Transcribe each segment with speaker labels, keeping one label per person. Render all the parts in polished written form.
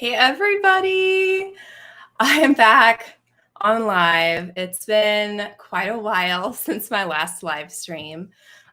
Speaker 1: Hey everybody! I am back on live. It's been quite a while since my last live stream.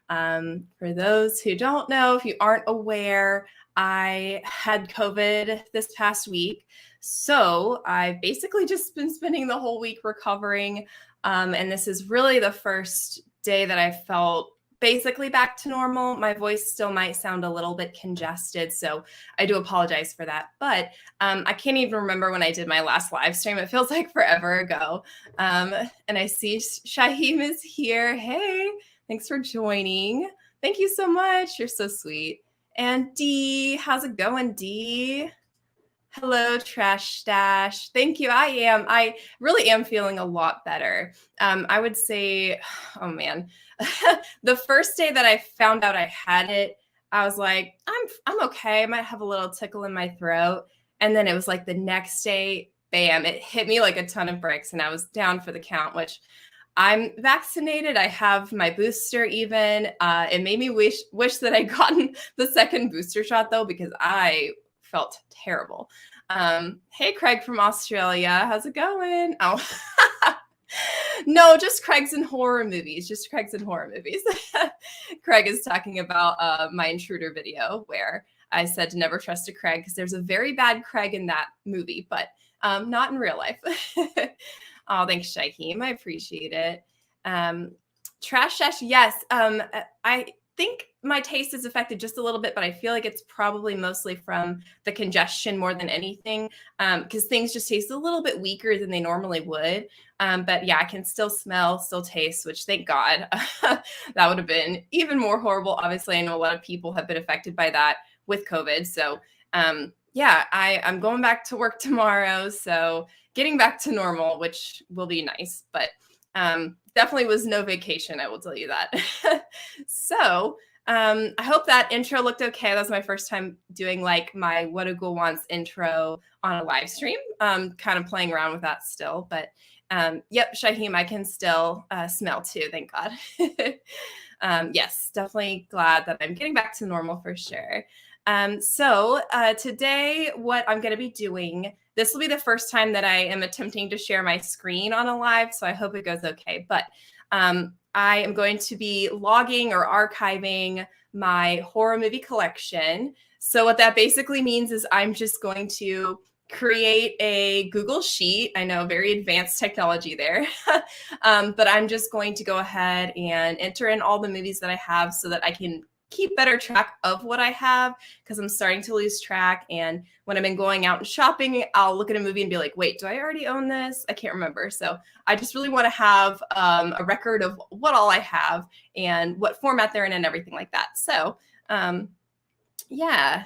Speaker 1: For those who don't know, if you aren't aware, I had COVID this past week. So I've basically just been spending the whole week recovering. And this is really the first day that I felt basically back to normal. My voice still might sound a little bit congested, so I do apologize for that. But I can't even remember when I did my last live stream. It feels like forever ago. And I see Shaheem is here. Hey, thanks for joining. Thank you so much. You're so sweet. And Dee, how's it going, Dee? Hello, Trash Stash. Thank you. I really am feeling a lot better. I would say, oh man, the first day that I found out I had it, I was like, I'm okay. I might have a little tickle in my throat. And then it was like the next day, bam, it hit me like a ton of bricks and I was down for the count, which I'm vaccinated. I have my booster even. It made me wish that I'd gotten the second booster shot though, because I felt terrible. Hey, Craig from Australia. How's it going? Oh, no, just Craig's in horror movies. Just Craig's in horror movies. Craig is talking about my intruder video where I said to never trust a Craig because there's a very bad Craig in that movie, but not in real life. Oh, thanks, Shaheem. I appreciate it. Trash Shash, yes. I think my taste is affected just a little bit, but I feel like it's probably mostly from the congestion more than anything, because things just taste a little bit weaker than they normally would. But yeah, I can still smell, still taste, which thank God. That would have been even more horrible. Obviously, I know a lot of people have been affected by that with COVID. So yeah, I'm going back to work tomorrow. So getting back to normal, which will be nice, but definitely was no vacation, I will tell you that. So I hope that intro looked okay. That was my first time doing like my What a Ghoul Wants intro on a live stream. Kind of playing around with that still, but yep, Shaheem, I can still smell too, thank God. Yes, definitely glad that I'm getting back to normal for sure. So today, what I'm going to be doing, this will be the first time that I am attempting to share my screen on a live, so I hope it goes okay. But I am going to be logging or archiving my horror movie collection. So what that basically means is I'm just going to create a Google Sheet. I know, very advanced technology there. But I'm just going to go ahead and enter in all the movies that I have so that I can keep better track of what I have, because I'm starting to lose track. And when I've been going out and shopping, I'll look at a movie and be like, wait, do I already own this? I can't remember. So I just really want to have a record of what all I have and what format they're in and everything like that. So yeah.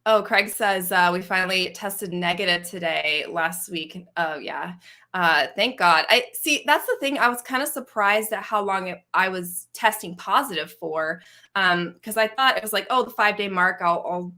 Speaker 1: Oh, Craig says we finally tested negative today last week. Oh, yeah. Thank God. I see. That's the thing. I was kind of surprised at how long I was testing positive for, because I thought it was like, oh, the 5-day mark. I'll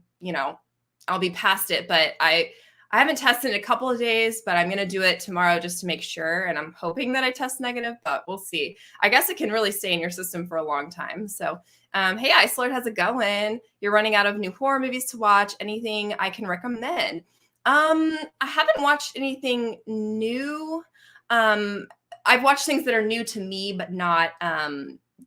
Speaker 1: be past it. But I haven't tested in a couple of days, but I'm going to do it tomorrow just to make sure. And I'm hoping that I test negative, but we'll see. I guess it can really stay in your system for a long time. So hey, Ice Lord, how's it going? You're running out of new horror movies to watch. Anything I can recommend? I haven't watched anything new. I've watched things that are new to me, but not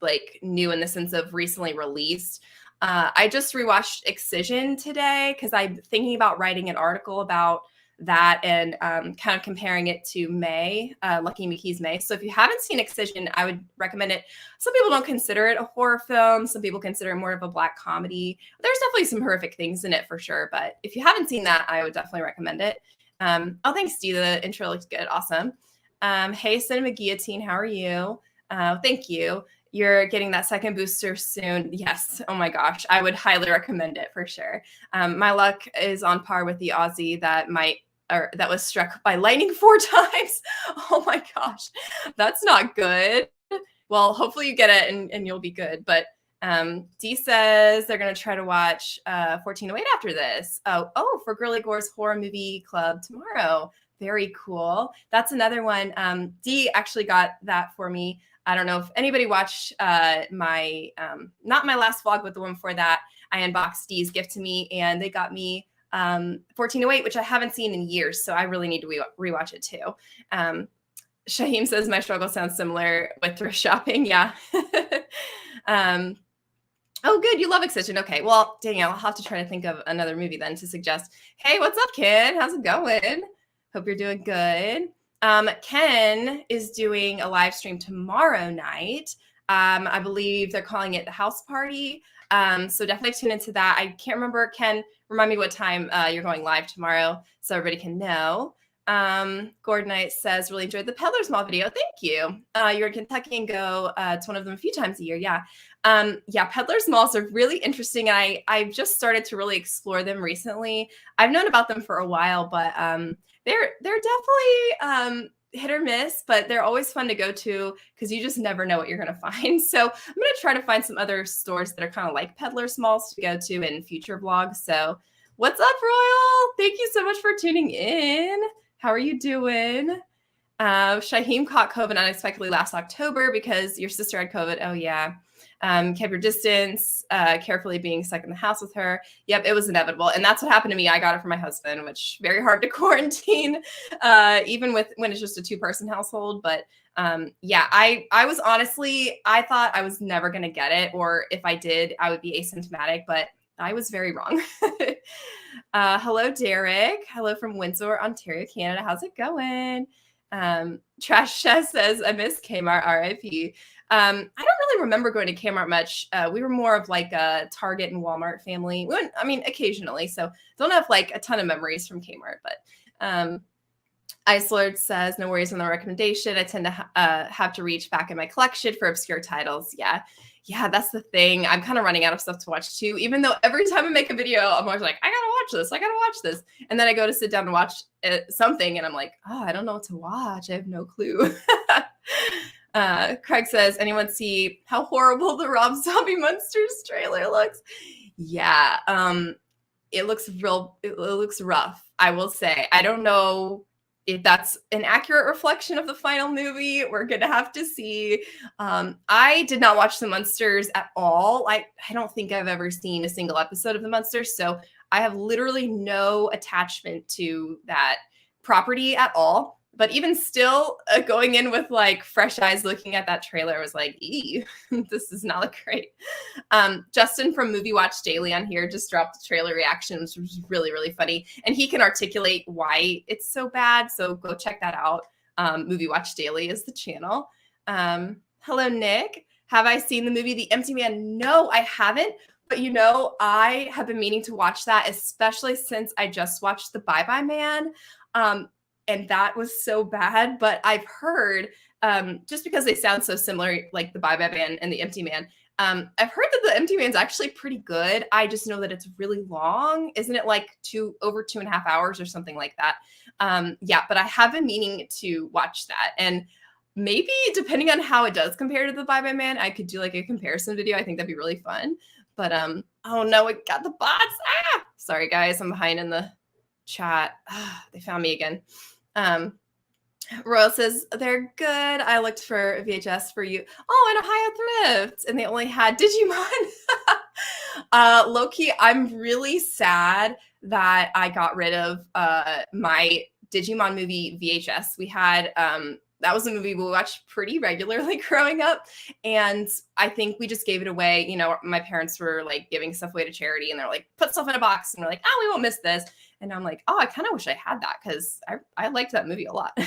Speaker 1: like new in the sense of recently released. I just rewatched Excision today because I'm thinking about writing an article about that and kind of comparing it to May, Lucky McKee's May. So if you haven't seen Excision, I would recommend it. Some people don't consider it a horror film. Some people consider it more of a black comedy. There's definitely some horrific things in it for sure. But if you haven't seen that, I would definitely recommend it. Oh, thanks, Dee. The intro looks good. Awesome. Hey, Cinema Guillotine, how are you? Thank you. You're getting that second booster soon. Yes. Oh my gosh. I would highly recommend it for sure. My luck is on par with the Aussie that was struck by lightning 4 times. Oh my gosh. That's not good. Well, hopefully you get it and you'll be good. But Dee says they're going to try to watch 1408 after this. Oh, for Girly Gore's Horror Movie Club tomorrow. Very cool. That's another one. Dee actually got that for me. I don't know if anybody watched my, not my last vlog, but the one before that. I unboxed Dee's gift to me, and they got me 1408, which I haven't seen in years, so I really need to rewatch it too. Shaheem says my struggle sounds similar with thrift shopping. Yeah. Oh, good. You love Excision. Okay. Well, Danielle, I'll have to try to think of another movie then to suggest. Hey, what's up, Ken? How's it going? Hope you're doing good. Ken is doing a live stream tomorrow night. I believe they're calling it the house party. So definitely tune into that. I can't remember. Ken, remind me what time you're going live tomorrow so everybody can know. Gordon Knight says, really enjoyed the Peddler's Mall video. Thank you. You're in Kentucky and go to one of them a few times a year. Yeah. Yeah, Peddler's Malls are really interesting. And I've just started to really explore them recently. I've known about them for a while, but they're definitely hit or miss, but they're always fun to go to because you just never know what you're going to find. So I'm going to try to find some other stores that are kind of like Peddler's Malls to go to in future vlogs. So what's up, Royal? Thank you so much for tuning in. How are you doing? Shaheem caught COVID unexpectedly last October because your sister had COVID. Oh, yeah. Kept your distance, carefully being stuck in the house with her. Yep, it was inevitable. And that's what happened to me. I got it from my husband, which very hard to quarantine, even when it's just a 2-person household. But yeah, I was honestly, I thought I was never going to get it. Or if I did, I would be asymptomatic. But I was very wrong. Hello, Derek. Hello from Windsor, Ontario, Canada. How's it going? Trash Chef says, I miss Kmart, RIP. I don't really remember going to Kmart much. We were more of like a Target and Walmart family. We went, I mean, occasionally. So don't have like a ton of memories from Kmart. But Ice Lord says, no worries on the recommendation. I tend to have to reach back in my collection for obscure titles. Yeah, that's the thing. I'm kind of running out of stuff to watch too, even though every time I make a video, I'm always like, I gotta watch this. And then I go to sit down and watch something and I'm like, oh, I don't know what to watch. I have no clue. Craig says, anyone see how horrible the Rob Zombie Monsters trailer looks? Yeah, it looks rough, I will say. I don't know if that's an accurate reflection of the final movie. We're gonna have to see. I did not watch the Munsters at all. I don't think I've ever seen a single episode of the Munsters, so I have literally no attachment to that property at all. But even still, going in with like fresh eyes looking at that trailer, I was like, eee, this does not look great. Justin from Movie Watch Daily on here just dropped the trailer reaction, which was really, really funny. And he can articulate why it's so bad. So go check that out. Movie Watch Daily is the channel. Hello, Nick. Have I seen the movie The Empty Man? No, I haven't. But, you know, I have been meaning to watch that, especially since I just watched The Bye-Bye Man. And that was so bad. But I've heard, just because they sound so similar, like The Bye-Bye Man and The Empty Man, I've heard that The Empty Man's actually pretty good. I just know that it's really long. Isn't it like over 2.5 hours or something like that? Yeah, but I have been meaning to watch that. And maybe depending on how it does compare to The Bye-Bye Man, I could do like a comparison video. I think that'd be really fun. But oh no, it got the bots. Sorry guys, I'm behind in the chat. They found me again. Royal says they're good. I looked for VHS for you. Oh, and Ohio Thrift, and they only had Digimon. Low-key, I'm really sad that I got rid of my Digimon movie VHS. We had that was a movie we watched pretty regularly growing up. And I think we just gave it away. You know, my parents were like giving stuff away to charity and they're like, put stuff in a box. And we're like, oh, we won't miss this. And I'm like, oh, I kind of wish I had that because I liked that movie a lot.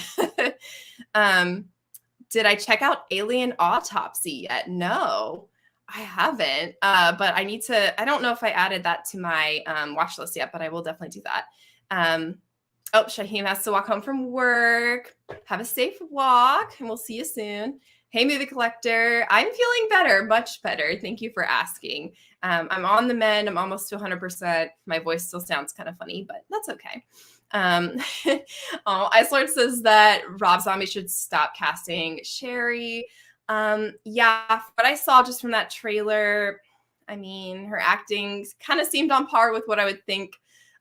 Speaker 1: Did I check out Alien Autopsy yet? No, I haven't. But I need to, I don't know if I added that to my watch list yet, but I will definitely do that. Oh, Shaheem has to walk home from work. Have a safe walk, and we'll see you soon. Hey, movie collector. I'm feeling better, much better. Thank you for asking. I'm on the mend. I'm almost to 100%. My voice still sounds kind of funny, but that's okay. Ice Lord says that Rob Zombie should stop casting Sherry. Yeah, what I saw just from that trailer, I mean, her acting kind of seemed on par with what I would think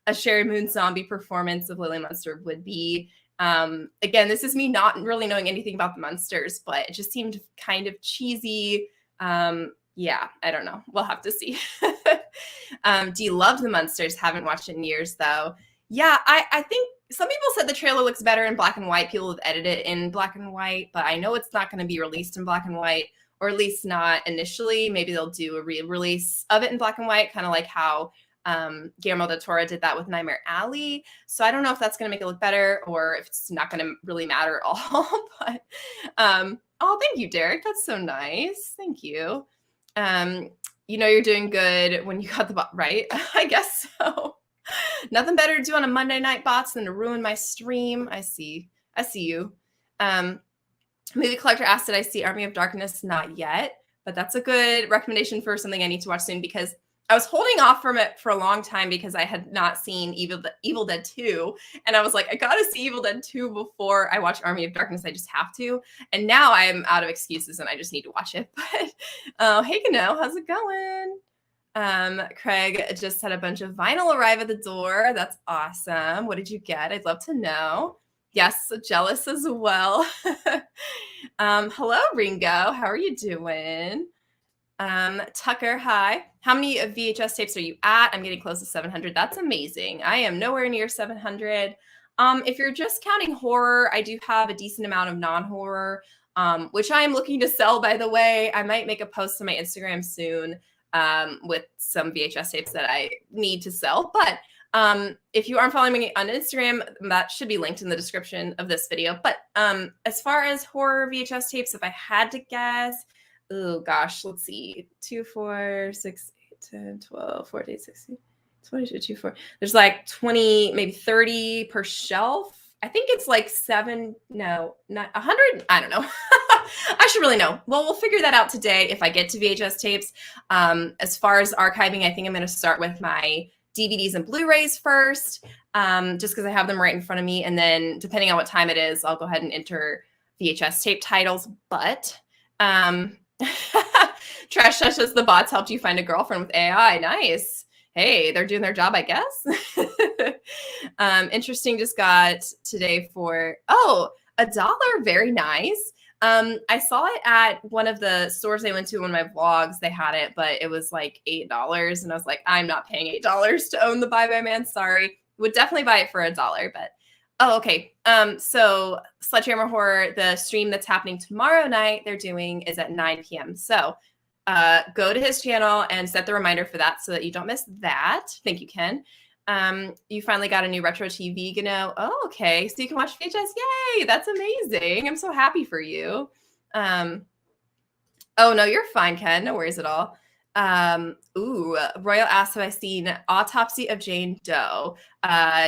Speaker 1: a Sherry Moon Zombie performance of Lily Munster would be. Again, this is me not really knowing anything about the Munsters, but it just seemed kind of cheesy. Yeah, I don't know. We'll have to see. Do you love the Munsters? Haven't watched it in years, though. Yeah, I think some people said the trailer looks better in black and white. People have edited it in black and white, but I know it's not going to be released in black and white, or at least not initially. Maybe they'll do a re-release of it in black and white, kind of like how Guillermo del Toro did that with Nightmare Alley. So I don't know if that's going to make it look better or if it's not going to really matter at all. But oh, thank you, Derek. That's so nice. Thank you. You know you're doing good when you got the bot right. I guess so. Nothing better to do on a Monday night, bots, than to ruin my stream. I see you. Movie Collector asked, did I see Army of Darkness? Not yet, but that's a good recommendation for something I need to watch soon, because I was holding off from it for a long time because I had not seen Evil Dead 2. And I was like, I got to see Evil Dead 2 before I watch Army of Darkness. I just have to. And now I am out of excuses and I just need to watch it. But hey, Gano, how's it going? Craig just had a bunch of vinyl arrive at the door. That's awesome. What did you get? I'd love to know. Yes, jealous as well. Hello, Ringo. How are you doing? Tucker, hi. How many VHS tapes are you at? I'm getting close to 700. That's amazing. I am nowhere near 700. If you're just counting horror, I do have a decent amount of non-horror, which I am looking to sell, by the way. I might make a post on my Instagram soon with some VHS tapes that I need to sell. But if you aren't following me on Instagram, that should be linked in the description of this video. But as far as horror VHS tapes, if I had to guess, oh gosh, let's see. 2, 4, 6, 8, 10, 12, 14, 16, 22, 24. There's like 20, maybe 30 per shelf. I think it's like 100. I don't know. I should really know. Well, we'll figure that out today if I get to VHS tapes. As far as archiving, I think I'm going to start with my DVDs and Blu-rays first, just because I have them right in front of me. And then depending on what time it is, I'll go ahead and enter VHS tape titles. But Trash says the bots helped you find a girlfriend with AI. Nice. Hey, they're doing their job, I guess. Interesting. Just got today for $1. Very nice. I saw it at one of the stores I went to in my vlogs. They had it, but it was like $8. And I was like, I'm not paying $8 to own the Bye Bye Man. Sorry. Would definitely buy it for $1, but okay. So Sledgehammer Horror, the stream that's happening tomorrow night, they're doing is at 9 p.m. So go to his channel and set the reminder for that so that you don't miss that. Thank you, Ken. You finally got a new retro TV, Gano. Oh, okay. So you can watch VHS. Yay. That's amazing. I'm so happy for you. Oh, no, you're fine, Ken. No worries at all. Royal asked, have I seen Autopsy of Jane Doe?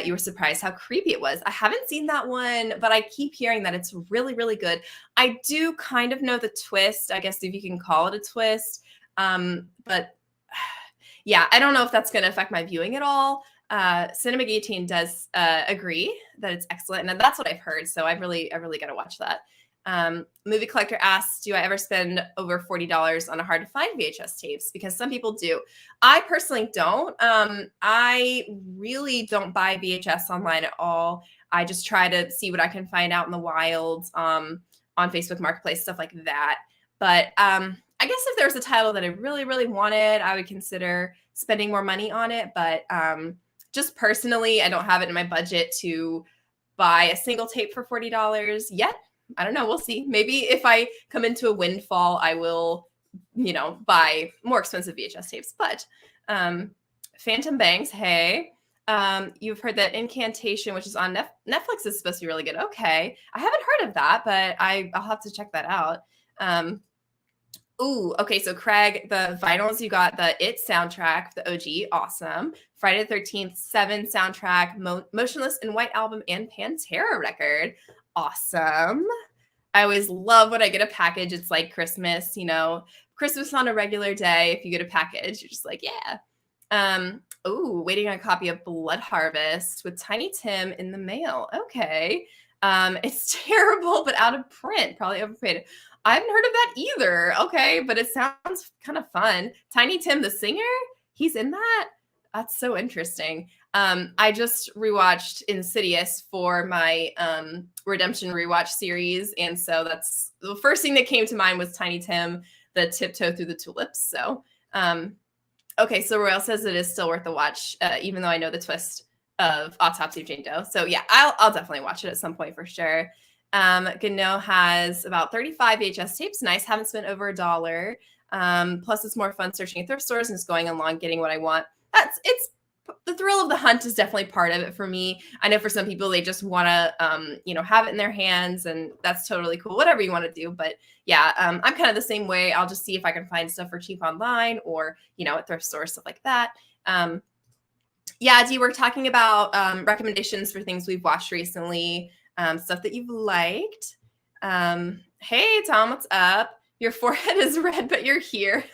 Speaker 1: You were surprised how creepy it was. I haven't seen that one, but I keep hearing that it's really, really good. I do kind of know the twist, I guess, if you can call it a twist. But yeah, I don't know if that's going to affect my viewing at all. Cinema Guillotine does agree that it's excellent, and that's what I've heard. So I really got to watch that. Movie Collector asks, do I ever spend over $40 on a hard to find VHS tapes? Because some people do. I personally don't. I really don't buy VHS online at all. I just try to see what I can find out in the wild, on Facebook Marketplace, stuff like that. But I guess if there was a title that I really, really wanted, I would consider spending more money on it. But just personally, I don't have it in my budget to buy a single tape for $40 yet. I don't know. We'll see. Maybe if I come into a windfall, I will, buy more expensive VHS tapes. But Phantom Bangs, hey, you've heard that Incantation, which is on Netflix, is supposed to be really good. Okay. I haven't heard of that, but I'll have to check that out. Okay. So Craig, the vinyls, you got the It soundtrack, the OG, awesome. Friday the 13th, 7 soundtrack, Motionless in White album, and Pantera record. Awesome. I always love when I get a package. It's like Christmas, Christmas on a regular day. If you get a package, you're just like, yeah. Waiting on a copy of Blood Harvest with Tiny Tim in the mail. Okay. It's terrible, but out of print, probably overpaid. I haven't heard of that either. Okay, but it sounds kind of fun. Tiny Tim, the singer, he's in that? That's so interesting. I just rewatched Insidious for my Redemption rewatch series. And so that's the first thing that came to mind was Tiny Tim, the Tiptoe Through the Tulips. So Okay, so Royal says it is still worth the watch, even though I know the twist of Autopsy of Jane Doe. So yeah, I'll definitely watch it at some point for sure. Gano has about 35 VHS tapes. Nice, haven't spent over $1. Plus, it's more fun searching at thrift stores and just going along, getting what I want. It's the thrill of the hunt is definitely part of it for me. I know for some people they just want to, have it in their hands, and that's totally cool. Whatever you want to do, but yeah, I'm kind of the same way. I'll just see if I can find stuff for cheap online or at thrift stores, stuff like that. Yeah, Dee, we're talking about recommendations for things we've watched recently, stuff that you've liked. Hey, Tom, what's up? Your forehead is red, but you're here.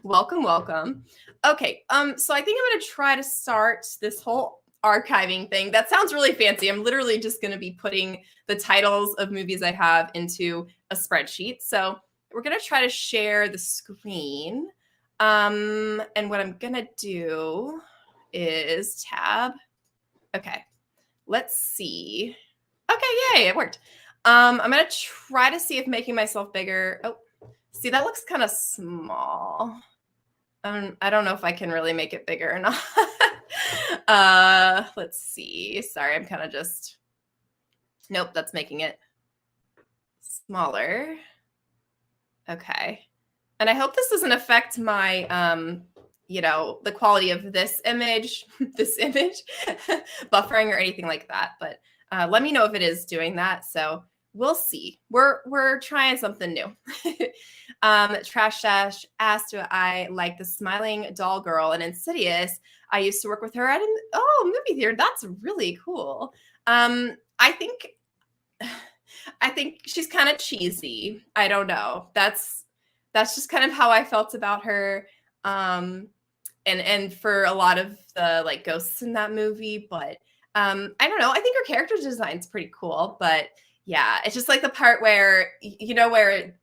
Speaker 1: Welcome, welcome. Okay, so I think I'm going to try to start this whole archiving thing. That sounds really fancy. I'm literally just going to be putting the titles of movies I have into a spreadsheet. So we're going to try to share the screen. And what I'm going to do is tab. Okay, let's see. Okay, yay, it worked. I'm going to try to see if making myself bigger. Oh, see, that looks kind of small. I don't know if I can really make it bigger or not. Let's see. Sorry, I'm kind of just. Nope, that's making it smaller. Okay. And I hope this doesn't affect my, the quality of this image, buffering or anything like that. But let me know if it is doing that. So we'll see. We're trying something new. Trash Dash asked, do I like the smiling doll girl in Insidious? I used to work with her at movie theater. That's really cool. I think she's kind of cheesy. I don't know. That's just kind of how I felt about her. And for a lot of the ghosts in that movie, but I don't know. I think her character design's pretty cool, but yeah, it's just the part where where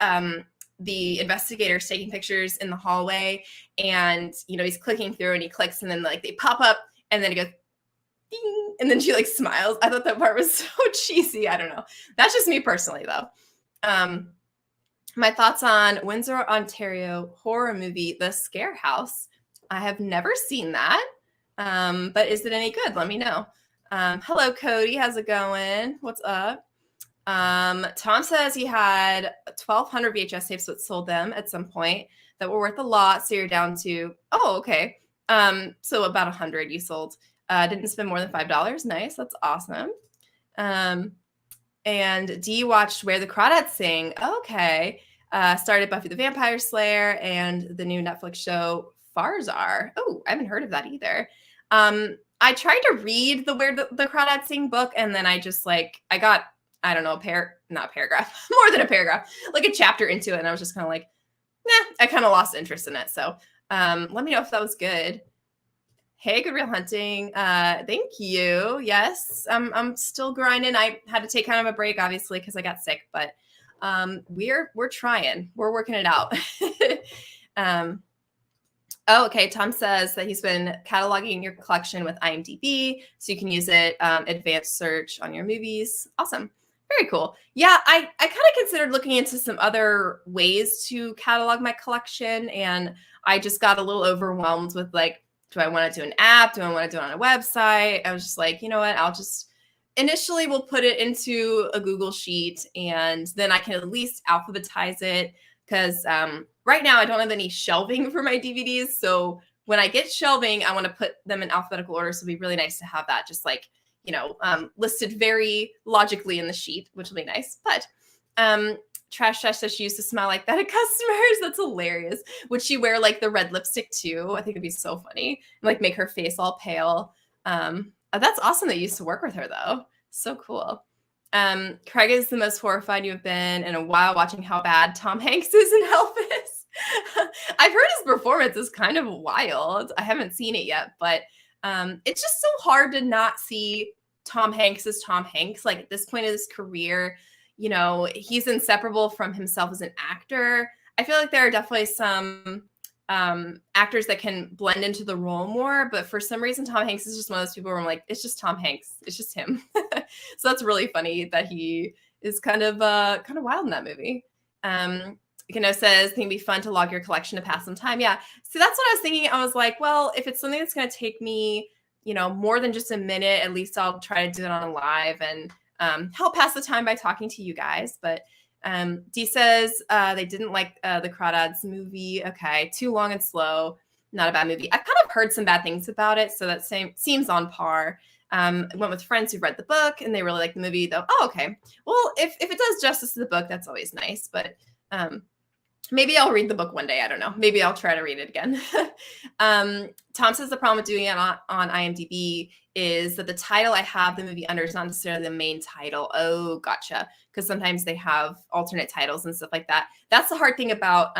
Speaker 1: the investigator's taking pictures in the hallway, and he's clicking through, and he clicks, and then they pop up, and then it goes ding, and then she smiles. I thought that part was so cheesy. I don't know. That's just me personally, though. My thoughts on Windsor, Ontario horror movie, The Scare House. I have never seen that, but is it any good? Let me know. Hello, Cody. How's it going? What's up? Tom says he had 1,200 VHS tapes, but sold them at some point that were worth a lot. So you're down to, okay. So about 100 you sold. Didn't spend more than $5. Nice. That's awesome. And Dee watched Where the Crawdads Sing. Okay. Started Buffy the Vampire Slayer and the new Netflix show Farzar. Oh, I haven't heard of that either. I tried to read the Where the Crawdads Sing book, and then I just I got, I don't know, not a paragraph, more than a paragraph, a chapter into it. And I was just kind of nah, I kind of lost interest in it. So let me know if that was good. Hey, Good Real Hunting. Thank you. Yes, I'm still grinding. I had to take kind of a break, obviously, because I got sick, but we're trying. We're working it out. Okay. Tom says that he's been cataloging your collection with IMDb, so you can use it advanced search on your movies. Awesome. Very cool. Yeah, I kind of considered looking into some other ways to catalog my collection, and I just got a little overwhelmed with do I want to do an app? Do I want to do it on a website? I was just you know what? I'll just initially we'll put it into a Google Sheet, and then I can at least alphabetize it, because right now I don't have any shelving for my DVDs. So when I get shelving, I want to put them in alphabetical order. So it'd be really nice to have that just listed very logically in the sheet, which will be nice. But Trash Dash says she used to smile like that at customers. That's hilarious. Would she wear the red lipstick too? I think it'd be so funny. And, make her face all pale. That's awesome that you used to work with her though. So cool. Craig is the most horrified you have been in a while watching how bad Tom Hanks is in Elvis. I've heard his performance is kind of wild. I haven't seen it yet, but it's just so hard to not see Tom Hanks as Tom Hanks. At this point in his career, he's inseparable from himself as an actor. I feel like there are definitely some actors that can blend into the role more, but for some reason, Tom Hanks is just one of those people where I'm it's just Tom Hanks. It's just him. So that's really funny that he is kind of wild in that movie. says, think it'd be fun to log your collection to pass some time. Yeah. So that's what I was thinking. I was like, well, if it's something that's going to take me, more than just a minute, at least I'll try to do it on a live and help pass the time by talking to you guys. But Dee says they didn't like the Crawdads movie. Okay. Too long and slow. Not a bad movie. I've kind of heard some bad things about it. So that seems on par. I went with friends who read the book and they really liked the movie though. Oh, okay. Well, if it does justice to the book, that's always nice. But maybe I'll read the book one day. I don't know. Maybe I'll try to read it again. Tom says the problem with doing it on IMDb is that the title I have the movie under is not necessarily the main title. Oh, gotcha. Because sometimes they have alternate titles and stuff like that. That's the hard thing about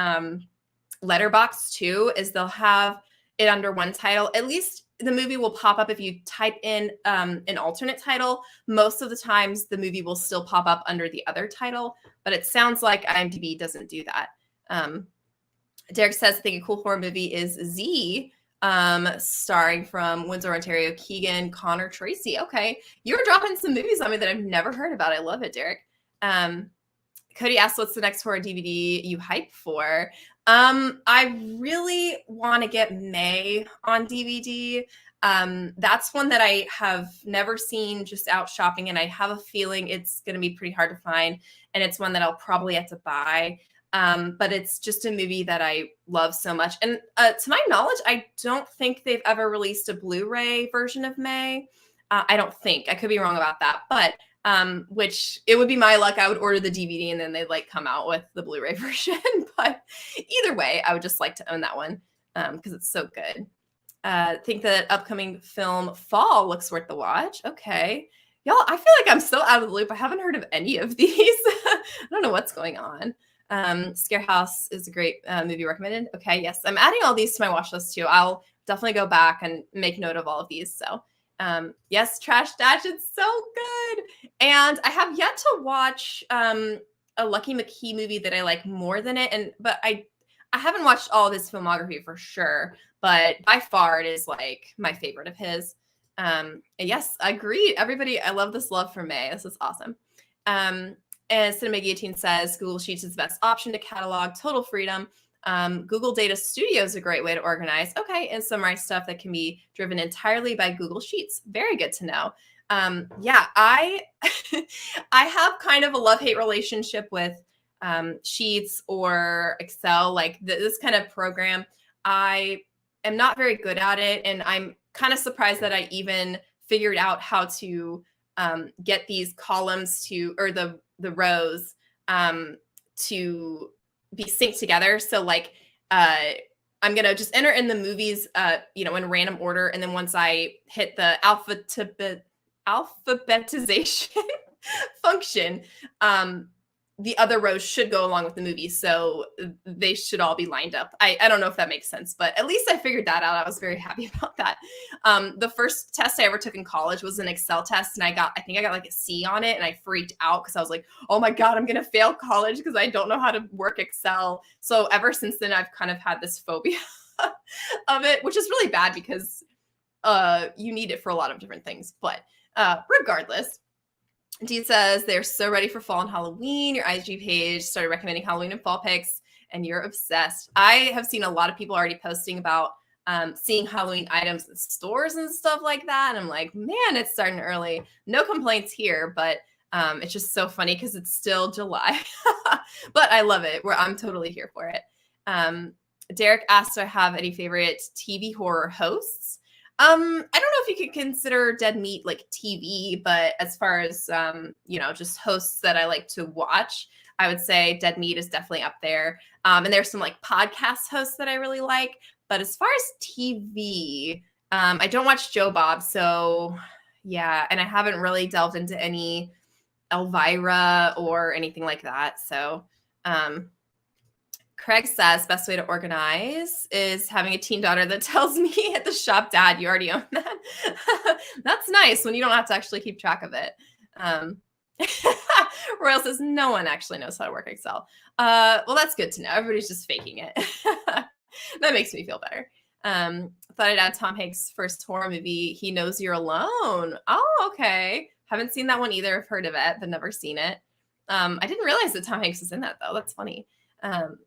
Speaker 1: Letterboxd too, is they'll have it under one title. At least the movie will pop up if you type in an alternate title. Most of the times the movie will still pop up under the other title, but it sounds like IMDb doesn't do that. Derek says, I think a cool horror movie is Z, starring from Windsor, Ontario, Keegan, Connor, Tracy. Okay. You're dropping some movies on me that I've never heard about. I love it, Derek. Cody asks, what's the next horror DVD you hype for? I really want to get May on DVD. That's one that I have never seen just out shopping, and I have a feeling it's going to be pretty hard to find, and it's one that I'll probably have to buy. But it's just a movie that I love so much. And to my knowledge, I don't think they've ever released a Blu-ray version of May. I don't think. I could be wrong about that, but which it would be my luck. I would order the DVD and then they'd come out with the Blu-ray version. But either way, I would just like to own that one because it's so good. Think that upcoming film Fall looks worth the watch. Okay. Y'all, I feel like I'm so out of the loop. I haven't heard of any of these. I don't know what's going on. Scare House is a great movie recommended. Okay, yes. I'm adding all these to my watch list too. I'll definitely go back and make note of all of these. So yes, Trash Dash, it's so good. And I have yet to watch a Lucky McKee movie that I like more than it. But I haven't watched all of his filmography for sure, but by far it is my favorite of his. And yes, I agree. Everybody, I love this love for May. This is awesome. And Cinema Guillotine says Google Sheets is the best option to catalog, total freedom. Google Data Studio is a great way to organize. Okay, and summarize stuff that can be driven entirely by Google Sheets. Very good to know. Yeah, I have kind of a love-hate relationship with Sheets or Excel, this kind of program. I am not very good at it, and I'm kind of surprised that I even figured out how to get these columns or the rows to be synced together. So I'm going to just enter in the movies, in random order. And then once I hit the alphabetization function, the other rows should go along with the movie. So they should all be lined up. I don't know if that makes sense, but at least I figured that out. I was very happy about that. The first test I ever took in college was an Excel test. And I think I got a C on it. And I freaked out because I was like, oh my God, I'm going to fail college because I don't know how to work Excel. So ever since then, I've kind of had this phobia of it, which is really bad because you need it for a lot of different things. But regardless, Dee says they're so ready for fall and Halloween. Your IG page started recommending Halloween and fall picks, and you're obsessed. I have seen a lot of people already posting about seeing Halloween items in stores and stuff like that. And I'm like, man, it's starting early. No complaints here, but it's just so funny because it's still July. But I love it. I'm totally here for it. Derek asked, do I have any favorite TV horror hosts? I don't know if you could consider Dead Meat TV, but as far as, just hosts that I like to watch, I would say Dead Meat is definitely up there. And there's some podcast hosts that I really like. But as far as TV, I don't watch Joe Bob. So yeah, and I haven't really delved into any Elvira or anything like that. So Craig says best way to organize is having a teen daughter that tells me at the shop, Dad, you already own that. That's nice when you don't have to actually keep track of it. Royal says no one actually knows how to work Excel. Well, that's good to know. Everybody's just faking it. That makes me feel better. Thought I'd add Tom Hanks' first horror movie, He Knows You're Alone. Oh, okay. Haven't seen that one either. I've heard of it, but never seen it. I didn't realize that Tom Hanks was in that, though. That's funny. Um,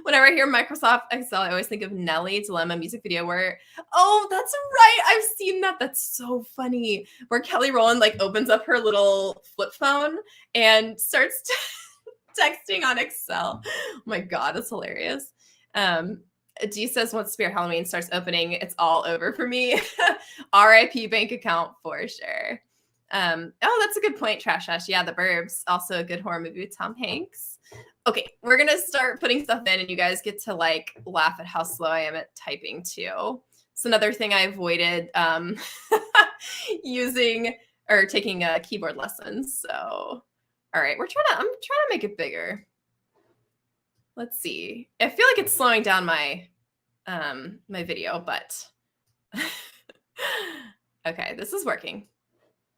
Speaker 1: whenever I hear Microsoft Excel, I always think of Nelly Dilemma music video where, oh, that's right. I've seen that. That's so funny. Where Kelly Rowland like opens up her little flip phone and starts texting on Excel. Oh my God, that's hilarious. G says once Spirit Halloween starts opening, it's all over for me. RIP bank account for sure. Oh, that's a good point, Trash Ash. Yeah, The Burbs, also a good horror movie with Tom Hanks. Okay, we're gonna start putting stuff in, and you guys get to like laugh at how slow I am at typing too. It's another thing I avoided using or taking keyboard lessons. So, all right, I'm trying to make it bigger. Let's see. I feel like it's slowing down my my video, but okay, this is working.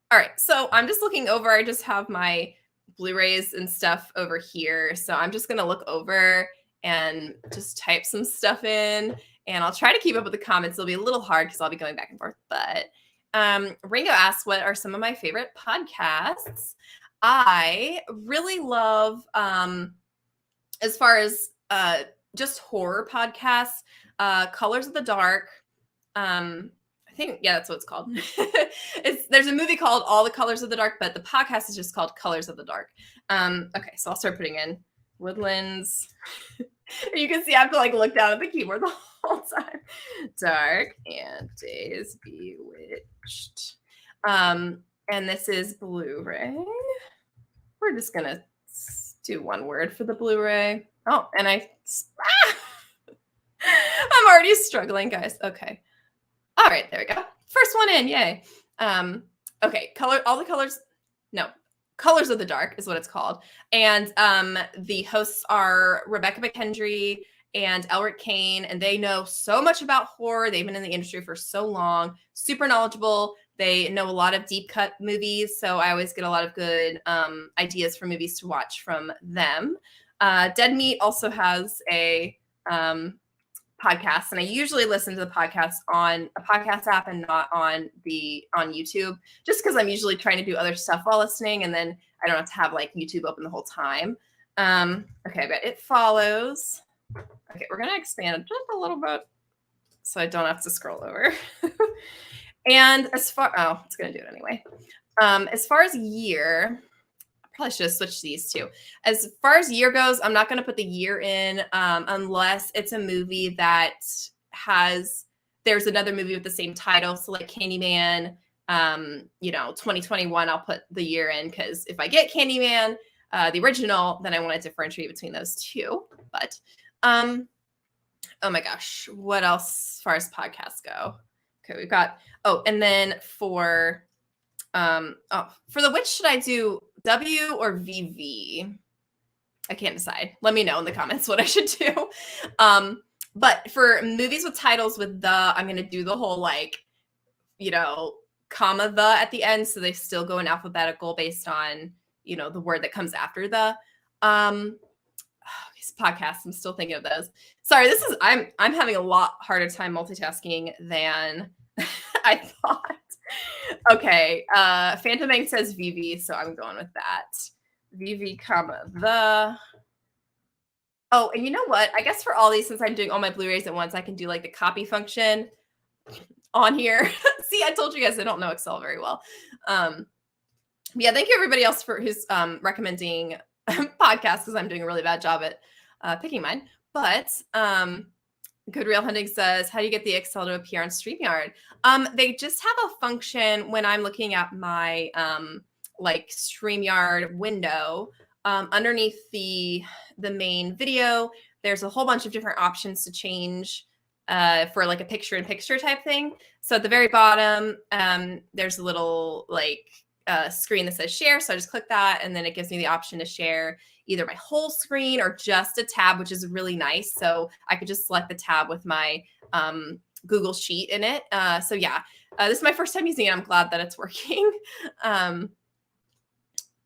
Speaker 1: All right, so I'm just looking over. I just have my Blu-rays and stuff over here. So I'm just gonna look over and just type some stuff in, and I'll try to keep up with the comments. It'll be a little hard because I'll be going back and forth. But Ringo asks, what are some of my favorite podcasts? I really love, as far as just horror podcasts, Colors of the Dark. I think, yeah, that's what it's called. There's a movie called All the Colors of the Dark, but the podcast is just called Colors of the Dark. Okay, so I'll start putting in Woodlands. You can see I have to like look down at the keyboard the whole time. Dark and Days Bewitched. And this is Blu-ray. We're just gonna do one word for the Blu-ray. Oh, and I'm already struggling, guys. Okay. All right, there we go. First one in, yay. Okay, Colors of the Dark is what it's called. And the hosts are Rebecca McKendry and Elric Kane, and they know so much about horror. They've been in the industry for so long, super knowledgeable. They know a lot of deep cut movies, so I always get a lot of good ideas for movies to watch from them. Dead Meat also has a podcast, and I usually listen to the podcast on a podcast app and not on YouTube, just because I'm usually trying to do other stuff while listening, and then I don't have to have like YouTube open the whole time. Okay, but It Follows. Okay, we're gonna expand it just a little bit so I don't have to scroll over. And it's gonna do it anyway. As far as year, I probably should have switched these two. As far as year goes, I'm not going to put the year in unless it's a movie that there's another movie with the same title. So like Candyman, 2021, I'll put the year in because if I get Candyman, the original, then I want to differentiate between those two. But oh my gosh, what else as far as podcasts go? Okay, we've got, and then for the which should I do, W or VV? I can't decide. Let me know in the comments what I should do. But for movies with titles with the, I'm going to do the whole like, comma the at the end. So they still go in alphabetical based on, the word that comes after the. These podcasts, I'm still thinking of those. Sorry, I'm having a lot harder time multitasking than I thought. Okay, Phantom Bank says VV, so I'm going with that. VV, comma, the. Oh, and you know what? I guess for all these, since I'm doing all my Blu-rays at once, I can do like the copy function on here. See, I told you guys I don't know Excel very well. Yeah, thank you everybody else who's recommending podcasts, because I'm doing a really bad job at picking mine. But Good Real Hunting says, how do you get the Excel to appear on StreamYard? They just have a function when I'm looking at my like StreamYard window. Underneath the main video, there's a whole bunch of different options to change for like a picture-in-picture type thing. So at the very bottom, there's a little like screen that says share. So I just click that, and then it gives me the option to share either my whole screen or just a tab, which is really nice. So I could just select the tab with my Google Sheet in it. So yeah, this is my first time using it. I'm glad that it's working.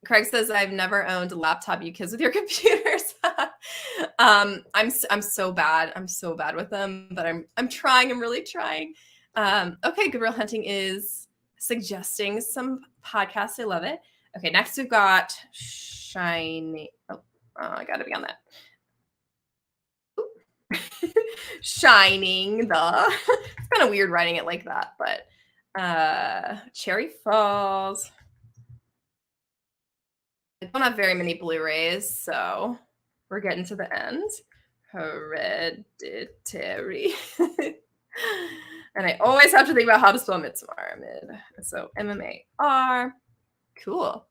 Speaker 1: Craig says, I've never owned a laptop, you kids with your computers. I'm so bad. I'm so bad with them, but I'm trying. I'm really trying. Okay, Good Real Hunting is suggesting some podcasts. I love it. Okay, next we've got Shiny. Oh, I gotta be on that. Shining the. It's kind of weird writing it like that, but Cherry Falls. I don't have very many Blu-rays, so we're getting to the end. Hereditary. And I always have to think about how to spell Midsommar. So M-M-A-R. Cool.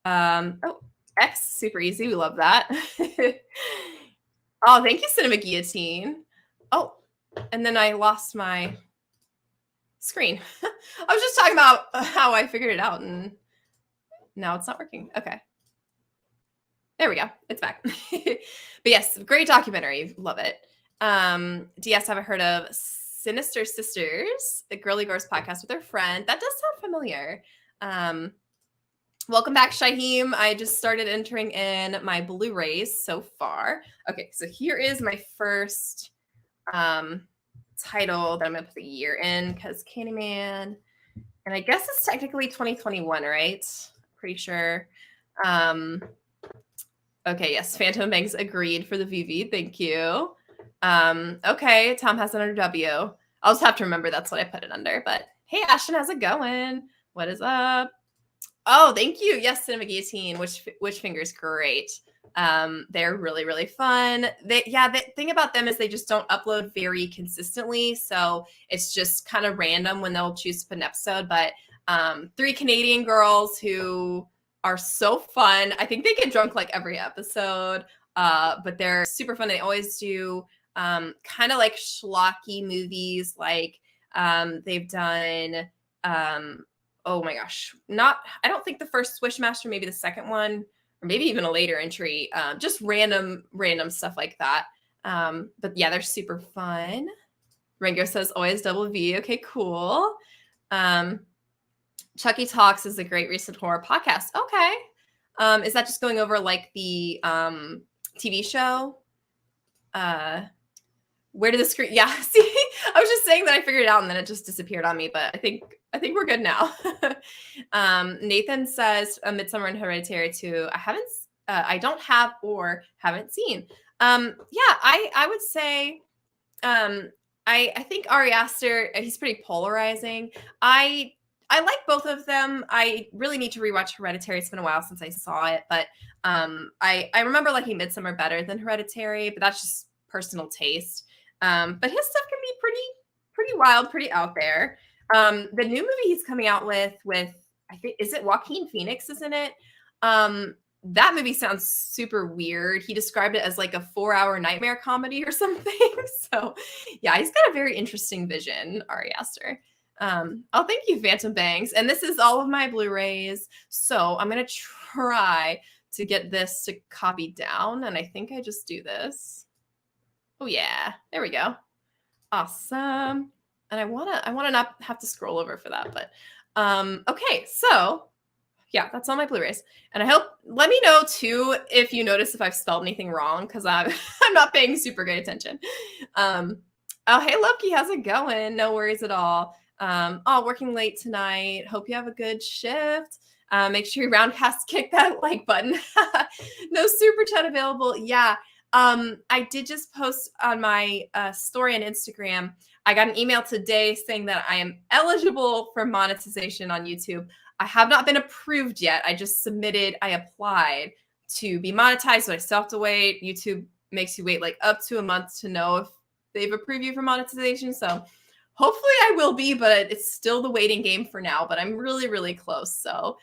Speaker 1: Oh, X, super easy. We love that. Oh, thank you, Cinema Guillotine. Oh, and then I lost my screen. I was just talking about how I figured it out, and now it's not working. Okay. There we go. It's back. But yes, great documentary. Love it. DS, haven't heard of Sinister Sisters, the Girly Girls podcast with their friend. That does sound familiar. Welcome back, Shaheem. I just started entering in my Blu-rays so far. Okay, so here is my first title that I'm going to put the year in, because Candyman, and I guess it's technically 2021, right? Pretty sure. Okay, yes, Phantom Banks agreed for the VV. Thank you. Okay, Tom has it under W. I'll just have to remember that's what I put it under. But hey, Ashton, how's it going? What is up? Oh, thank you. Yes, Cinema Guillotine, which finger's great. They're really, really fun. The thing about them is they just don't upload very consistently. So it's just kind of random when they'll choose to put an episode. But 3 Canadian girls who are so fun. I think they get drunk like every episode, but they're super fun. They always do kind of like schlocky movies. Like they've done, oh my gosh, I don't think the first Swishmaster, maybe the second one, or maybe even a later entry, just random stuff like that. But yeah, they're super fun. Ringo says always double V. Okay, cool. Chucky Talks is a great recent horror podcast. Okay. Is that just going over like the TV show? Where did the screen? Yeah, see, I was just saying that I figured it out and then it just disappeared on me, but I think we're good now. Nathan says Midsommar and Hereditary 2. I don't have or haven't seen. Yeah, I would say I think Ari Aster, he's pretty polarizing. I like both of them. I really need to rewatch Hereditary. It's been a while since I saw it, but I remember liking Midsommar better than Hereditary, but that's just personal taste. But his stuff can be pretty wild, pretty out there. The new movie he's coming out with I think, is it Joaquin Phoenix is in it? That movie sounds super weird. He described it as like a 4-hour nightmare comedy or something. So yeah, he's got a very interesting vision, Ari Aster. Oh, thank you, Phantom Banks. And this is all of my Blu-rays. So I'm going to try to get this to copy down. And I think I just do this. Oh yeah, there we go. Awesome. And I want to not have to scroll over for that, but okay, so yeah, that's all my Blu-rays. And I hope, let me know too if you notice if I've spelled anything wrong, because I'm not paying super good attention. Oh, hey Loki, how's it going? No worries at all. Oh, working late tonight. Hope you have a good shift. Make sure you roundcast kick that like button. No super chat available. Yeah. I did just post on my story on Instagram. I got an email today saying that I am eligible for monetization on YouTube. I have not been approved yet. I just applied to be monetized, so I still have to wait. YouTube makes you wait like up to a month to know if they've approved you for monetization. So hopefully I will be, but it's still the waiting game for now, but I'm really, really close. So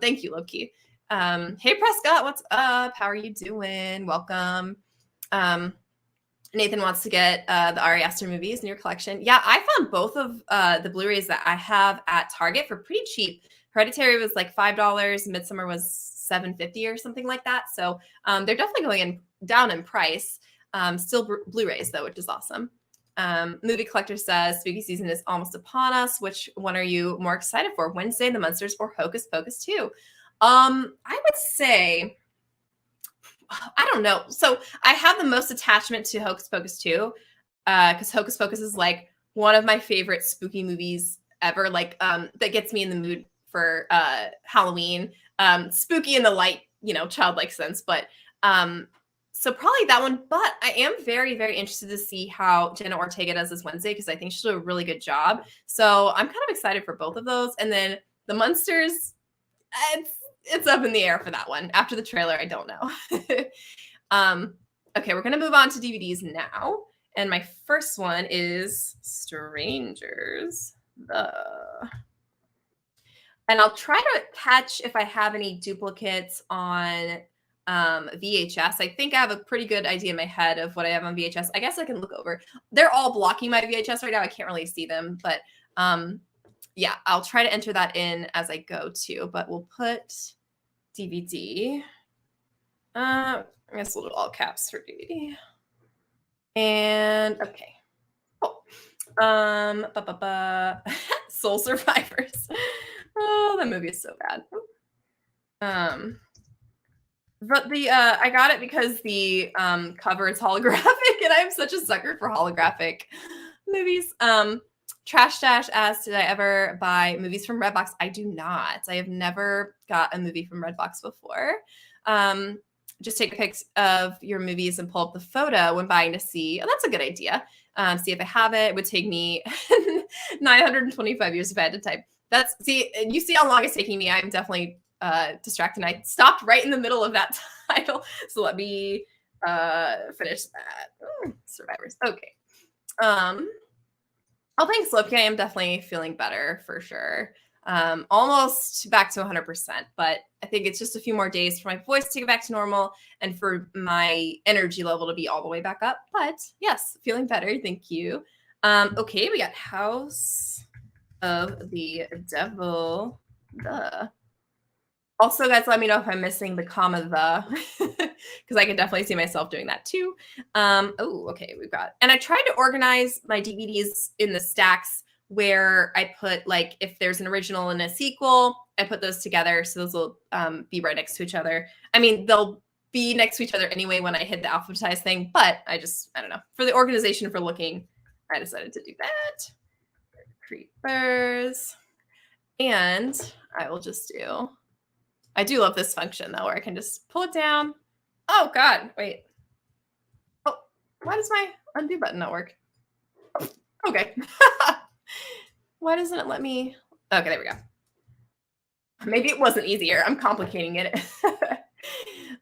Speaker 1: thank you, Loki. Hey, Prescott, what's up? How are you doing? Welcome. Nathan wants to get the Ari Aster movies in your collection. Yeah, I found both of the Blu-rays that I have at Target for pretty cheap. Hereditary was like $5. Midsommar was $7.50 or something like that. So they're definitely going down in price. Still Blu-rays though, which is awesome. Movie Collector says spooky season is almost upon us. Which one are you more excited for? Wednesday the Monsters or Hocus Pocus 2? I would say, I don't know. So I have the most attachment to Hocus Pocus 2 because Hocus Pocus is like one of my favorite spooky movies ever. Like that gets me in the mood for Halloween. Spooky in the light, childlike sense. But So probably that one, but I am very, very interested to see how Jenna Ortega does this Wednesday because I think she'll do a really good job. So I'm kind of excited for both of those. And then the Munsters, it's up in the air for that one. After the trailer, I don't know. Okay, we're gonna move on to DVDs now. And my first one is Strangers. And I'll try to catch if I have any duplicates on VHS. I think I have a pretty good idea in my head of what I have on VHS. I guess I can look over. They're all blocking my VHS right now. I can't really see them, but yeah, I'll try to enter that in as I go too. But we'll put DVD. I guess we'll do all caps for DVD. And okay. Oh. Soul Survivors. Oh, that movie is so bad. But the I got it because the cover is holographic, and I'm such a sucker for holographic movies. Trash Dash asks, did I ever buy movies from Redbox? I do not. I have never got a movie from Redbox before. Just take pics of your movies and pull up the photo when buying to see. Oh, that's a good idea. See if I have it. It would take me 925 years if I had to type. You see how long it's taking me. I'm definitely distracted. I stopped right in the middle of that title. So let me finish that. Survivors. Okay. Oh, thanks, Lopke. I am definitely feeling better for sure. Almost back to 100%, but I think it's just a few more days for my voice to get back to normal and for my energy level to be all the way back up. But yes, feeling better. Thank you. Okay, we got House of the Devil. Also, guys, let me know if I'm missing the comma because I can definitely see myself doing that too. Oh, okay, and I tried to organize my DVDs in the stacks where I put, like, if there's an original and a sequel, I put those together. So those will be right next to each other. I mean, they'll be next to each other anyway when I hit the alphabetized thing, but I don't know. For the organization, for looking, I decided to do that. Creepers. And I will just do... I do love this function, though, where I can just pull it down. Oh, God. Wait. Oh, why does my undo button not work? Okay. Why doesn't it let me? Okay, there we go. Maybe it wasn't easier. I'm complicating it.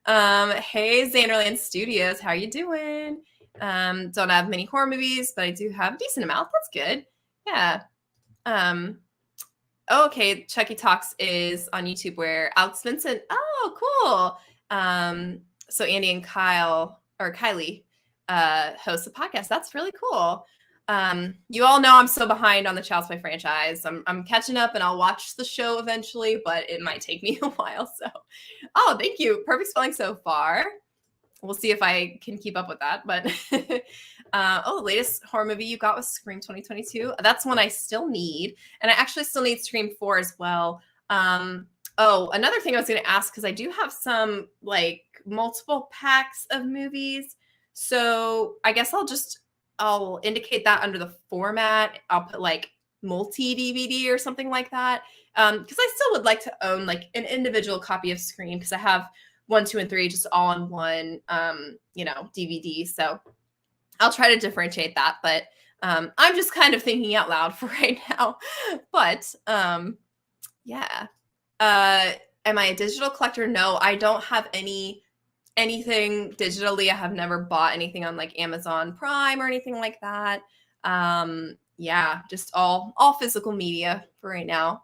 Speaker 1: Hey, Xanderland Studios. How you doing? Don't have many horror movies, but I do have a decent amount. That's good. Yeah. Oh, okay. Chucky Talks is on YouTube where Alex Vincent. Oh, cool. So Andy and Kylie host a podcast. That's really cool. You all know I'm so behind on the Child's Play franchise. I'm catching up and I'll watch the show eventually, but it might take me a while. So, oh, thank you. Perfect spelling so far. We'll see if I can keep up with that. But the latest horror movie you got was Scream 2022. That's one I still need. And I actually still need Scream 4 as well. Another thing I was going to ask, because I do have some like multiple packs of movies. So I guess I'll indicate that under the format. I'll put like multi-DVD or something like that. Because I still would like to own like an individual copy of Scream because I have 1, 2, and 3 just all on one, DVD. So I'll try to differentiate that. But I'm just kind of thinking out loud for right now. But yeah. Am I a digital collector? No, I don't have anything digitally. I have never bought anything on like Amazon Prime or anything like that. Yeah, just all physical media for right now.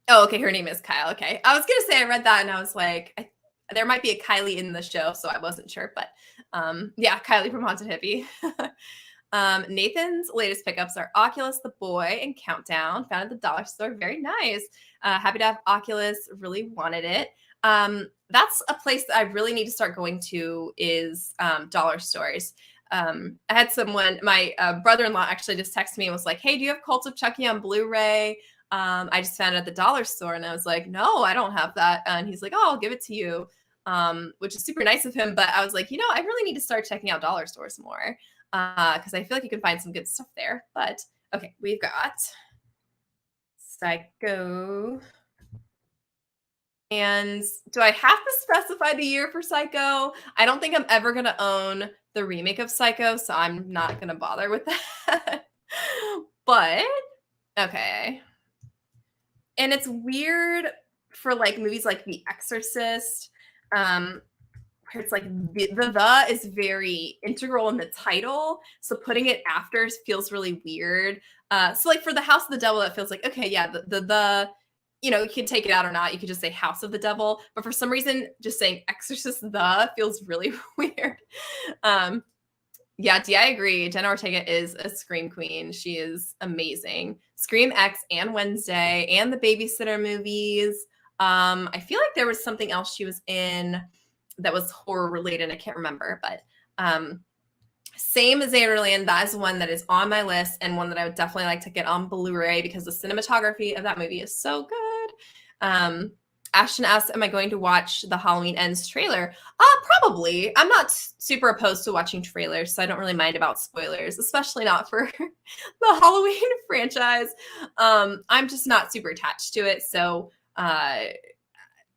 Speaker 1: Oh, okay. Her name is Kyle. Okay. I was going to say I read that and I was like, there might be a Kylie in the show, so I wasn't sure. But yeah, Kylie from Haunted Hippie. Nathan's latest pickups are Oculus, The Boy, and Countdown. Found at the dollar store. Very nice. Happy to have Oculus. Really wanted it. That's a place that I really need to start going to is dollar stores. I had someone, my brother-in-law actually just texted me and was like, hey, do you have Cult of Chucky on Blu-ray? I just found it at the dollar store and I was like, no, I don't have that. And he's like, oh, I'll give it to you, which is super nice of him. But I was like, I really need to start checking out dollar stores more because I feel like you can find some good stuff there. But okay, we've got Psycho And do I have to specify the year for Psycho? I don't think I'm ever going to own the remake of Psycho, so I'm not going to bother with that. But, okay. And it's weird for like movies like The Exorcist, where it's like the is very integral in the title. So putting it after feels really weird. So like for The House of the Devil, it feels like, okay, yeah, the you know, you can take it out or not. You could just say House of the Devil. But for some reason, just saying Exorcist the feels really weird. Yeah, D, I agree. Jenna Ortega is a Scream queen. She is amazing. Scream X and Wednesday and the Babysitter movies. I feel like there was something else she was in that was horror related. I can't remember, but same as Adrian, that is one that is on my list and one that I would definitely like to get on Blu-ray because the cinematography of that movie is so good. Ashton asks, am I going to watch the Halloween Ends trailer? Probably. I'm not super opposed to watching trailers, so I don't really mind about spoilers, especially not for the Halloween franchise. I'm just not super attached to it, so I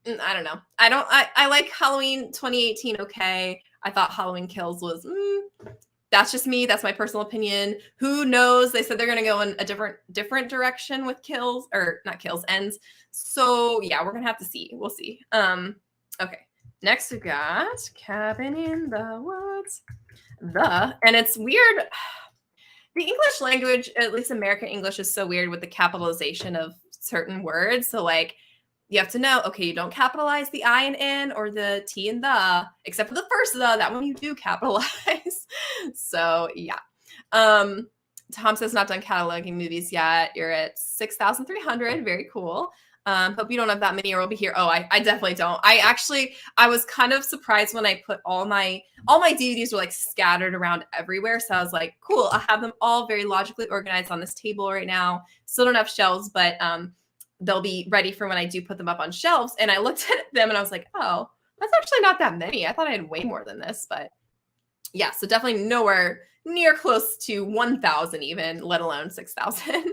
Speaker 1: don't know. I like Halloween 2018 okay. I thought Halloween Kills was that's just me. That's my personal opinion. Who knows? They said they're going to go in a different direction with Kills, or not Kills, Ends. So yeah, we're going to have to see. We'll see. Okay. Next we got Cabin in the Woods. And it's weird. The English language, at least American English, is so weird with the capitalization of certain words. So like you have to know, okay, you don't capitalize the I and N or the T and the, except for the first the, that one you do capitalize. So yeah. Tom says not done cataloging movies yet. You're at 6,300. Very cool. Hope you don't have that many or we'll be here. Oh, I definitely don't. I was kind of surprised when I put all my DVDs were like scattered around everywhere. So I was like, cool, I'll have them all very logically organized on this table right now. Still don't have shelves, but they'll be ready for when I do put them up on shelves. And I looked at them and I was like, oh, that's actually not that many. I thought I had way more than this, but yeah, so definitely nowhere near close to 1,000 even, let alone 6,000.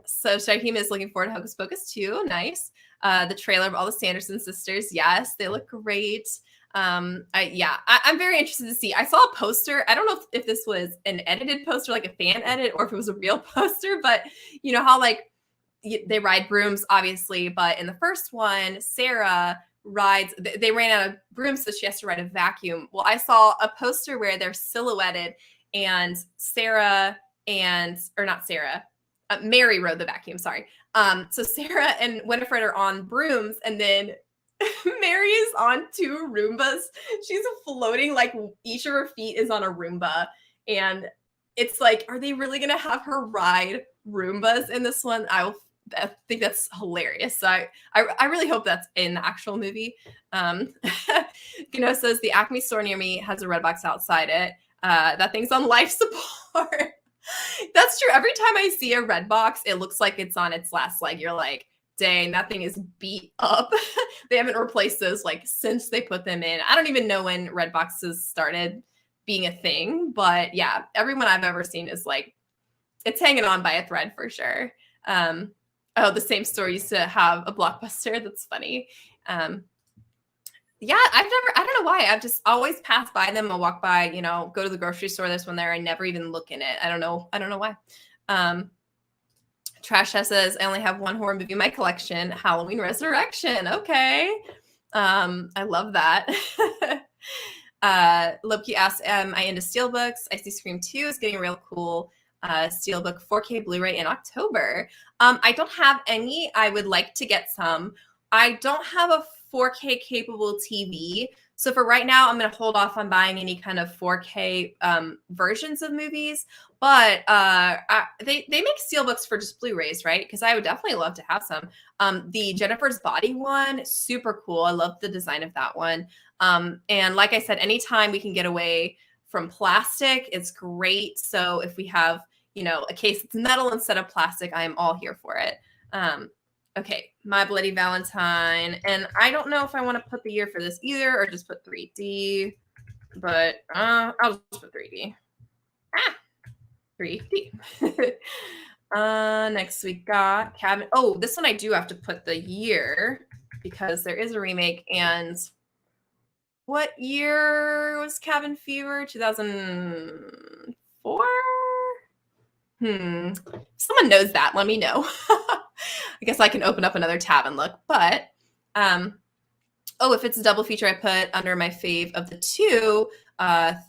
Speaker 1: So Shaheem is looking forward to Hocus Pocus 2. Nice. The trailer of all the Sanderson sisters. Yes, they look great. I'm very interested to see. I saw a poster. I don't know if this was an edited poster, like a fan edit, or if it was a real poster, but you know how like they ride brooms, obviously, but in the first one, Sarah rides, they ran out of brooms, so she has to ride a vacuum. Well, I saw a poster where they're silhouetted and Mary rode the vacuum, sorry. So Sarah and Winifred are on brooms, and then Mary is on 2 Roombas. She's floating, like each of her feet is on a Roomba. And it's like, are they really going to have her ride Roombas in this one? I think that's hilarious. So I really hope that's in the actual movie. Says the Acme store near me has a Redbox outside it. That thing's on life support. That's true. Every time I see a Redbox, it looks like it's on its last leg. You're like, dang, that thing is beat up. They haven't replaced those like since they put them in. I don't even know when Redboxes started being a thing, but yeah, everyone I've ever seen is like, it's hanging on by a thread for sure. The same store used to have a Blockbuster. That's funny. Yeah, I don't know why. I've just always passed by them. I'll walk by, go to the grocery store. There's one there. I never even look in it. I don't know why. Trash says, I only have one horror movie in my collection, Halloween Resurrection. Okay. I love that. Loki asks, am I into steelbooks? I see Scream 2 is getting a real cool steelbook 4K Blu-ray in October. I don't have any. I would like to get some. I don't have a 4K capable TV. So for right now, I'm going to hold off on buying any kind of 4K versions of movies. But they make steelbooks for just Blu-rays, right? Because I would definitely love to have some. The Jennifer's Body one, super cool. I love the design of that one. And like I said, anytime we can get away from plastic, it's great. So if we have, a case that's metal instead of plastic, I am all here for it. Okay, My Bloody Valentine. And I don't know if I want to put the year for this either or just put 3D. But I'll just put 3D. 3D. Next we got Cabin. Oh, this one I do have to put the year. because there is a remake. And what year was Cabin Fever? 2004? If someone knows that, let me know. I guess I can open up another tab and look. But if it's a double feature, I put under my fave of the two,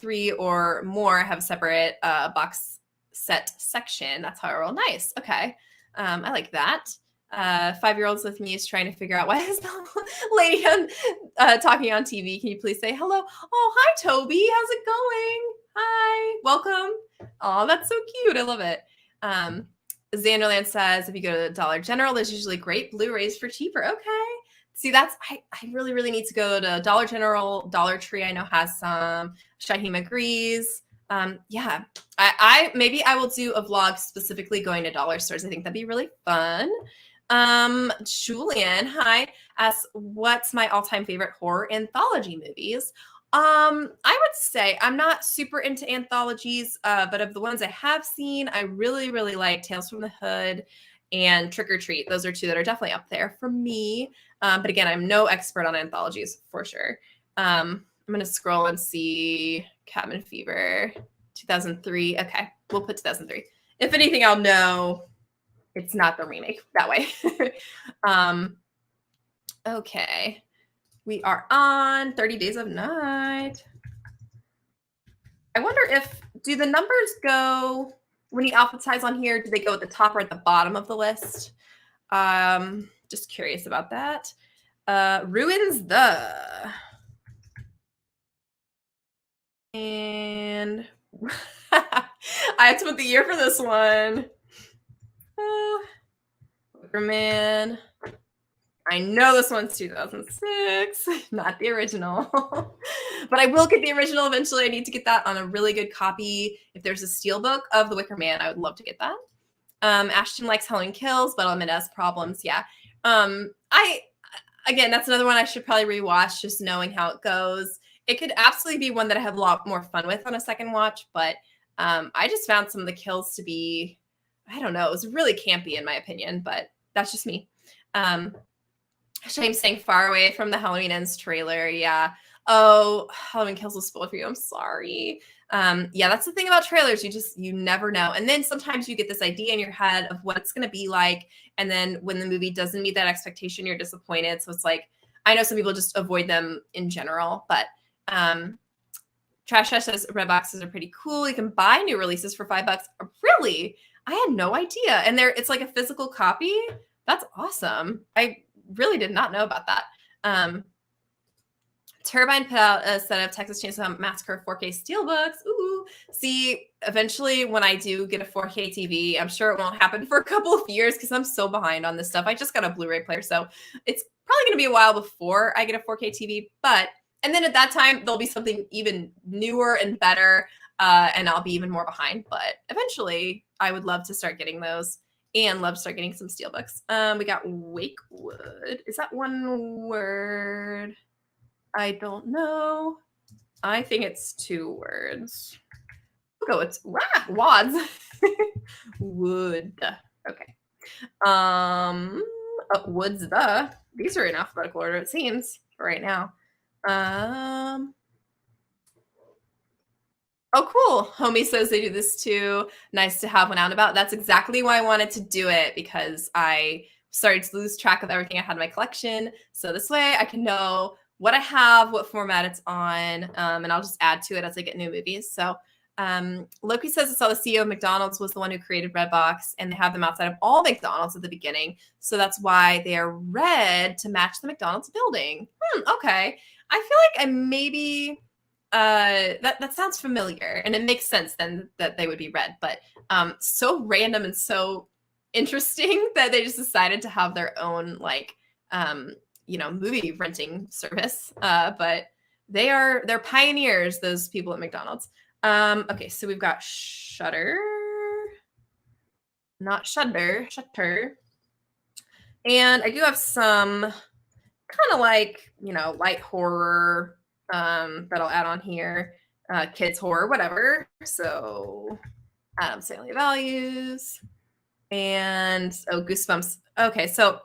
Speaker 1: 3 or more have a separate box set section. That's how I roll. Nice. Okay. I like that. 5-year-olds with me is trying to figure out why is the lady talking on TV. Can you please say hello? Oh, hi, Toby. How's it going? Hi. Welcome. Oh, that's so cute. I love it. Xanderland says, if you go to Dollar General, there's usually great Blu-rays for cheaper. Okay. See, that's I really, really need to go to Dollar General. Dollar Tree, I know, has some. Shaheem agrees. Yeah, I maybe I will do a vlog specifically going to dollar stores. I think that'd be really fun. Julian, hi, asks, what's my all-time favorite horror anthology movies? I would say I'm not super into anthologies, but of the ones I have seen, I really, really like Tales from the Hood and Trick or Treat. Those are two that are definitely up there for me. But again, I'm no expert on anthologies for sure. I'm going to scroll and see Cabin Fever 2003. Okay, we'll put 2003. If anything, I'll know it's not the remake that way. Okay, we are on 30 Days of Night. I wonder do the numbers go, when you alphabetize on here, do they go at the top or at the bottom of the list? Just curious about that. Ruins the. And I have to put the year for this one. Man, I know this one's 2006, not the original. But I will get the original eventually. I need to get that on a really good copy. If there's a steelbook of The Wicker Man, I would love to get that. Ashton likes Halloween Kills, but Amit has problems. Yeah. Again, that's another one I should probably rewatch, just knowing how it goes. It could absolutely be one that I have a lot more fun with on a second watch, but I just found some of the kills to be, I don't know, it was really campy in my opinion, but that's just me. Shame's saying Far Away from the Halloween Ends trailer. Yeah. Oh, Halloween Kills was spoiled for you. I'm sorry. Yeah, that's the thing about trailers. You never know. And then sometimes you get this idea in your head of what it's going to be like. And then when the movie doesn't meet that expectation, you're disappointed. So it's like, I know some people just avoid them in general, but Trash Trash says red boxes are pretty cool. You can buy new releases for $5. Really? I had no idea. And it's like a physical copy. That's awesome. I really did not know about that. Turbine put out a set of Texas Chainsaw Massacre 4K steelbooks. Ooh. See, eventually when I do get a 4K TV, I'm sure it won't happen for a couple of years because I'm so behind on this stuff. I just got a Blu-ray player, so it's probably going to be a while before I get a 4K TV. And then at that time, there'll be something even newer and better, and I'll be even more behind. But eventually, I would love to start getting those and love to start getting some steelbooks. We got Wakewood. Is that one word? I don't know. I think it's 2 words. We'll go with wads. Wood. Okay. Woods the. These are in alphabetical order, it seems, right now. Oh, cool. Homie says they do this too. Nice to have one out and about. That's exactly why I wanted to do it, because I started to lose track of everything I had in my collection. So this way I can know what I have, what format it's on, and I'll just add to it as I get new movies. So Loki says it's all the CEO of McDonald's was the one who created Redbox, and they have them outside of all McDonald's at the beginning. So that's why they are red to match the McDonald's building. Okay. I feel like I maybe that sounds familiar, and it makes sense then that they would be red, but so random and so interesting that they just decided to have their own movie renting service. But they're pioneers, those people at McDonald's. Okay, so we've got Shutter, not Shudder, Shutter. And I do have some kind of light horror that I'll add on here. Kids horror, whatever. So Adam's Family Values and Goosebumps. Okay, so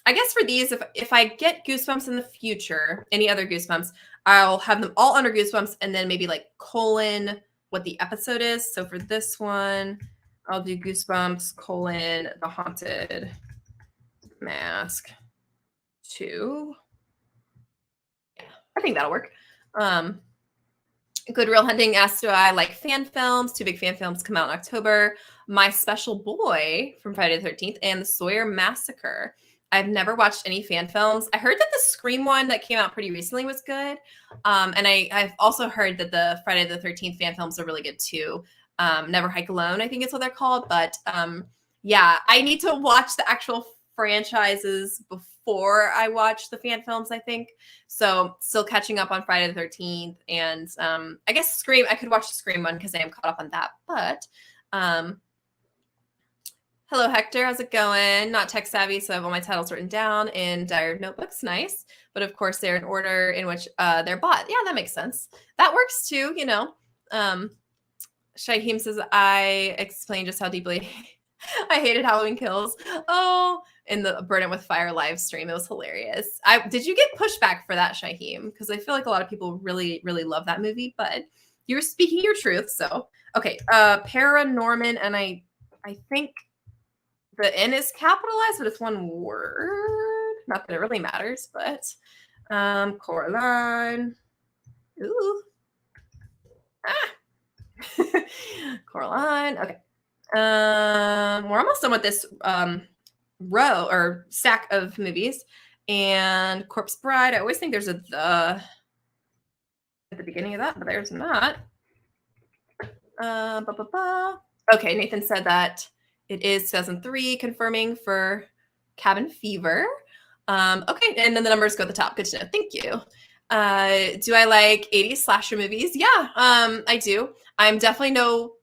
Speaker 1: I guess for these, if I get Goosebumps in the future, any other Goosebumps, I'll have them all under Goosebumps and then maybe like colon what the episode is. So for this one, I'll do Goosebumps colon The Haunted Mask 2. Yeah, I think that'll work. Good Real Hunting asks, do I like fan films? 2 big fan films come out in October. My Special Boy from Friday the 13th and The Sawyer Massacre. I've never watched any fan films. I heard that the Scream one that came out pretty recently was good. And I've also heard that the Friday the 13th fan films are really good too. Never Hike Alone, I think is what they're called. But yeah, I need to watch the actual franchises before I watch the fan films, I think. So still catching up on Friday the 13th. And I guess Scream, I could watch the Scream one because I am caught up on that. But hello, Hector. How's it going? Not tech savvy, so I have all my titles written down in dire notebooks. Nice. But of course, they're in order in which they're bought. Yeah, that makes sense. That works too, you know. Shaheem says, I explained just how deeply I hated Halloween Kills. Oh, in the Burn It With Fire live stream. It was hilarious. Did you get pushback for that, Shaheem? Because I feel like a lot of people really, really love that movie, but you were speaking your truth. So, okay. Paranorman, and I think the N is capitalized, but it's one word. Not that it really matters, but Coraline. Ooh. Coraline. Okay. We're almost done with this row or stack of movies. And Corpse Bride. I always think there's a the at the beginning of that, but there's not. Okay, Nathan said that it is 2003, confirming for Cabin Fever. Okay, and then the numbers go at the top. Good to know. Thank you. Do I like 80s slasher movies? Yeah, I do. I'm definitely no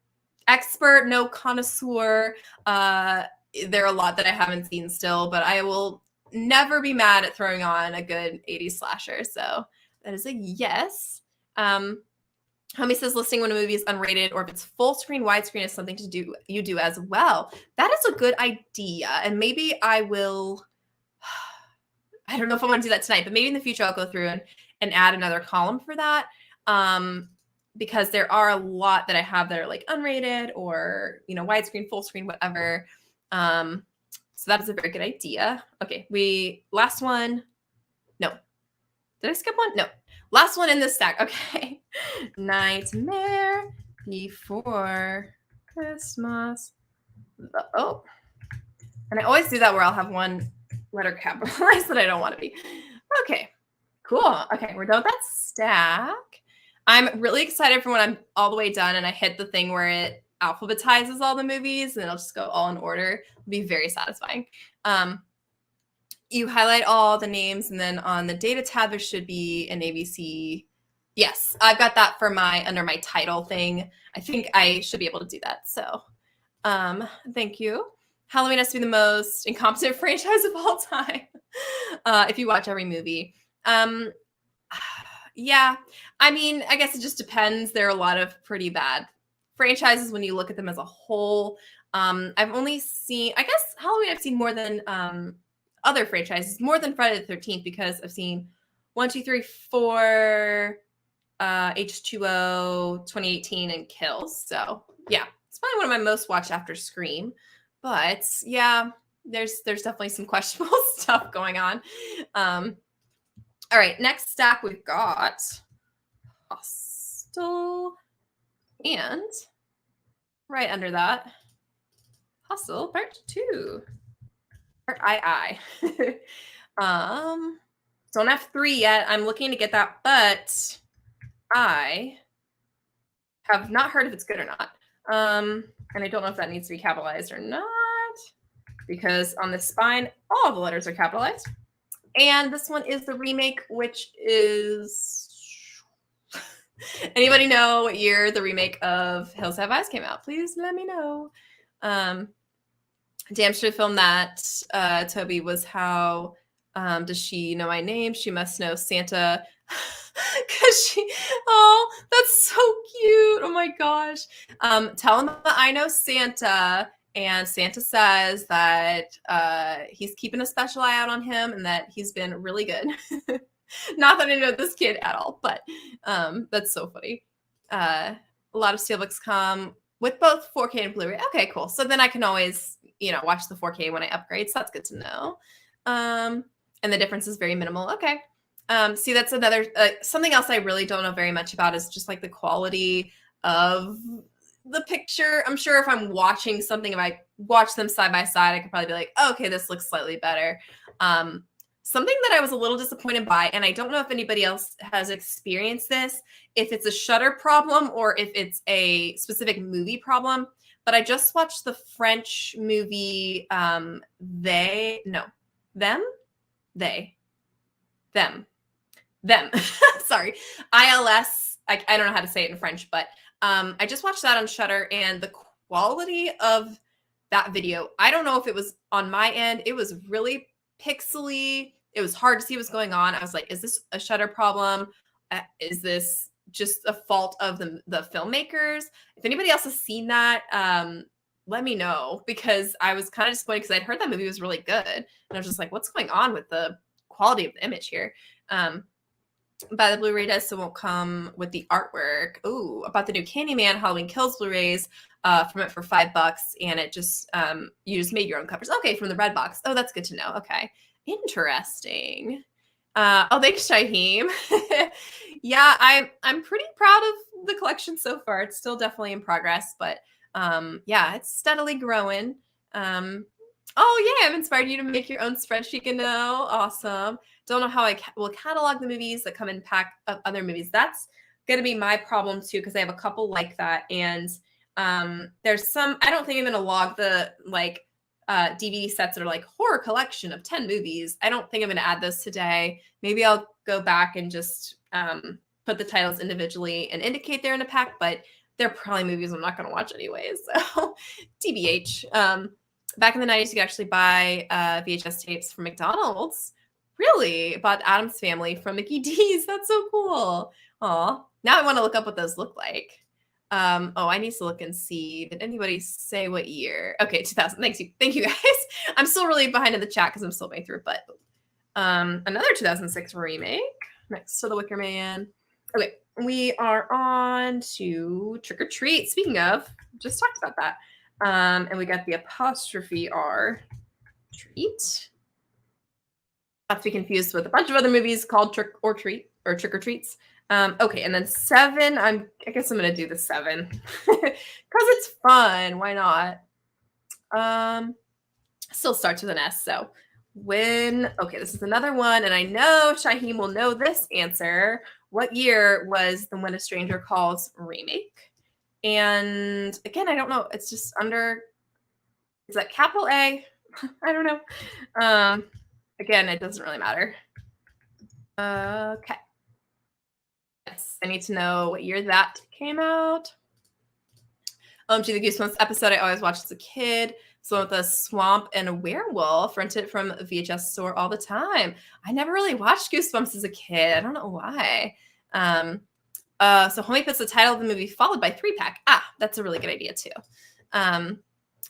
Speaker 1: expert, no connoisseur. There are a lot that I haven't seen still, but I will never be mad at throwing on a good 80s slasher. So that is a yes. Homie says listing when a movie is unrated or if it's full screen, widescreen is something to do you do as well. That is a good idea. And maybe I will, I don't know if I want to do that tonight, but maybe in the future I'll go through and add another column for that. Because there are a lot that I have that are like unrated or, you know, widescreen, full screen, whatever. So that is a very good idea. Okay, last one. No. Did I skip one? No. Last one in this stack. Okay. Nightmare Before Christmas. Oh. And I always do that where I'll have one letter capitalized that I don't want to be. Okay. Cool. Okay, we're done with that stack. I'm really excited for when I'm all the way done and I hit the thing where it alphabetizes all the movies and it'll just go all in order. It'll be very satisfying. You highlight all the names and then on the data tab, there should be an ABC. Yes, I've got that for under my title thing. I think I should be able to do that. So thank you. Halloween has to be the most incompetent franchise of all time. If you watch every movie. Yeah, I mean, I guess it just depends. There are a lot of pretty bad franchises when you look at them as a whole. I've only seen, I guess Halloween I've seen more than other franchises, more than Friday the 13th, because I've seen 1, 2, 3, 4, H2O, 2018, and Kills. So yeah, it's probably one of my most watched after Scream. But yeah, there's definitely some questionable stuff going on. All right, next stack we've got Hostel, and right under that, Hostel Part 2. Part II. Don't have 3 yet. I'm looking to get that, but I have not heard if it's good or not. And I don't know if that needs to be capitalized or not, because on the spine, all the letters are capitalized. And this one is the remake, which is... Anybody know what year the remake of Hills Have Eyes came out? Please let me know. Damn should have filmed that. Toby was how does she know my name? She must know Santa. Because oh, that's so cute. Oh my gosh. Tell him that I know Santa And Santa says that he's keeping a special eye out on him and that he's been really good. Not that I know this kid at all, but that's so funny. A lot of steelbooks come with both 4K and Blu-ray. Okay, cool. So then I can always, watch the 4K when I upgrade. So that's good to know. And the difference is very minimal. Okay. See, that's another something else I really don't know very much about is just like the quality of the picture. I'm sure if I'm watching something, if I watch them side by side, I could probably be like, oh, okay, this looks slightly better. Something that I was a little disappointed by, and I don't know if anybody else has experienced this, if it's a Shutter problem or if it's a specific movie problem, but I just watched the French movie, them, sorry, ILS. I don't know how to say it in French, but I just watched that on Shutter, and the quality of that video, I don't know if it was on my end. It was really pixely. It was hard to see what's going on. I was like, is this a Shutter problem? Is this just a fault of the filmmakers? If anybody else has seen that, let me know, because I was kind of disappointed because I'd heard that movie was really good. And I was just like, what's going on with the quality of the image here? But the Blu-ray disc won't come with the artwork. Ooh, about the new Candyman Halloween Kills Blu-rays from it for $5, and it just you just made your own covers. Okay, from the red box. Oh, that's good to know. Okay, interesting. Oh, thanks, Shaheem. Yeah, I'm pretty proud of the collection so far. It's still definitely in progress, but yeah, it's steadily growing. Oh yeah, I've inspired you to make your own spreadsheet. Know, awesome. Don't know how I will catalog the movies that come in pack of other movies. That's going to be my problem too, because I have a couple like that. And there's some, I don't think I'm going to log the DVD sets that are like horror collection of 10 movies. I don't think I'm going to add those today. Maybe I'll go back and just put the titles individually and indicate they're in a pack, but they're probably movies I'm not going to watch anyway. So TBH. Back in the 90s, you could actually buy VHS tapes from McDonald's. Really? Bought Addams Family from Mickey D's. That's so cool. Aw. Now I want to look up what those look like. Oh, I need to look and see. Did anybody say what year? Okay, 2000. Thank you guys. I'm still really behind in the chat because I'm still going through, but another 2006 remake next to The Wicker Man. Okay, we are on to Trick or Treat. Speaking of, just talked about that. And we got the apostrophe R, treat. Not to be confused with a bunch of other movies called Trick or Treat or Trick or Treats. Okay, and then 7. I guess I'm gonna do the 7 because it's fun. Why not? Still starts with an S. So okay, this is another one, and I know Shaheem will know this answer. What year was the When a Stranger Calls remake? And again, I don't know. It's just under, is that capital A? I don't know. Again, it doesn't really matter. Okay. Yes, I need to know what year that came out. To the Goosebumps episode I always watched as a kid. So with a swamp and a werewolf, rented from a VHS store all the time. I never really watched Goosebumps as a kid. I don't know why. So Homie puts the title of the movie followed by 3-pack. That's a really good idea too.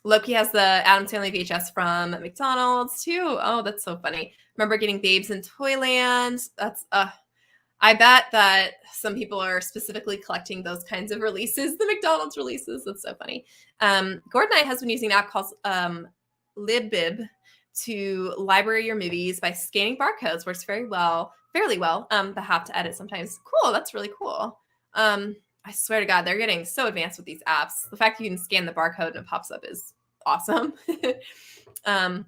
Speaker 1: Loki has the Addams Family VHS from McDonald's too. Oh, that's so funny. Remember getting Babes in Toyland. That's I bet that some people are specifically collecting those kinds of releases, the McDonald's releases. That's so funny. Gordon Knight has been using an app called LibBib to library your movies by scanning barcodes. Works fairly well. But have to edit sometimes. Cool. That's really cool. I swear to God, they're getting so advanced with these apps. The fact that you can scan the barcode and it pops up is awesome. And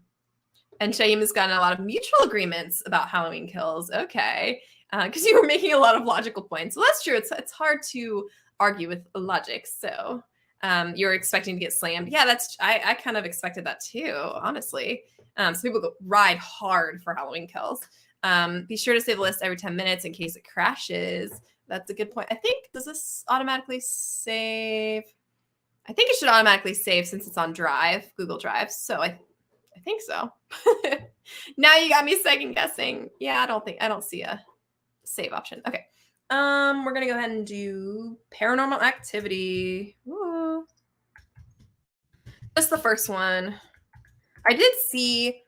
Speaker 1: Shaheem has gotten a lot of mutual agreements about Halloween Kills. Okay. Because you were making a lot of logical points. Well, that's true. It's hard to argue with logic. So you're expecting to get slammed. Yeah, I kind of expected that too, honestly. So people ride hard for Halloween Kills. Be sure to save a list every 10 minutes in case it crashes. That's a good point. I think, does this automatically save? I think it should automatically save since it's on Drive, Google Drive. So I think so. Now you got me second guessing. Yeah, I don't see a save option. Okay. We're gonna go ahead and do Paranormal Activity. Woo. Just the first one. I did see,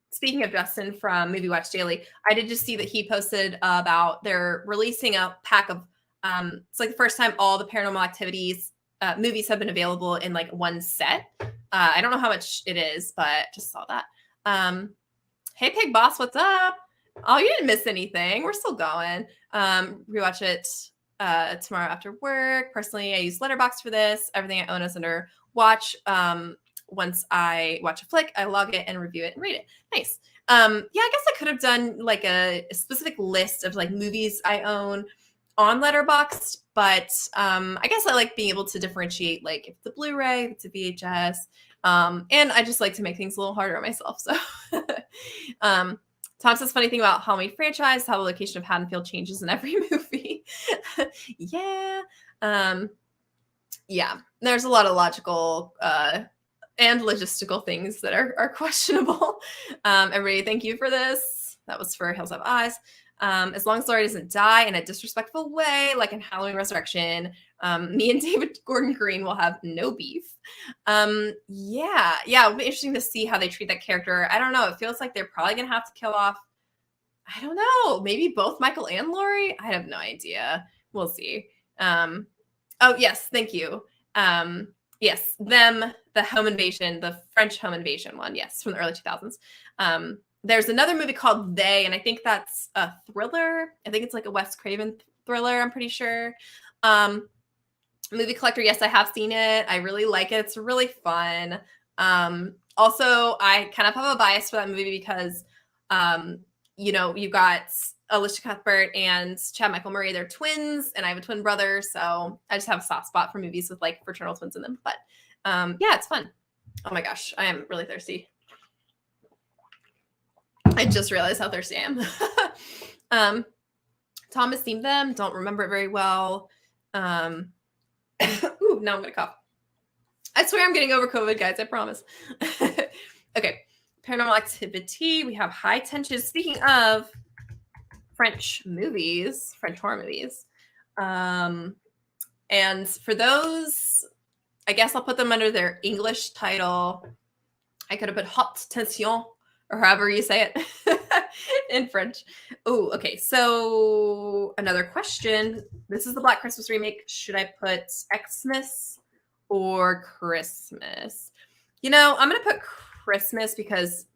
Speaker 1: speaking of Justin from Movie Watch Daily, I did just see that he posted about they're releasing a pack of, it's like the first time all the Paranormal Activities movies have been available in like one set. I don't know how much it is, but just saw that. Hey, Pig Boss, what's up? Oh, you didn't miss anything. We're still going. Rewatch it tomorrow after work. Personally, I use Letterboxd for this. Everything I own is under Watch. Once I watch a flick, I log it and review it and rate it. Nice. Yeah, I guess I could have done like a specific list of like movies I own on Letterboxd, but I guess I like being able to differentiate like if it's a Blu-ray, if it's a VHS, and I just like to make things a little harder on myself. So Tom says funny thing about Halloween franchise, how the location of Haddonfield changes in every movie. Yeah. Yeah, there's a lot of logical and logistical things that are questionable. Everybody, thank you for this. That was for Hills Have Eyes. As long as Laurie doesn't die in a disrespectful way, like in Halloween Resurrection, me and David Gordon Green will have no beef. Yeah, it'll be interesting to see how they treat that character. I don't know. It feels like they're probably going to have to kill off, I don't know, maybe both Michael and Laurie? I have no idea. We'll see. Oh, yes, thank you. Yes, them, the home invasion, the French home invasion one, yes, from the early 2000s. There's another movie called They, and I think that's a thriller. I think it's like a Wes Craven thriller, I'm pretty sure. Movie Collector, yes, I have seen it. I really like it. It's really fun. Also, I kind of have a bias for that movie because, you know, you got Alicia Cuthbert and Chad Michael Murray. They're twins, and I have a twin brother, so I just have a soft spot for movies with like fraternal twins in them. But yeah, it's fun. Oh my gosh, I am really thirsty. I just realized how thirsty I am. Thomas themed them. Don't remember it very well. Ooh, now I'm gonna cough. I swear I'm getting over COVID, guys. I promise. Okay, Paranormal Activity. We have High Tension. Speaking of French movies, French horror movies, and for those, I guess I'll put them under their English title. I could have put Haute Tension, or however you say it in French. Oh, okay. So another question. This is the Black Christmas remake. Should I put Xmas or Christmas? You know, I'm going to put Christmas because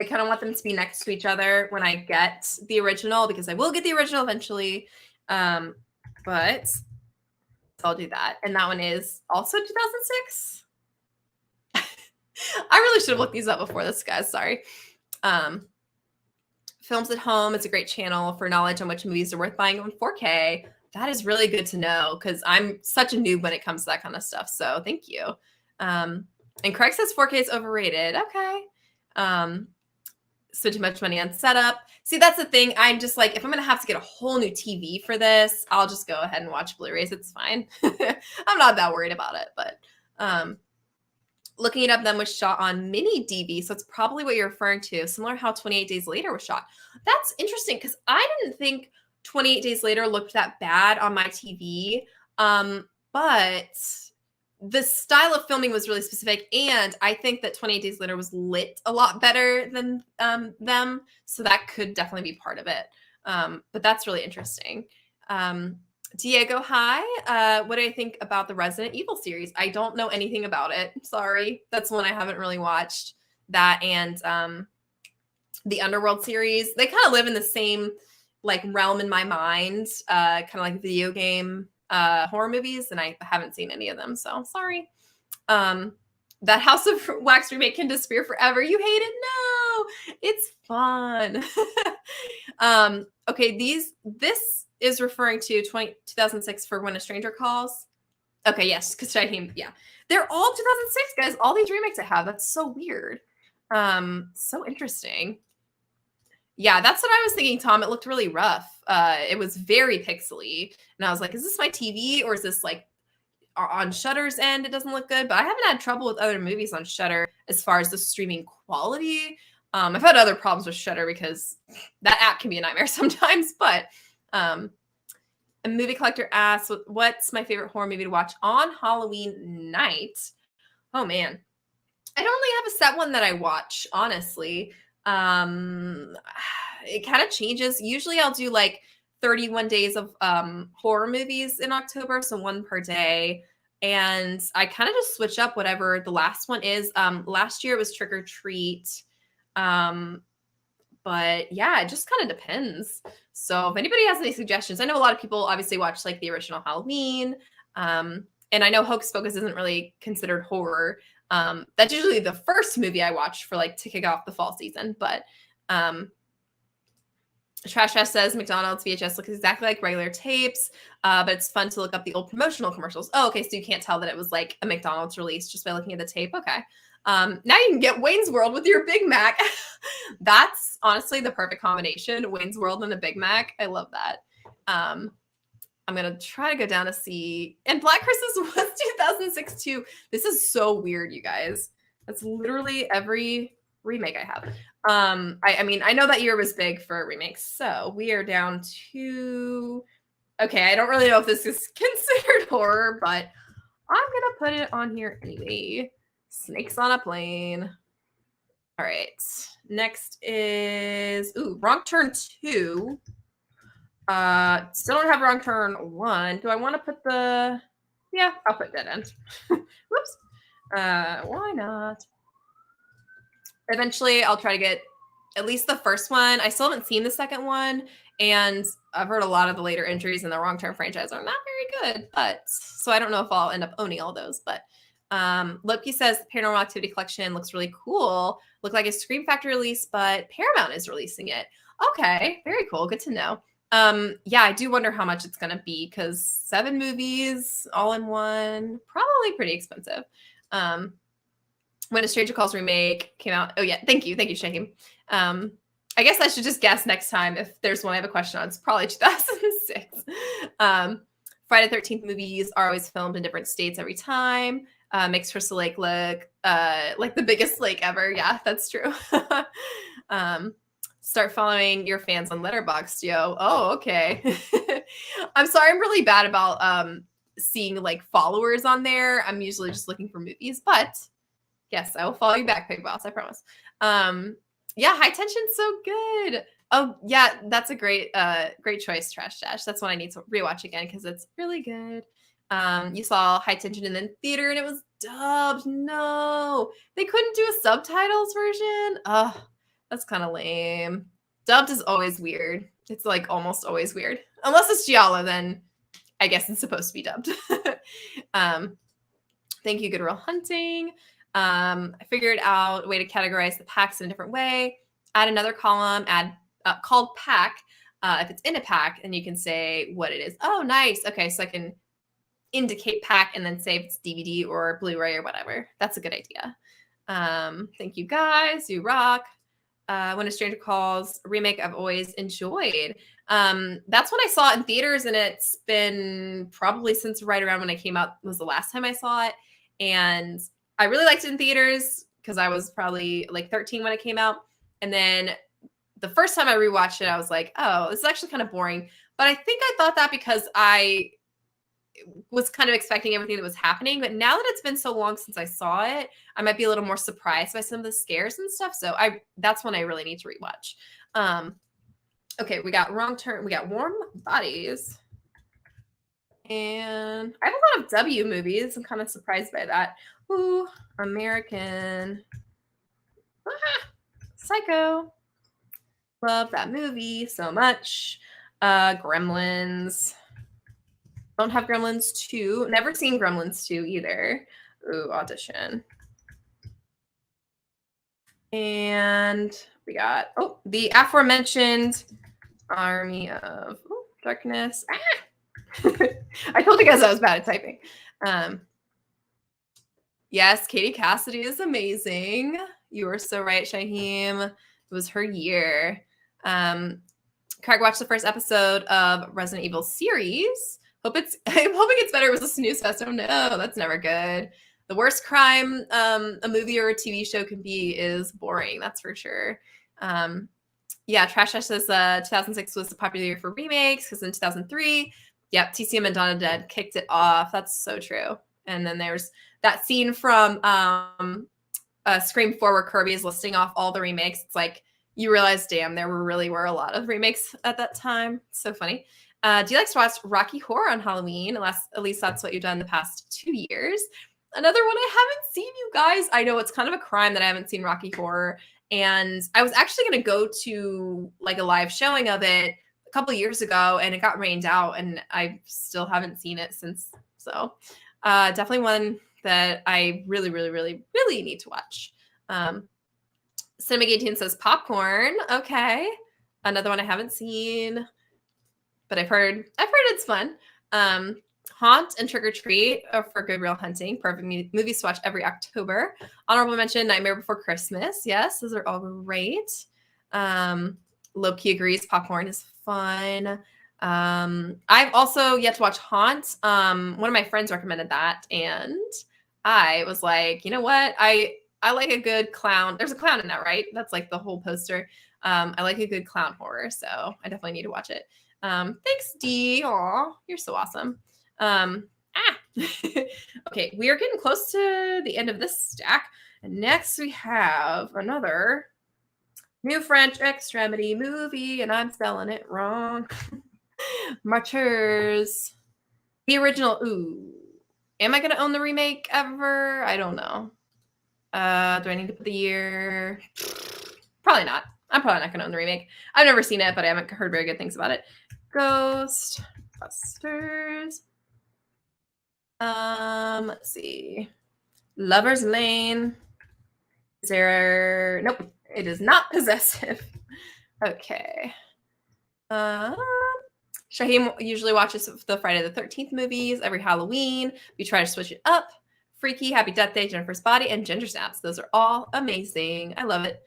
Speaker 1: I kind of want them to be next to each other when I get the original, because I will get the original eventually. But I'll do that. And that one is also 2006. I really should have looked these up before this, guys. Sorry. Films at Home. It's a great channel for knowledge on which movies are worth buying in 4K. That is really good to know because I'm such a noob when it comes to that kind of stuff. So thank you. And Craig says 4K is overrated. Okay. Spend too much money on setup. See, that's the thing. I'm just like, if I'm going to have to get a whole new TV for this, I'll just go ahead and watch Blu-rays. It's fine. I'm not that worried about it, but looking it up, then was shot on mini DV. So it's probably what you're referring to. Similar how 28 Days Later was shot. That's interesting because I didn't think 28 Days Later looked that bad on my TV. But the style of filming was really specific. And I think that 28 Days Later was lit a lot better than them. So that could definitely be part of it. But that's really interesting. Diego, hi. What do I think about the Resident Evil series? I don't know anything about it. Sorry. That's one I haven't really watched. That and the Underworld series. They kind of live in the same like realm in my mind, kind of like video game horror movies, and I haven't seen any of them, so sorry. That House of Wax remake can disappear forever. You hate it? No, it's fun. Okay, this is referring to 2006 for When a Stranger Calls. Okay, yes, because yeah, they're all 2006, guys. All these remakes I have. That's so weird. So interesting. Yeah, that's what I was thinking, Tom. It looked really rough. It was very pixely, and I was like, "Is this my TV or is this like on Shudder's end? It doesn't look good." But I haven't had trouble with other movies on Shudder as far as the streaming quality. I've had other problems with Shudder because that app can be a nightmare sometimes. But a movie collector asks, "What's my favorite horror movie to watch on Halloween night?"
Speaker 2: Oh man, I don't really have a set one that I watch, honestly. It kind of changes. Usually I'll do like 31 days of horror movies in October, so one per day. And I kind of just switch up whatever the last one is. Last year it was Trick or Treat. But yeah, it just kind of depends. So if anybody has any suggestions, I know a lot of people obviously watch like the original Halloween. And I know Hocus Pocus isn't really considered horror. That's usually the first movie I watch for like to kick off the fall season. But Trash Trash says McDonald's VHS looks exactly like regular tapes, but it's fun to look up the old promotional commercials. Oh, okay, so you can't tell that it was like a McDonald's release just by looking at the tape. Okay. Now you can get Wayne's World with your Big Mac. That's honestly the perfect combination. Wayne's World and a Big Mac. I love that. I'm going to try to go down to see. And Black Christmas was 2006 too. This is so weird, you guys. That's literally every remake I have. I mean, I know that year was big for remakes. So we are down to, okay, I don't really know if this is considered horror, but I'm going to put it on here anyway. Snakes on a Plane. All right. Next is, Wrong Turn 2. Still don't have Wrong Turn 1. Do I want to put the, yeah, I'll put Dead End. Whoops. Why not? Eventually, I'll try to get at least the first one. I still haven't seen the second one, and I've heard a lot of the later entries in the Wrong Turn franchise are not very good, but so I don't know if I'll end up owning all those, but Loki says the Paranormal Activity Collection looks really cool. Looked like a Scream Factory release, but Paramount is releasing it. Okay, very cool. Good to know. Yeah, I do wonder how much it's going to be because 7 movies all in one, probably pretty expensive. When A Stranger Calls remake came out. Oh, yeah. Thank you, Shaheem. I guess I should just guess next time if there's one I have a question on. It's probably 2006. Friday the 13th movies are always filmed in different states every time. Makes Crystal Lake look like the biggest lake ever. Yeah, that's true. Start following your fans on Letterboxd, yo. Oh, okay. I'm sorry, I'm really bad about seeing like followers on there. I'm usually just looking for movies, but yes, I will follow you back, Pig Boss. I promise. Yeah, High Tension's so good. Oh, yeah, that's a great choice, Trash Dash. That's one I need to rewatch again because it's really good. You saw High Tension in the theater and it was dubbed. No, they couldn't do a subtitles version. Oh, that's kind of lame. Dubbed is always weird. It's like almost always weird. Unless it's Giallo, then I guess it's supposed to be dubbed. Thank you, Good Real Hunting. I figured out a way to categorize the packs in a different way. Add another column, called pack. If it's in a pack, and you can say what it is. Oh, nice. Okay, so I can indicate pack and then say if it's DVD or Blu-ray or whatever. That's a good idea. Thank you, guys. You rock. When a Stranger Calls remake, I've always enjoyed. That's when I saw it in theaters, and it's been probably since right around when I came out was the last time I saw it. And I really liked it in theaters because I was probably like 13 when it came out. And then the first time I rewatched it, I was like, oh, this is actually kind of boring. But I think I thought that because I was kind of expecting everything that was happening. But now that it's been so long since I saw it, I might be a little more surprised by some of the scares and stuff. So that's when I really need to rewatch. Okay, we got Wrong Turn. We got Warm Bodies. And I have a lot of W movies. I'm kind of surprised by that. Ooh, American Psycho. Love that movie so much. Gremlins. Don't have Gremlins 2. Never seen Gremlins 2 either. Ooh, Audition. And we got, the aforementioned Army of Darkness. I told you guys I was bad at typing. Yes, Katie Cassidy is amazing. You were so right, Shaheem. It was her year. Craig watched the first episode of Resident Evil series. I'm hoping it's better. It was a snooze fest. Oh no, that's never good. The worst crime a movie or a TV show can be is boring. That's for sure. Yeah, Trash Ash says 2006 was a popular year for remakes because in 2003, yep, TCM and Dawn of the Dead kicked it off. That's so true. And then there's that scene from Scream 4 where Kirby is listing off all the remakes. It's like you realize, damn, there really were a lot of remakes at that time. So funny. Do you like to watch Rocky Horror on Halloween? At least that's what you've done the past 2 years. Another one I haven't seen, you guys. I know it's kind of a crime that I haven't seen Rocky Horror. And I was actually going to go to like a live showing of it a couple years ago, and it got rained out, and I still haven't seen it since. So definitely one that I really, really, really, really need to watch. Cinema 18 says popcorn. Okay. Another one I haven't seen, but I've heard it's fun. Haunt and Trick or Treat are for Good Real Hunting. Perfect movies to watch every October. Honorable mention, Nightmare Before Christmas. Yes, those are all great. Loki agrees, popcorn is fun. I've also yet to watch Haunt. One of my friends recommended that, and I was like, you know what? I like a good clown. There's a clown in that, right? That's like the whole poster. I like a good clown horror, so I definitely need to watch it. Thanks, Dee. Aw, you're so awesome. Okay, we are getting close to the end of this stack. And next we have another new French extremity movie, and I'm spelling it wrong. Martyrs. The original. Ooh. Am I going to own the remake ever? I don't know. Do I need to put the year? Probably not. I'm probably not going to own the remake. I've never seen it, but I haven't heard very good things about it. Ghostbusters. Let's see. Lover's Lane. Is there? Nope. It is not possessive. Okay. Shaheem usually watches the Friday the 13th movies every Halloween. We try to switch it up. Freaky, Happy Death Day, Jennifer's Body, and Ginger Snaps. Those are all amazing. I love it.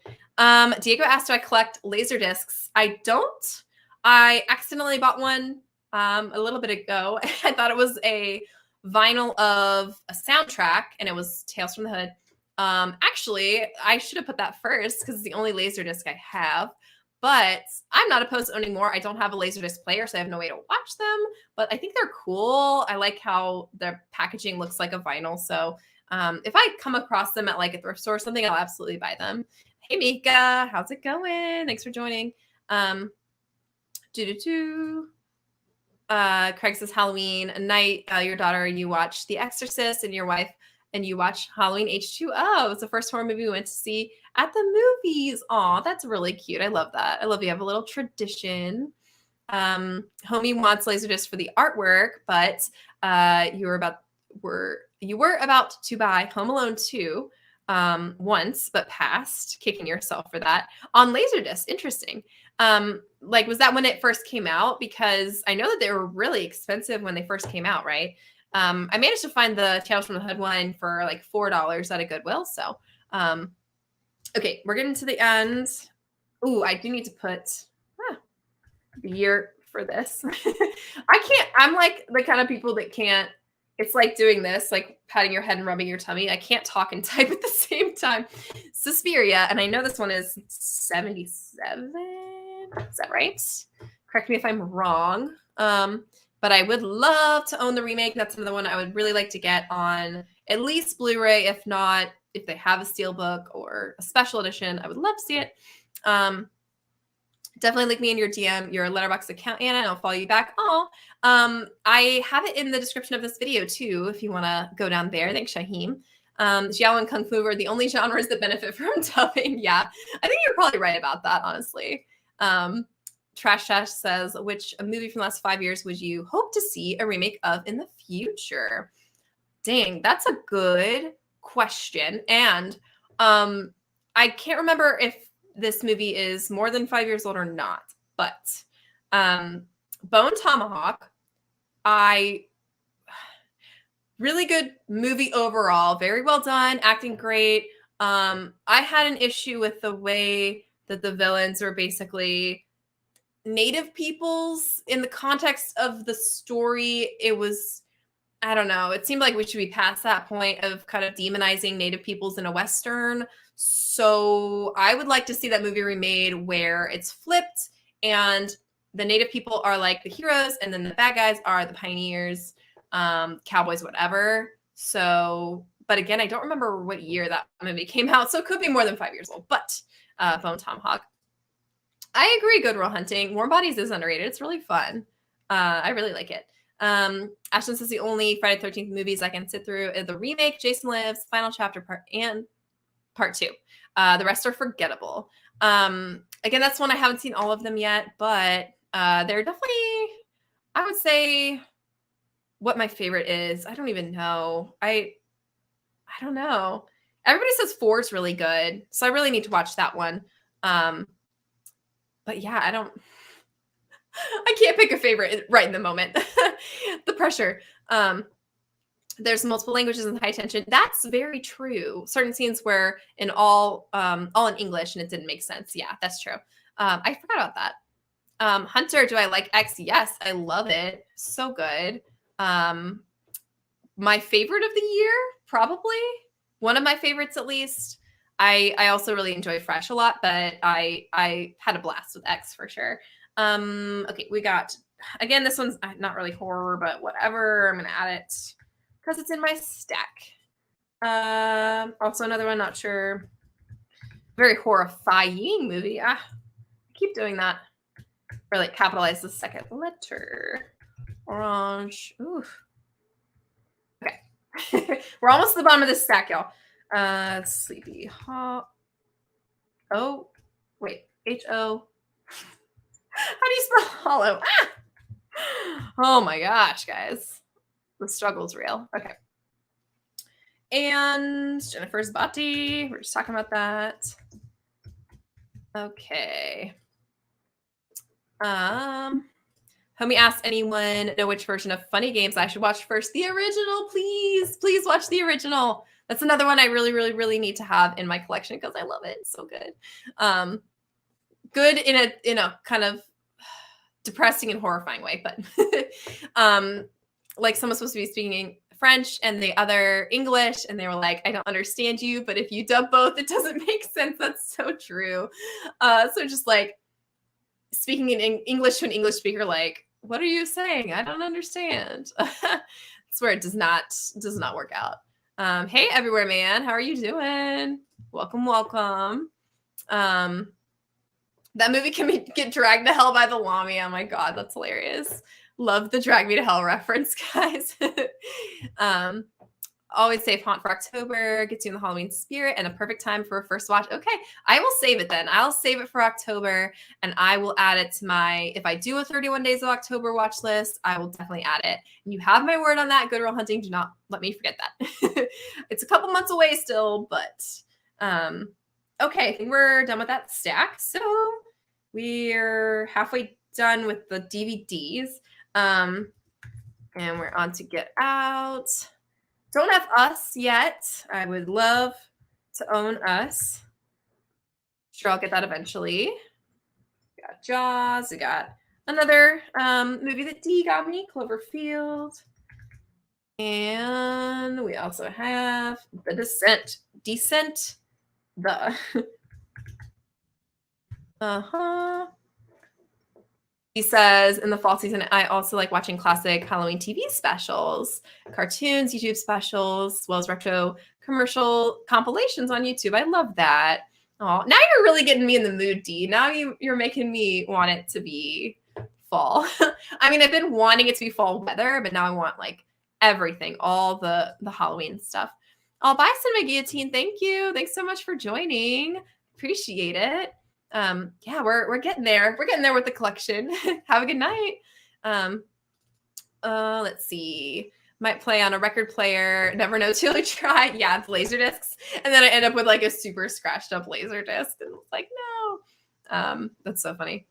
Speaker 2: Diego asked, do I collect laser discs? I don't. I accidentally bought one a little bit ago. I thought it was a vinyl of a soundtrack, and it was Tales from the Hood. Actually, I should have put that first because it's the only laser disc I have. But I'm not opposed to owning more. I don't have a Laserdisc player, so I have no way to watch them. But I think they're cool. I like how their packaging looks like a vinyl. So if I come across them at like a thrift store or something, I'll absolutely buy them. Hey, Mika. How's it going? Thanks for joining. Craig says Halloween night. Your daughter, you watch The Exorcist, and your wife and you watch Halloween H2O. It's the first horror movie we went to see at the movies. Aw, that's really cute. I love that. I love you have a little tradition. Homie wants Laserdisc for the artwork, but you were about to buy Home Alone 2 once, but passed, kicking yourself for that on Laserdisc. Interesting. Like, was that when it first came out? Because I know that they were really expensive when they first came out, right? I managed to find the Tales from the Hood one for like $4 at a Goodwill. So, okay, we're getting to the end. Ooh, I do need to put the year for this. I'm like the kind of people that can't, it's like doing this, like patting your head and rubbing your tummy. I can't talk and type at the same time. Suspiria, and I know this one is 77. Is that right? Correct me if I'm wrong. But I would love to own the remake. That's another one I would really like to get on at least Blu-ray, if not, if they have a steelbook or a special edition, I would love to see it. Definitely link me in your DM, your Letterboxd account, Anna, and I'll follow you back. I have it in the description of this video too, if you want to go down there. Thanks, Shaheem. Xiao and Kung Fu are the only genres that benefit from dubbing. Yeah, I think you're probably right about that, honestly. Trash Trash says, which movie from the last 5 years would you hope to see a remake of in the future? Dang, that's a good question. And I can't remember if this movie is more than 5 years old or not, but Bone Tomahawk, really good movie overall, very well done, acting great. I had an issue with the way that the villains were basically Native peoples in the context of the story. It was, I don't know, it seemed like we should be past that point of kind of demonizing Native peoples in a Western. So I would like to see that movie remade where it's flipped and the Native people are like the heroes and then the bad guys are the pioneers, cowboys, whatever. So But again, I don't remember what year that movie came out, so it could be more than 5 years old. But Bone Tomahawk. I agree. Good Will Hunting. Warm Bodies is underrated. It's really fun. I really like it. Ashton says the only Friday the 13th movies I can sit through is the remake, Jason Lives, Final Chapter Part 2. The rest are forgettable. Again, that's one I haven't seen all of them yet, but they're definitely, I would say, what my favorite is. I don't even know. I don't know. Everybody says 4 is really good, so I really need to watch that one. But yeah, I can't pick a favorite right in the moment. The pressure. There's multiple languages and high tension. That's very true. Certain scenes where all in English and it didn't make sense. Yeah, that's true. I forgot about that. Hunter, do I like X? Yes, I love it. So good. My favorite of the year, probably. One of my favorites, at least. I also really enjoy Fresh a lot, but I had a blast with X for sure. Okay, we got, again, this one's not really horror, but whatever. I'm going to add it because it's in my stack. Also another one, not sure. Very horrifying movie. I keep doing that. Or like capitalize the second letter. Orange. Oof. Okay. We're almost to the bottom of this stack, y'all. Sleepy Oh, wait. H-O. How do you spell hollow? Ah! Oh my gosh, guys. The struggle's real. Okay. And Jennifer's Bati. We're just talking about that. Okay. Homie asked anyone know which version of Funny Games I should watch first. The original, please. Please watch the original. That's another one I really, really, really need to have in my collection because I love it. It's so good. Good in a kind of depressing and horrifying way, but like someone's supposed to be speaking French and the other English, and they were like, I don't understand you, but if you dub both, it doesn't make sense. That's so true. So just like speaking in English to an English speaker, like, what are you saying? I don't understand. That's where it does not work out. Hey, everywhere, man. How are you doing? Welcome, welcome. That movie can get dragged to hell by the Lamy. Oh my God, that's hilarious. Love the Drag Me to Hell reference, guys. Always save Haunt for October. Gets you in the Halloween spirit and a perfect time for a first watch. Okay, I will save it then. I'll save it for October and I will add it to my, if I do a 31 Days of October watch list, I will definitely add it. And you have my word on that, Good Will Hunting. Do not let me forget that. It's a couple months away still, but okay, I think we're done with that stack. So we're halfway done with the DVDs. And we're on to Get Out. Don't have Us yet. I would love to own Us. Sure, I'll get that eventually. We got Jaws. We got another movie that D got me, Cloverfield. And we also have The Descent. Descent. The. He says, in the fall season, I also like watching classic Halloween TV specials, cartoons, YouTube specials, as well as retro commercial compilations on YouTube. I love that. Oh, now you're really getting me in the mood, D. Now you're making me want it to be fall. I mean, I've been wanting it to be fall weather, but now I want like everything, all the Halloween stuff. Oh, bye, Cinema Guillotine. Thank you. Thanks so much for joining. Appreciate it. Yeah, we're getting there. We're getting there with the collection. Have a good night. Let's see. Might play on a record player. Never know till you try. Yeah, it's laser discs. And then I end up with like a super scratched up laser disc. And it's like, no. That's so funny.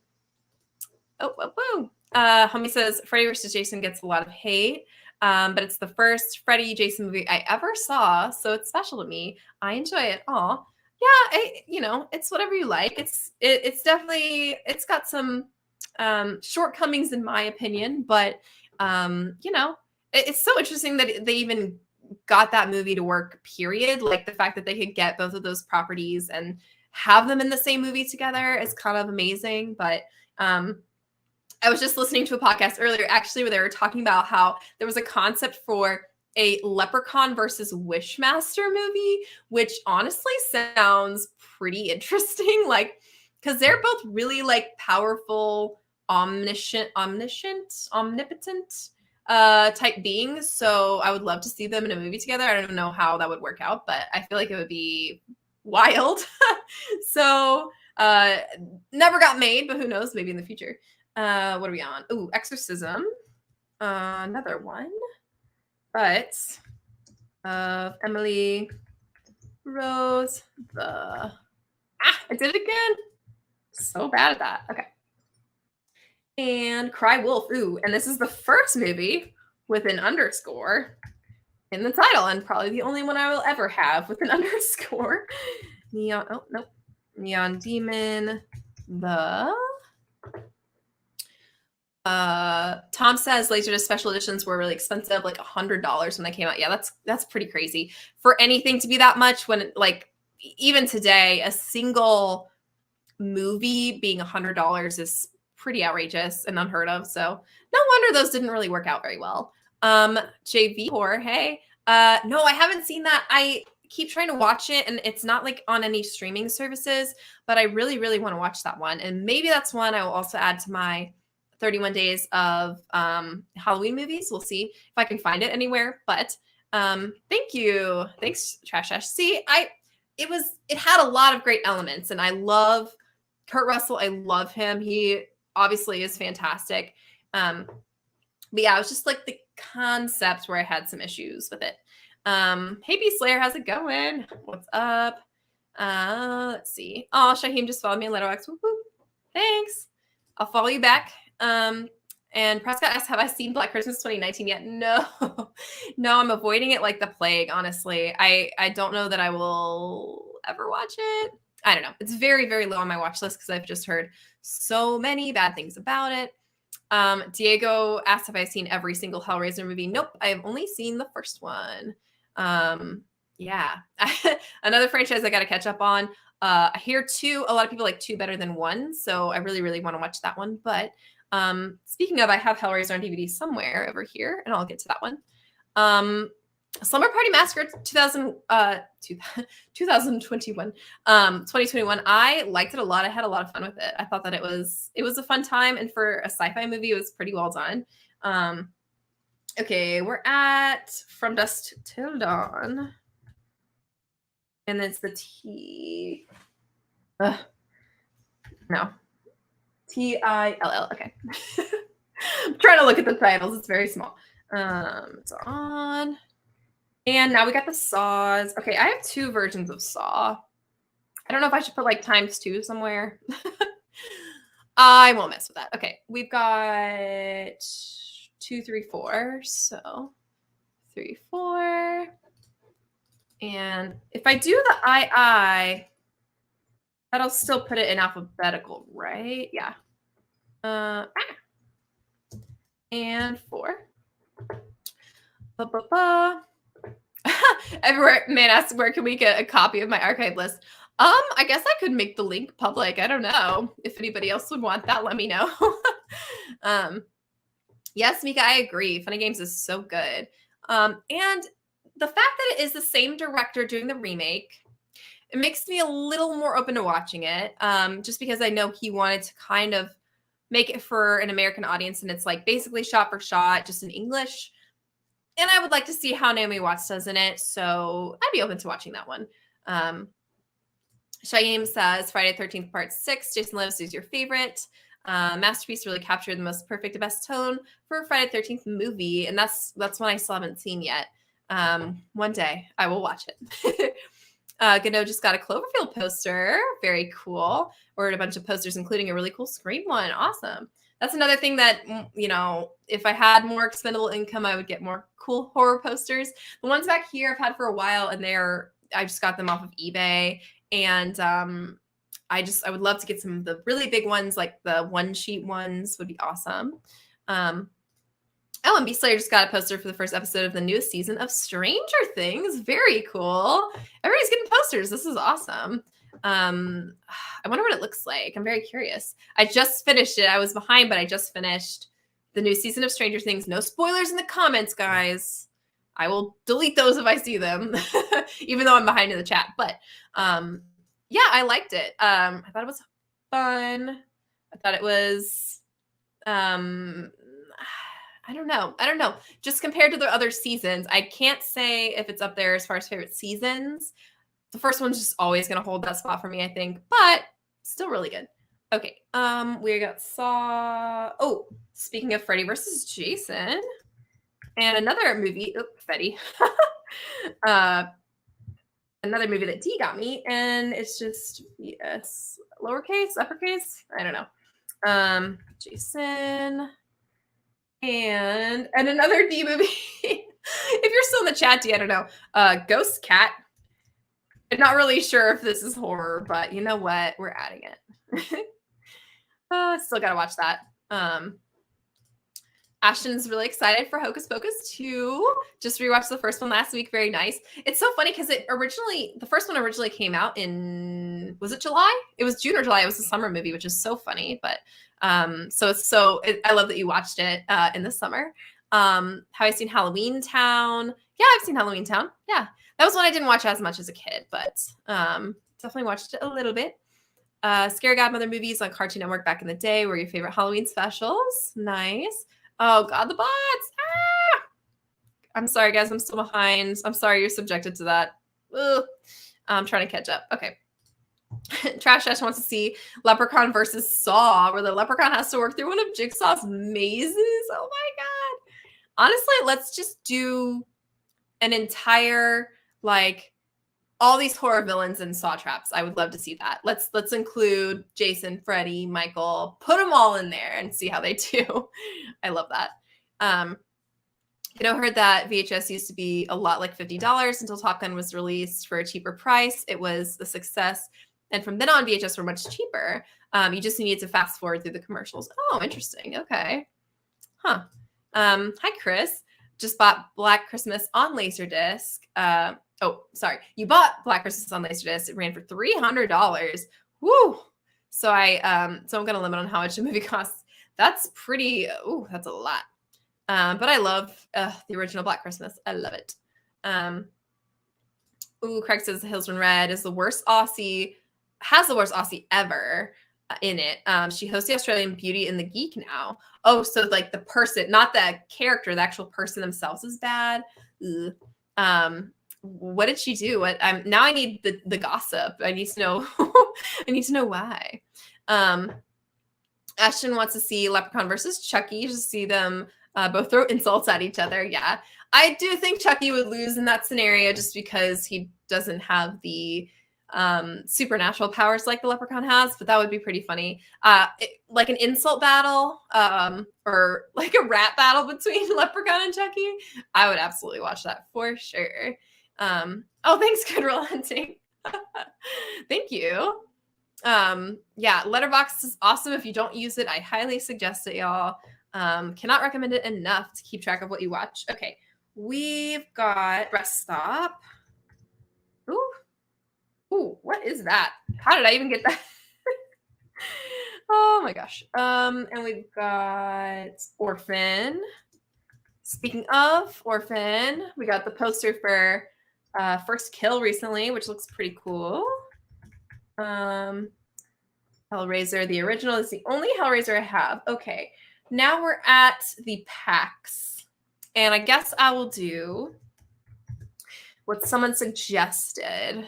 Speaker 2: Oh. Homie says Freddy vs. Jason gets a lot of hate. But it's the first Freddy Jason movie I ever saw, so it's special to me. I enjoy it. Aw. Yeah, it's whatever you like. It's definitely, it's got some shortcomings in my opinion, but it's so interesting that they even got that movie to work, period. Like the fact that they could get both of those properties and have them in the same movie together is kind of amazing. But I was just listening to a podcast earlier, actually, where they were talking about how there was a concept for a Leprechaun versus Wishmaster movie, which honestly sounds pretty interesting. Like, because they're both really like powerful, omnipotent type beings. So I would love to see them in a movie together. I don't know how that would work out, but I feel like it would be wild. So never got made, but who knows? Maybe in the future. What are we on? Ooh, Exorcism. Another one. But Emily Rose, I did it again. So bad at that. Okay. And Cry Wolf. Ooh, and this is the first movie with an underscore in the title, and probably the only one I will ever have with an underscore. Neon. Oh, nope. Neon Demon. Tom says Laserdisc special editions were really expensive, like $100 when they came out. Yeah, that's pretty crazy for anything to be that much. When like even today, a single movie being $100 is pretty outrageous and unheard of. So no wonder those didn't really work out very well. JV Jorge. No, I haven't seen that. I keep trying to watch it, and it's not like on any streaming services, but I really, really want to watch that one. And maybe that's one I will also add to my 31 days of Halloween movies. We'll see if I can find it anywhere. But thank you. Thanks, Trash Ash. See, it had a lot of great elements, and I love Kurt Russell. I love him. He obviously is fantastic. But yeah, it was just like the concept where I had some issues with it. Hey, B Slayer, how's it going? What's up? Let's see. Oh, Shaheem just followed me on Letterboxd. Whoop, whoop. Thanks. I'll follow you back. And Prescott asked, have I seen Black Christmas 2019 yet? No. No, I'm avoiding it like the plague, honestly. I don't know that I will ever watch it. I don't know. It's very, very low on my watch list because I've just heard so many bad things about it. Diego asked if I've seen every single Hellraiser movie. Nope, I have only seen the first one. Yeah. Another franchise I got to catch up on. I hear a lot of people like 2 better than 1, so I really, really want to watch that one. But speaking of, I have Hellraiser on DVD somewhere over here, and I'll get to that one. Slumber Party Massacre 2021. 2021. I liked it a lot. I had a lot of fun with it. I thought that it was a fun time, and for a sci-fi movie, it was pretty well done. Okay, we're at From Dusk Till Dawn. And it's the T. No. T-I-L-L. Okay. I'm trying to look at the titles. It's very small. It's on. And now we got the Saws. Okay, I have 2 versions of Saw. I don't know if I should put like ×2 somewhere. I won't mess with that. Okay, we've got 2, 3, 4. So 3, 4. And if I do the II, that'll still put it in alphabetical, right? Yeah. And 4. Everywhere, man asks, where can we get a copy of my archive list? I guess I could make the link public. I don't know. If anybody else would want that, let me know. Yes, Mika, I agree. Funny Games is so good. And the fact that it is the same director doing the remake, it makes me a little more open to watching it. Just because I know he wanted to kind of make it for an American audience, and it's like basically shot for shot, just in English. And I would like to see how Naomi Watts does in it, so I'd be open to watching that one. Shaim says Friday the 13th Part 6, Jason Lives is your favorite. Masterpiece really captured the most perfect, best tone for a Friday the 13th movie, and that's one I still haven't seen yet. One day I will watch it. Gano just got a Cloverfield poster. Very cool. Ordered a bunch of posters, including a really cool Scream one. Awesome. That's another thing that, you know, if I had more expendable income, I would get more cool horror posters. The ones back here I've had for a while, and I just got them off of eBay. And I would love to get some of the really big ones, like the one-sheet ones would be awesome. Oh, and B Slayer just got a poster for the first episode of the newest season of Stranger Things. Very cool. Everybody's getting posters. This is awesome. I wonder what it looks like. I'm very curious. I just finished it. I was behind, but I just finished the new season of Stranger Things. No spoilers in the comments, guys. I will delete those if I see them, even though I'm behind in the chat. But yeah, I liked it. I thought it was fun. I thought it was I don't know. Just compared to the other seasons, I can't say if it's up there as far as favorite seasons. The first one's just always going to hold that spot for me, I think, but still really good. Okay. We got Saw. Oh, speaking of Freddy versus Jason, and another movie. Oh, Freddy. Another movie that D got me, and it's just yes, lowercase, uppercase. I don't know. Jason. And another D movie. If you're still in the chat, D, I don't know. Ghost Cat. I'm not really sure if this is horror, but you know what? We're adding it. Still gotta watch that. Ashton's really excited for Hocus Pocus 2. Just rewatched the first one last week. Very nice. It's so funny because the first one originally came out in, was it July? It was June or July. It was a summer movie, which is so funny. But I love that you watched it in the summer. Have I seen Halloween Town? Yeah, I've seen Halloween Town. Yeah, that was one I didn't watch as much as a kid, but definitely watched it a little bit. Scary Godmother movies on Cartoon Network back in the day were your favorite Halloween specials. Nice. Oh God, the bots! Ah! I'm sorry, guys. I'm still behind. I'm sorry you're subjected to that. Ugh. I'm trying to catch up. Okay. Trash Ash wants to see Leprechaun versus Saw, where the Leprechaun has to work through one of Jigsaw's mazes. Oh my God. Honestly, let's just do an entire, like, all these horror villains and Saw traps. I would love to see that. Let's include Jason, Freddy, Michael, put them all in there and see how they do. I love that. Heard that VHS used to be a lot like $50 until Top Gun was released for a cheaper price. It was a success. And from then on, VHS were much cheaper. You just needed to fast forward through the commercials. Oh, interesting. Okay. Huh. Hi, Chris. Just bought Black Christmas on Laserdisc. Oh, sorry. You bought Black Christmas on Laserdisc. It ran for $300. Woo! So I'm gonna limit on how much a movie costs. That's pretty. Ooh, that's a lot. But I love the original Black Christmas. I love it. Craig says Hills Run Red is the worst Aussie. Has the worst Aussie ever in it. She hosts the Australian Beauty and the Geek now. Oh, so like the person, not the character, the actual person themselves is bad. What did she do? Now I need the gossip. I need to know. I need to know why. Ashton wants to see Leprechaun versus Chucky to see them both throw insults at each other. Yeah, I do think Chucky would lose in that scenario just because he doesn't have the supernatural powers like the Leprechaun has, but that would be pretty funny. Like an insult battle or like a rap battle between Leprechaun and Chucky. I would absolutely watch that for sure. Oh, thanks, Good Real Hunting. Thank you. Yeah, Letterboxd is awesome. If you don't use it, I highly suggest it, y'all. Cannot recommend it enough to keep track of what you watch. Okay, we've got Rest Stop. Ooh, what is that? How did I even get that? Oh my gosh. And we've got Orphan. Speaking of Orphan, we got the poster for First Kill recently, which looks pretty cool. Hellraiser, the original, is the only Hellraiser I have. Okay, now we're at the packs. And I guess I will do what someone suggested.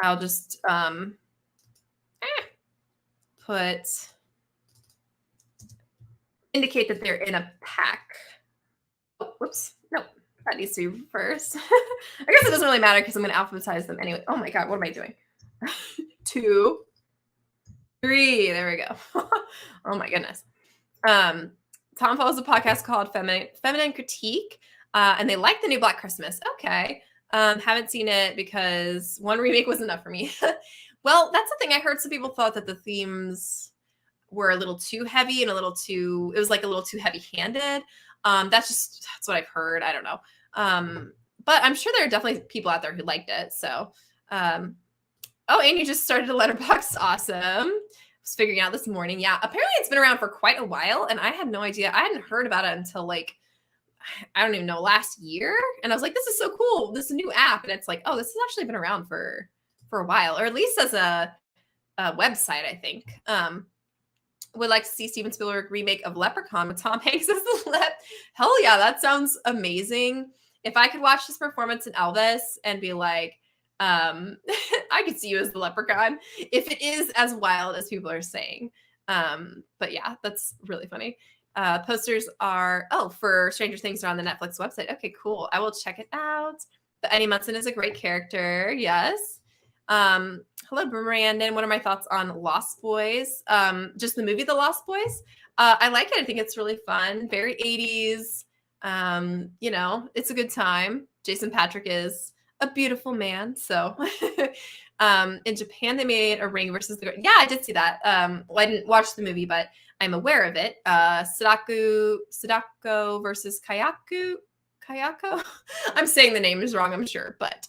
Speaker 2: I'll just indicate that they're in a pack. Oh, whoops. No, that needs to be reversed. I guess it doesn't really matter because I'm going to alphabetize them anyway. Oh my God, what am I doing? 2, 3. There we go. Oh my goodness. Tom follows a podcast called Feminine Critique, and they like the new Black Christmas. Okay. Haven't seen it because one remake was enough for me. Well, that's the thing. I heard some people thought that the themes were a little too heavy and it was like a little too heavy-handed. That's what I've heard. I don't know. But I'm sure there are definitely people out there who liked it. So, oh, and you just started a Letterboxd. Awesome. I was figuring out this morning. Yeah, apparently it's been around for quite a while and I had no idea. I hadn't heard about it until like, I don't even know, last year. And I was like, this is so cool. This is a new app. And it's like, oh, this has actually been around for a while, or at least as a website, I think. Would like to see Steven Spielberg remake of Leprechaun with Tom Hanks as the Lep. Hell yeah, that sounds amazing. If I could watch this performance in Elvis and be like, I could see you as the Leprechaun if it is as wild as people are saying. But yeah, that's really funny. Posters are, for Stranger Things are on the Netflix website. Okay, cool. I will check it out. But Eddie Munson is a great character. Yes. Hello, Brandon. What are my thoughts on Lost Boys? Just the movie The Lost Boys. I like it. I think it's really fun. Very 80s. It's a good time. Jason Patrick is a beautiful man. So in Japan, they made a Ring versus the... Yeah, I did see that. Well, I didn't watch the movie, but I'm aware of it. Sadako versus Kayako. I'm saying the name is wrong, I'm sure, but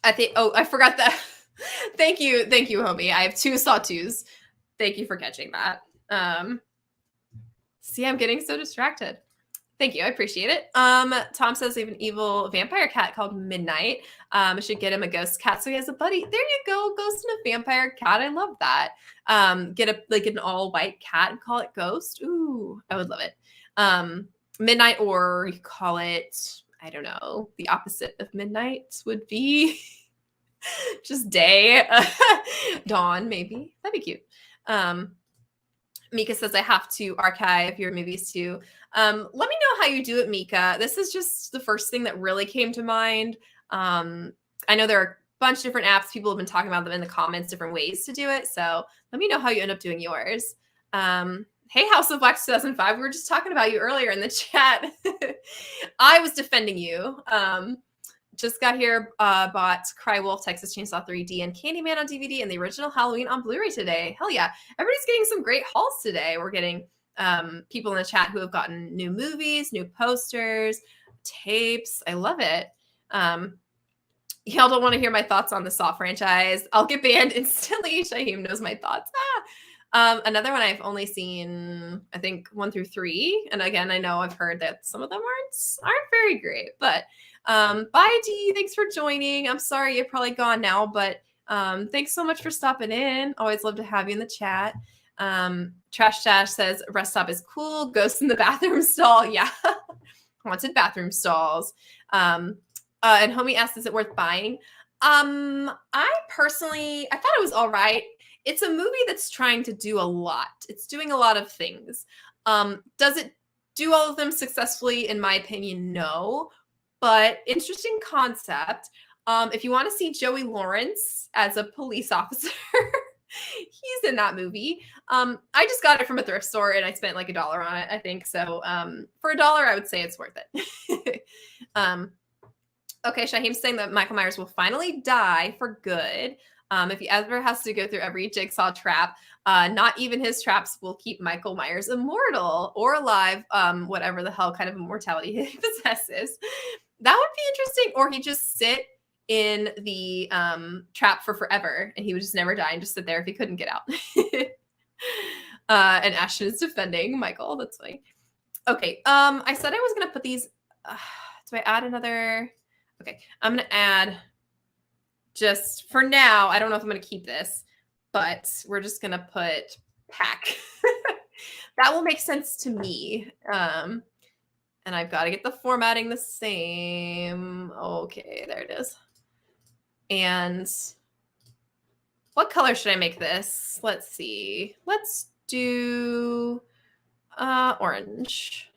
Speaker 2: I think, I forgot that. Thank you, homie. I have 2 sawtooths. Thank you for catching that. See, I'm getting so distracted. Thank you. I appreciate it. Tom says they have an evil vampire cat called Midnight. I should get him a ghost cat so he has a buddy. There you go. Ghost and a vampire cat. I love that. Get an all white cat and call it Ghost. Ooh, I would love it. Midnight, or you call it, I don't know, the opposite of midnight would be just day. Dawn, maybe. That'd be cute. Mika says, I have to archive your movies too. Let me know how you do it, Mika. This is just the first thing that really came to mind. I know there are a bunch of different apps. People have been talking about them in the comments, different ways to do it. So let me know how you end up doing yours. Hey, House of Wax 2005. We were just talking about you earlier in the chat. I was defending you. Just got here, bought Cry Wolf, Texas Chainsaw 3D, and Candyman on DVD, and the original Halloween on Blu-ray today. Hell yeah. Everybody's getting some great hauls today. We're getting people in the chat who have gotten new movies, new posters, tapes. I love it. Y'all don't want to hear my thoughts on the Saw franchise. I'll get banned instantly. Shaheem knows my thoughts. Another one I've only seen, I think 1 through 3. And again, I know I've heard that some of them aren't very great, but bye Dee, thanks for joining. I'm sorry you're probably gone now, but thanks so much for stopping in. Always love to have you in the chat. Trash Dash says rest stop is cool. Ghost in the bathroom stall. Yeah. Haunted bathroom stalls. And homie asked, is it worth buying? I personally, I thought it was all right. It's a movie that's trying to do a lot. It's doing a lot of things. Does it do all of them successfully? In my opinion, no. But interesting concept. If you want to see Joey Lawrence as a police officer, he's in that movie. I just got it from a thrift store and I spent like $1 on it, I think. So for $1, I would say it's worth it. Okay, Shaheem's saying that Michael Myers will finally die for good. If he ever has to go through every jigsaw trap, not even his traps will keep Michael Myers immortal or alive, whatever the hell kind of immortality he possesses. That would be interesting. Or he just sit in the trap for forever and he would just never die and just sit there if he couldn't get out. And Ashton is defending Michael. That's funny. Okay, I said I was going to put these. Do I add another? Okay, I'm going to add, just for now, I don't know if I'm going to keep this, but we're just going to put pack. That will make sense to me. And I've got to get the formatting the same. Okay, there it is. And what color should I make this? Let's see. Let's do orange.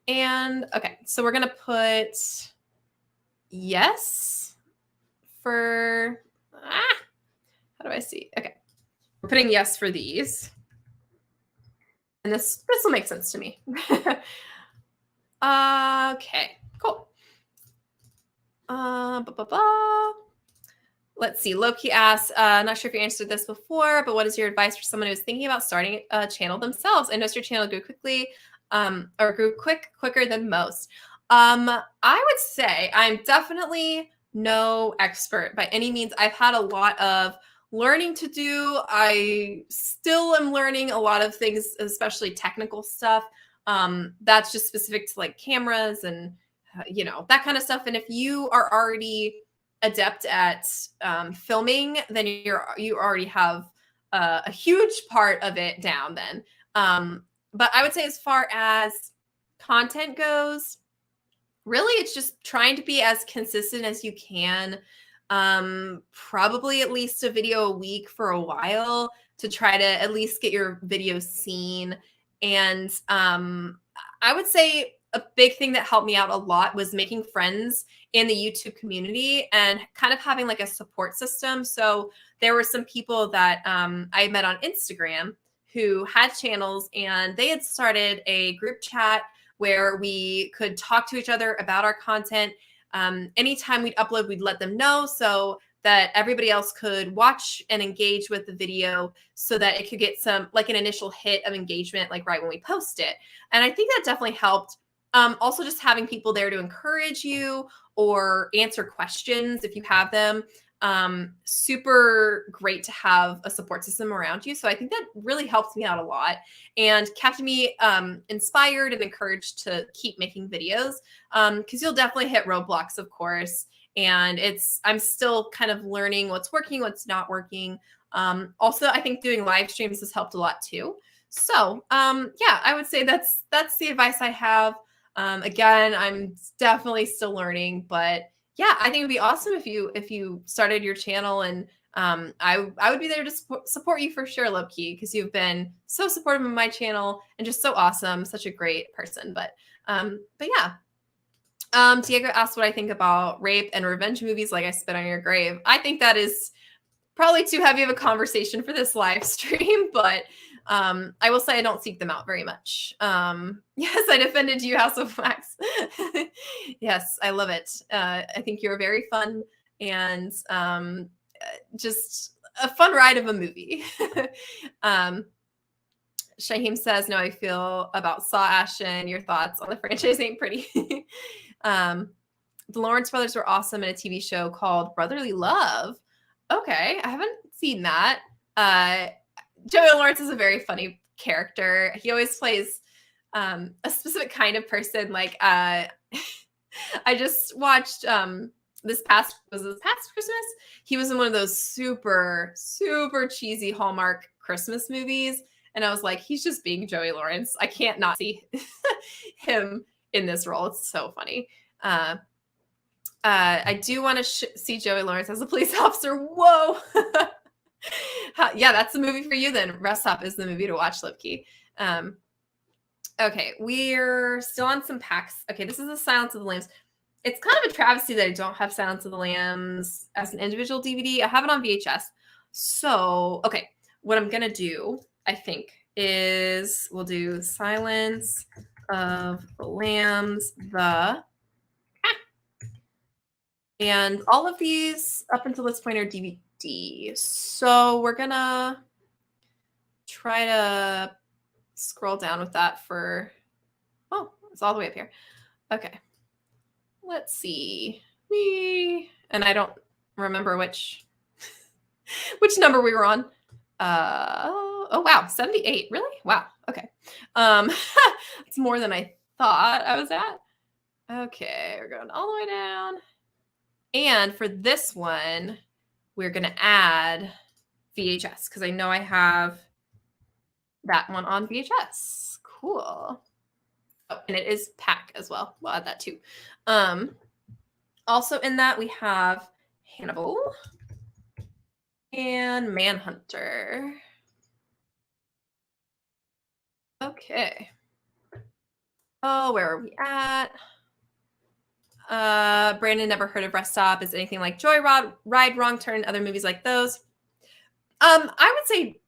Speaker 2: And okay, so we're going to put yes for, how do I see? Okay, we're putting yes for these. And this will make sense to me. Okay, cool. Let's see. Loki asks, not sure if you answered this before, but what is your advice for someone who's thinking about starting a channel themselves? I noticed your channel grew quickly, or grew quicker than most. I would say I'm definitely no expert by any means. I've had a lot of learning to do. I still am learning a lot of things, especially technical stuff. That's just specific to like cameras and you know, that kind of stuff. And if you are already adept at filming, then you already have a huge part of it down then. But I would say as far as content goes, really it's just trying to be as consistent as you can. Probably at least a video a week for a while to try to at least get your videos seen. And I would say a big thing that helped me out a lot was making friends in the YouTube community and kind of having like a support system. So there were some people that I met on Instagram who had channels, and they had started a group chat where we could talk to each other about our content. Anytime we'd upload, we'd let them know so that everybody else could watch and engage with the video so that it could get some like an initial hit of engagement like right when we post it. And I think that definitely helped. Also just having people there to encourage you or answer questions if you have them. Super great to have a support system around you. So I think that really helps me out a lot and kept me inspired and encouraged to keep making videos. Because you'll definitely hit roadblocks, of course. And I'm still kind of learning what's working, what's not working. Also, I think doing live streams has helped a lot too. So yeah, I would say that's the advice I have. Again, I'm definitely still learning, but yeah, I think it'd be awesome if you started your channel, and I would be there to support you for sure, Lopkey, because you've been so supportive of my channel and just so awesome, such a great person. But yeah. Diego asked what I think about rape and revenge movies like I Spit on Your Grave. I think that is probably too heavy of a conversation for this live stream, but I will say I don't seek them out very much. Yes, I defended you, House of Wax. Yes, I love it. I think you're very fun and just a fun ride of a movie. Shaheem says, "No, I feel about Saw Ashton. Your thoughts on the franchise ain't pretty." The Lawrence brothers were awesome in a TV show called Brotherly Love. Okay, I haven't seen that. Joey Lawrence is a very funny character. He always plays a specific kind of person. Like I just watched this past Christmas. He was in one of those super cheesy Hallmark Christmas movies, and I was like, he's just being Joey Lawrence. I can't not see him in this role. It's so funny. I do want to see Joey Lawrence as a police officer. Whoa. Yeah, that's the movie for you then. Rest Stop is the movie to watch, Lipkey. Okay, we're still on some packs. Okay, this is the Silence of the Lambs. It's kind of a travesty that I don't have Silence of the Lambs as an individual DVD. I have it on VHS. So, okay, what I'm going to do, I think, is we'll do Silence of the Lambs, and all of these up until this point are DVD. So we're going to try to scroll down with that for, oh, it's all the way up here. Okay. Let's see. And I don't remember which number we were on. Oh wow, 78. Really? Wow. Okay. It's more than I thought I was at. Okay, we're going all the way down. And for this one, we're going to add VHS because I know I have that one on VHS. Cool. Oh, and it is pack as well. We'll add that too. Also in that we have Hannibal and Manhunter. Okay. Oh, where are we at? Brandon never heard of Rest Stop. Is anything like Joyride, Wrong Turn, other movies like those? I would say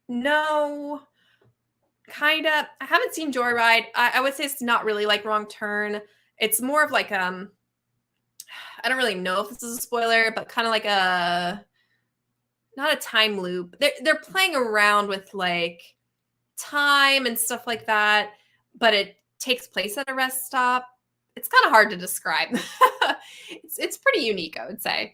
Speaker 2: no. Kind of. I haven't seen Joyride. I would say it's not really like Wrong Turn. It's more of like I don't really know if this is a spoiler, but kind of like not a time loop. They're playing around with like time and stuff like that, but it takes place at a rest stop. It's kind of hard to describe. It's pretty unique, I would say.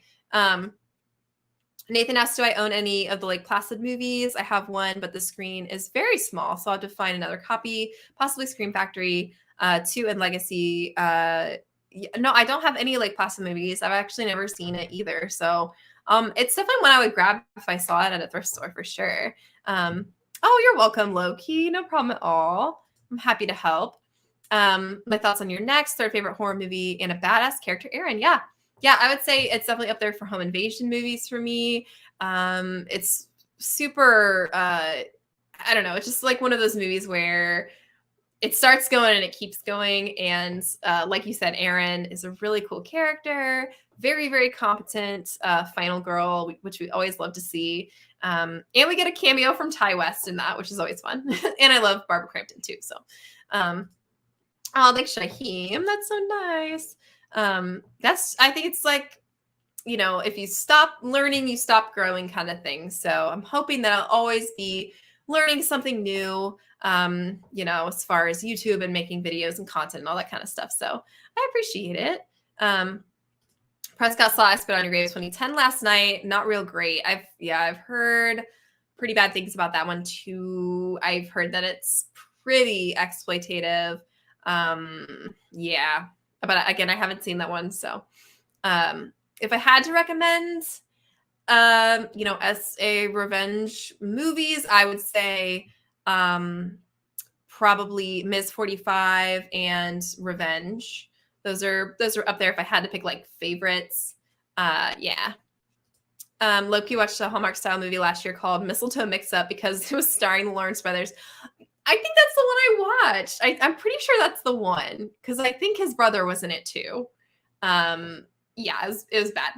Speaker 2: Nathan asked, do I own any of the Lake Placid movies? I have one, but the screen is very small, so I'll have to find another copy, possibly Scream Factory, 2 and Legacy. No, I don't have any Lake Placid movies. I've actually never seen it either. So it's definitely one I would grab if I saw it at a thrift store for sure. Oh, you're welcome, Loki. No problem at all. I'm happy to help. My thoughts on your next third favorite horror movie and a badass character, Aaron. Yeah, I would say it's definitely up there for home invasion movies for me. It's super, I don't know, it's just like one of those movies where it starts going and it keeps going. And like you said, Aaron is a really cool character, very, very competent final girl, which we always love to see. And we get a cameo from Ty West in that, which is always fun. And I love Barbara Crampton too. So, oh, thanks, Shaheem. That's so nice. I think it's like, you know, if you stop learning, you stop growing kind of thing. So I'm hoping that I'll always be learning something new, you know, as far as YouTube and making videos and content and all that kind of stuff. So I appreciate it. Prescott saw I Spit on Your Grave 2010 last night. Not real great. I've heard pretty bad things about that one too. I've heard that it's pretty exploitative. Yeah. But again, I haven't seen that one. So if I had to recommend, you know, as a revenge movies, I would say probably Ms. 45 and Revenge. Those are up there if I had to pick like favorites. Yeah. Loki watched a Hallmark style movie last year called Mistletoe Mix Up because it was starring the Lawrence brothers. I think that's the one I watched. I'm pretty sure that's the one because I think his brother was in it too. Yeah, it was bad.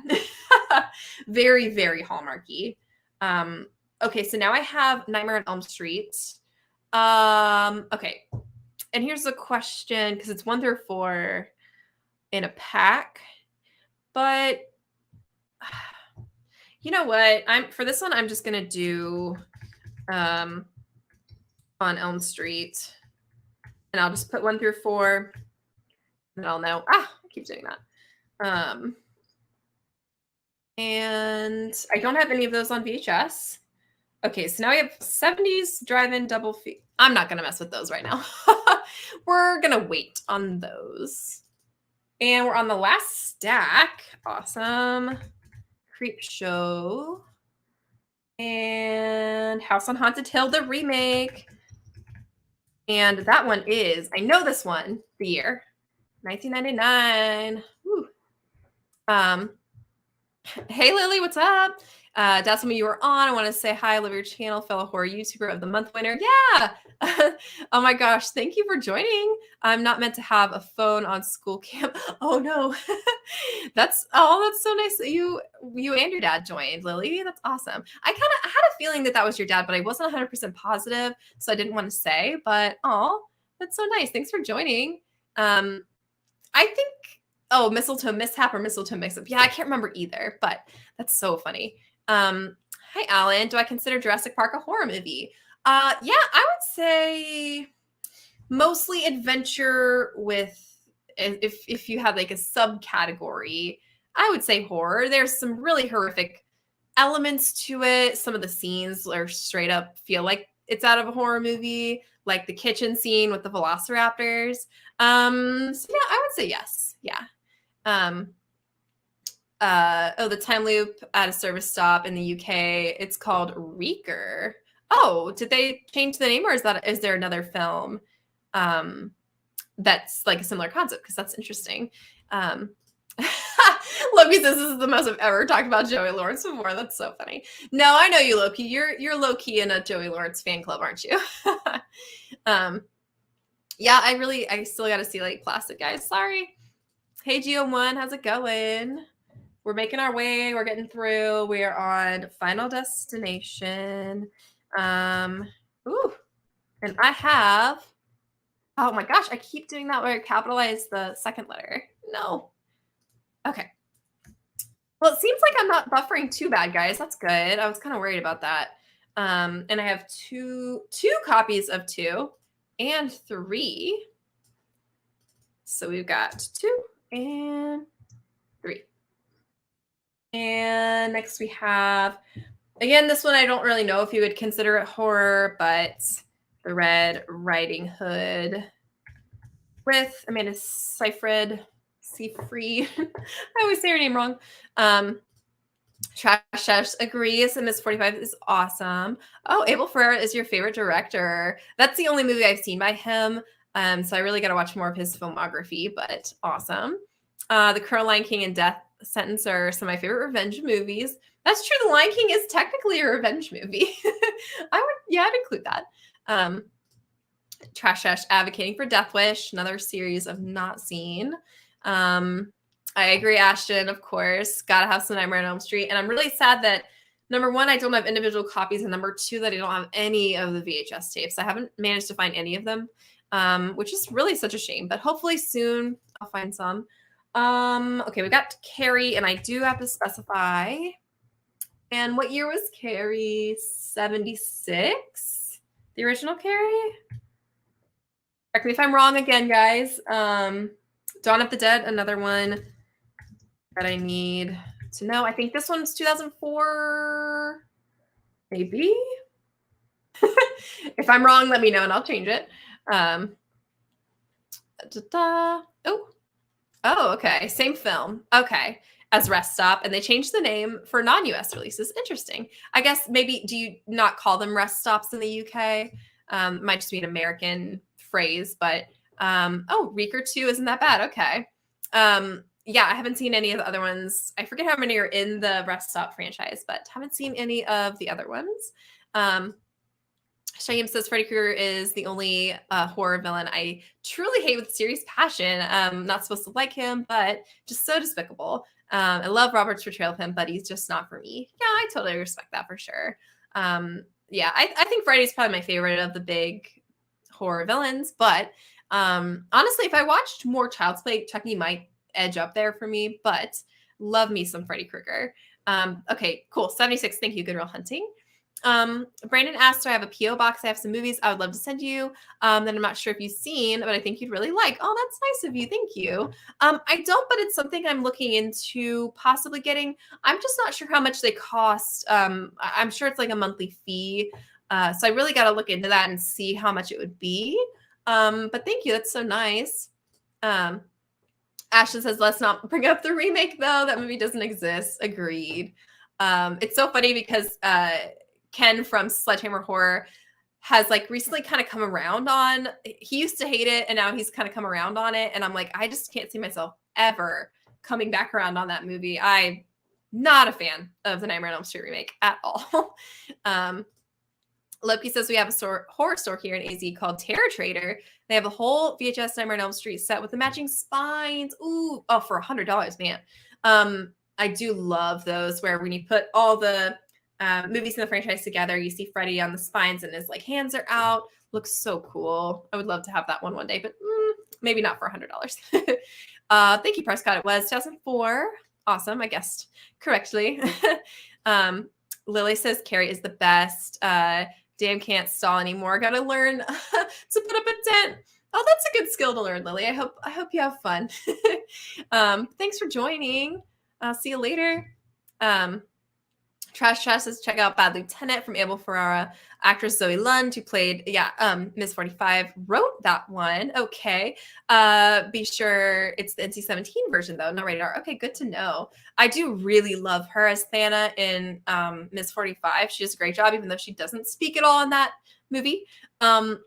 Speaker 2: Very, very Hallmarky. Okay, so now I have Nightmare on Elm Street. Okay, and here's the question because it's 1 through 4 in a pack, but you know what? For this one, I'm just gonna do on Elm Street, and I'll just put 1 through 4, and I'll know. I keep doing that. And I don't have any of those on VHS. Okay, so now we have 70s drive-in double feet. I'm not gonna mess with those right now. We're gonna wait on those. And we're on the last stack. Awesome. Creep Show. And House on Haunted Hill, the remake. And that one is, I know this one, the year, 1999. Woo. Hey, Lily, what's up? That's when you were on. I want to say hi. I love your channel, fellow horror YouTuber of the month winner. Yeah. Oh my gosh. Thank you for joining. I'm not meant to have a phone on school camp. Oh no. That's so nice that you and your dad joined, Lily. That's awesome. I had a feeling that was your dad, but I wasn't 100% positive, so I didn't want to say, but that's so nice. Thanks for joining. I think Mistletoe Mishap or Mistletoe Mix-Up. Yeah, I can't remember either, but that's so funny. Hi, Alan. Do I consider Jurassic Park a horror movie? Yeah, I would say mostly adventure with, if you had like a subcategory, I would say horror. There's some really horrific elements to it. Some of the scenes are straight up feel like it's out of a horror movie, like the kitchen scene with the velociraptors. So yeah, I would say yes. Yeah. The time loop at a service stop in the UK. It's called Reeker. Oh, did they change the name, or is there another film that's like a similar concept? Because that's interesting. Loki says this is the most I've ever talked about Joey Lawrence before. That's so funny. No, I know you, Loki. You're low-key in a Joey Lawrence fan club, aren't you? Yeah, I still got to see like Plastic, guys. Sorry. Hey, Geo1, how's it going? We're making our way. We're getting through. We are on Final Destination. Ooh, and I have. Oh my gosh, I keep doing that where I capitalize the second letter. No. Okay. Well, it seems like I'm not buffering too bad, guys. That's good. I was kind of worried about that. And I have two copies of 2 and 3. So we've got 2 and 3. And next we have, again, this one I don't really know if you would consider it horror, but the Red Riding Hood with Amanda Seyfried. Seyfried. I always say her name wrong. Trash agrees, and Miss 45 is awesome. Oh, Abel Ferrara is your favorite director. That's the only movie I've seen by him. So I really got to watch more of his filmography, but awesome. The Crow, Lion King, and Death Sentence are some of my favorite revenge movies. That's true. The Lion King is technically a revenge movie. I'd include that. Trash advocating for Death Wish, another series I've not seen. I agree, Ashton, of course. Gotta have some Nightmare on Elm Street. And I'm really sad that, number one, I don't have individual copies, and number two, that I don't have any of the VHS tapes. I haven't managed to find any of them, which is really such a shame. But hopefully soon I'll find some. Okay, we got Carrie, and I do have to specify. And what year was Carrie? 76? The original Carrie? Correct me if I'm wrong again, guys. Dawn of the Dead, another one that I need to know. I think this one's 2004, maybe. If I'm wrong, let me know and I'll change it. Oh, okay. Same film. Okay. As Rest Stop, and they changed the name for non-US releases. Interesting. I guess maybe, do you not call them rest stops in the UK? Might just be an American phrase, but Reeker 2 isn't that bad. Okay. Yeah, I haven't seen any of the other ones. I forget how many are in the Rest Stop franchise, but haven't seen any of the other ones. Shaim says Freddy Krueger is the only horror villain I truly hate with serious passion. Not supposed to like him, but just so despicable. I love Robert's portrayal of him, but he's just not for me. Yeah, I totally respect that for sure. Yeah, I think Freddy's probably my favorite of the big horror villains, but honestly, if I watched more Child's Play, Chucky might edge up there for me, but love me some Freddy Krueger. Okay, cool. 76. Thank you, Good Real Hunting. Brandon asked, do I have a PO box? I have some movies I would love to send you that I'm not sure if you've seen, but I think you'd really like. Oh, that's nice of you. Thank you. I don't, but it's something I'm looking into possibly getting. I'm just not sure how much they cost. I'm sure it's like a monthly fee. So I really got to look into that and see how much it would be. But thank you. That's so nice. Ashton says, let's not bring up the remake, though. That movie doesn't exist. Agreed. It's so funny because Ken from Sledgehammer Horror has like recently kind of come around on, he used to hate it and now he's kind of come around on it. And I'm like, I just can't see myself ever coming back around on that movie. I'm not a fan of the Nightmare on Elm Street remake at all. Loki says we have a horror store here in AZ called Terror Trader. They have a whole VHS Nightmare on Elm Street set with the matching spines. Ooh, oh, for $100, man. I do love those where when you put all the movies in the franchise together, you see Freddy on the spines and his like hands are out. Looks so cool. I would love to have that one day, but maybe not for $100. Thank you, Prescott. It was 2004. Awesome. I guessed correctly. Lily says Carrie is the best. Damn, can't stall anymore. Got to learn to put up a tent. Oh, that's a good skill to learn, Lily. I hope you have fun. Thanks for joining. I'll see you later. Trash says check out Bad Lieutenant from Abel Ferrara. Actress Zoe Lund, who played Miss 45, wrote that one. Okay. Be sure it's the NC-17 version though, not rated R. Okay, good to know. I do really love her as Thana in Miss 45. She does a great job, even though she doesn't speak at all in that movie. And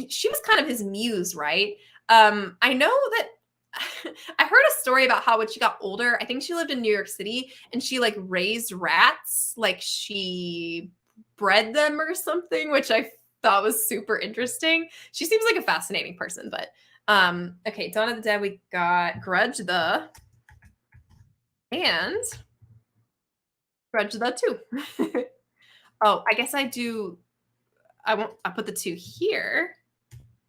Speaker 2: she was kind of his muse, right? I know that I heard a story about how when she got older, I think she lived in New York City and she like raised rats, like she bred them or something, which I thought was super interesting. She seems like a fascinating person, but okay, Dawn of the Dead, we got Grudge the and Grudge the 2. Oh, I guess I put the 2 here.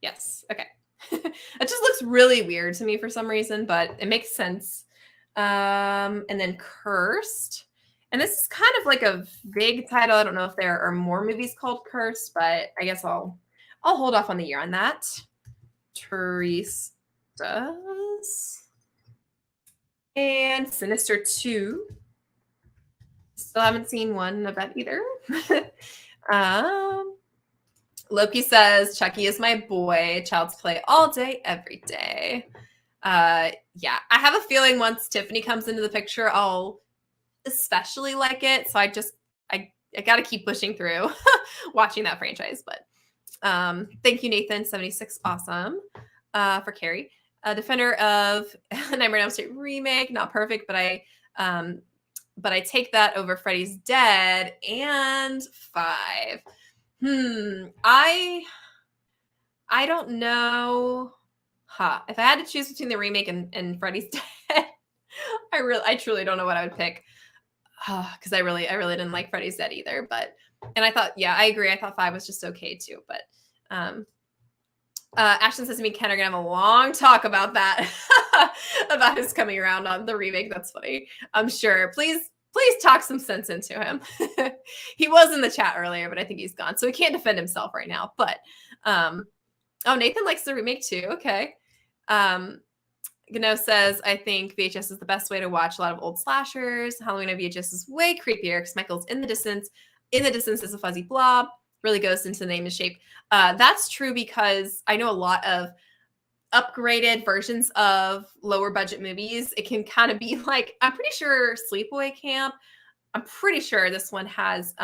Speaker 2: Yes, okay. It just looks really weird to me for some reason, but it makes sense. And then Cursed. And this is kind of like a vague title. I don't know if there are more movies called Cursed, but I guess I'll hold off on the year on that. Teresa's. And Sinister 2. Still haven't seen one of that either. Loki says, Chucky is my boy. Child's Play all day, every day. Yeah, I have a feeling once Tiffany comes into the picture, I'll especially like it. So I got to keep pushing through watching that franchise. But thank you, Nathan76. Awesome. For Carrie. A defender of Nightmare on Elm Street remake. Not perfect, but I take that over Freddy's Dead and 5. I don't know. If I had to choose between the remake and Freddy's Dead, I truly don't know what I would pick. Because I really didn't like Freddy's Dead either. But I thought, yeah, I agree. I thought 5 was just okay too. But Ashton says to me, Ken are gonna have a long talk about that, about his coming around on the remake. That's funny. I'm sure. Please talk some sense into him. He was in the chat earlier, but I think he's gone, so he can't defend himself right now. But oh, Nathan likes the remake too. Okay. Gano says, I think VHS is the best way to watch a lot of old slashers. Halloween on VHS is way creepier because Michael's in the distance. In the distance is a fuzzy blob. Really goes into the name and shape. That's true because I know a lot of upgraded versions of lower budget movies. It can kind of be like, I'm pretty sure Sleepaway Camp, I'm pretty sure this one has